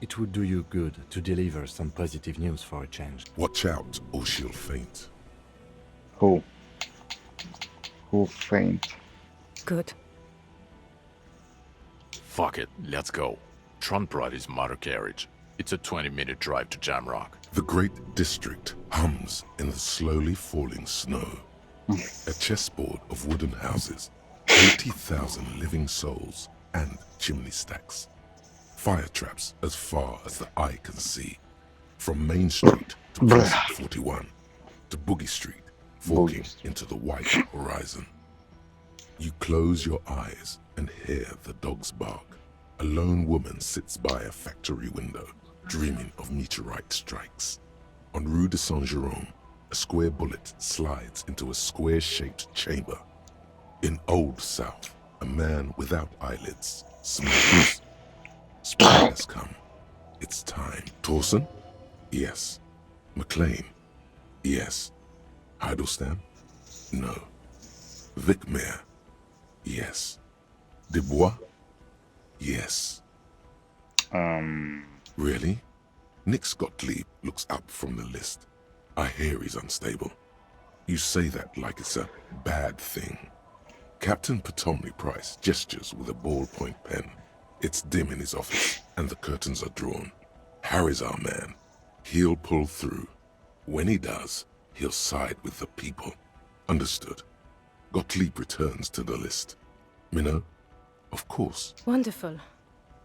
Speaker 6: It would do you good to deliver some positive news for a change.
Speaker 4: Watch out, or she'll faint.
Speaker 2: Who? Who faint?
Speaker 12: Good.
Speaker 13: Fuck it, let's go. Tron brought his motor carriage. It's a 20-minute drive to Jamrock.
Speaker 4: The great district hums in the slowly falling snow. A chessboard of wooden houses, 80,000 living souls, and chimney stacks. Fire traps as far as the eye can see. From Main Street to Precinct 41, to Boogie Street, forking into the white horizon. You close your eyes and hear the dogs bark. A lone woman sits by a factory window, dreaming of meteorite strikes. On Rue de Saint-Jérôme, a square bullet slides into a square-shaped chamber. In Old South, a man without eyelids smiles. Spring has come. It's time. Torsen? Yes. McLean? Yes. Heidelstein? No. Vicmere? Yes. Dubois? Yes. Really? Nix Gottlieb looks up from the list. I hear he's unstable. You say that like it's a bad thing. Captain Ptolemy Price gestures with a ballpoint pen. It's dim in his office, and the curtains are drawn. Harry's our man. He'll pull through. When he does, he'll side with the people. Understood. Gottlieb returns to the list. Minnow? Of course.
Speaker 12: Wonderful.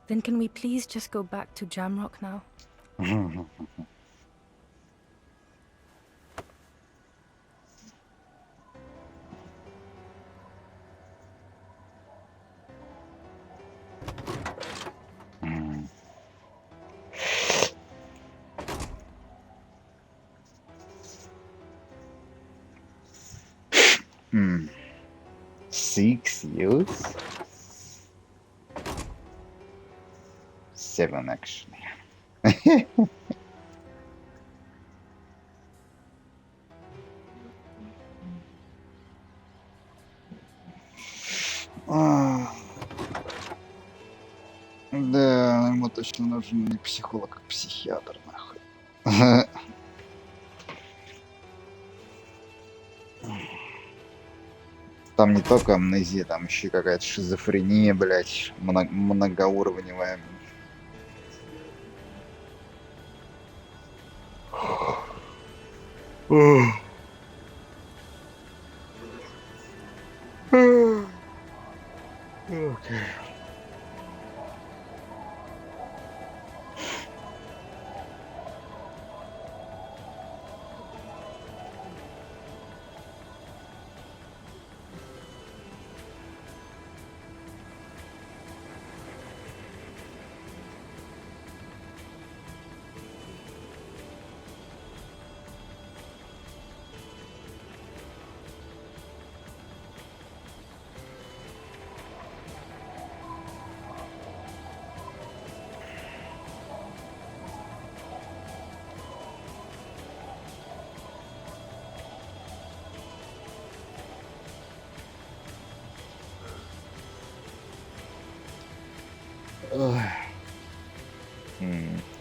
Speaker 12: Then can we please just go back to Jamrock now?
Speaker 2: Hmm. 6 years? 7 actually. Да, ему точно нужен не психолог, а психиатр, нахуй. Там не только амнезия, там еще какая-то шизофрения, блядь, многоуровневая. Okay.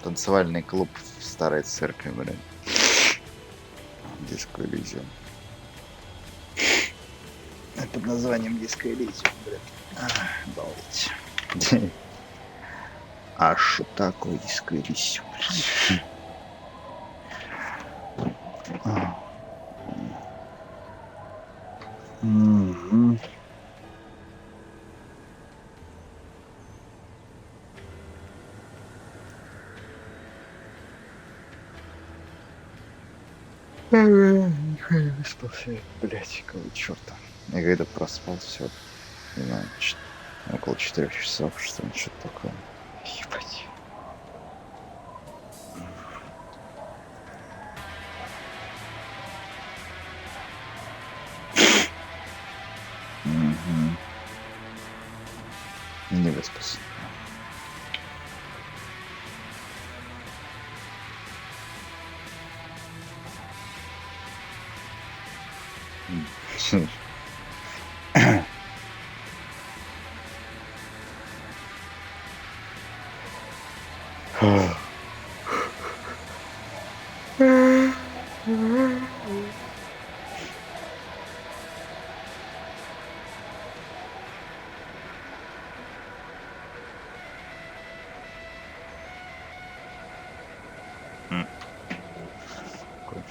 Speaker 2: Танцевальный клуб в старой церкви, блин. Диско Elysium. Под названием Диско Elysium, блин. Обалдеть. А что такое Диско Elysium? Нихуя не выспался, блять, какого черта. Я когда проспал все, не знаю, около 4 часов, что-нибудь, что-то такое. Ебать. Не выспался.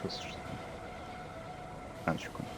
Speaker 2: чувствуешь. Ладно, секунду.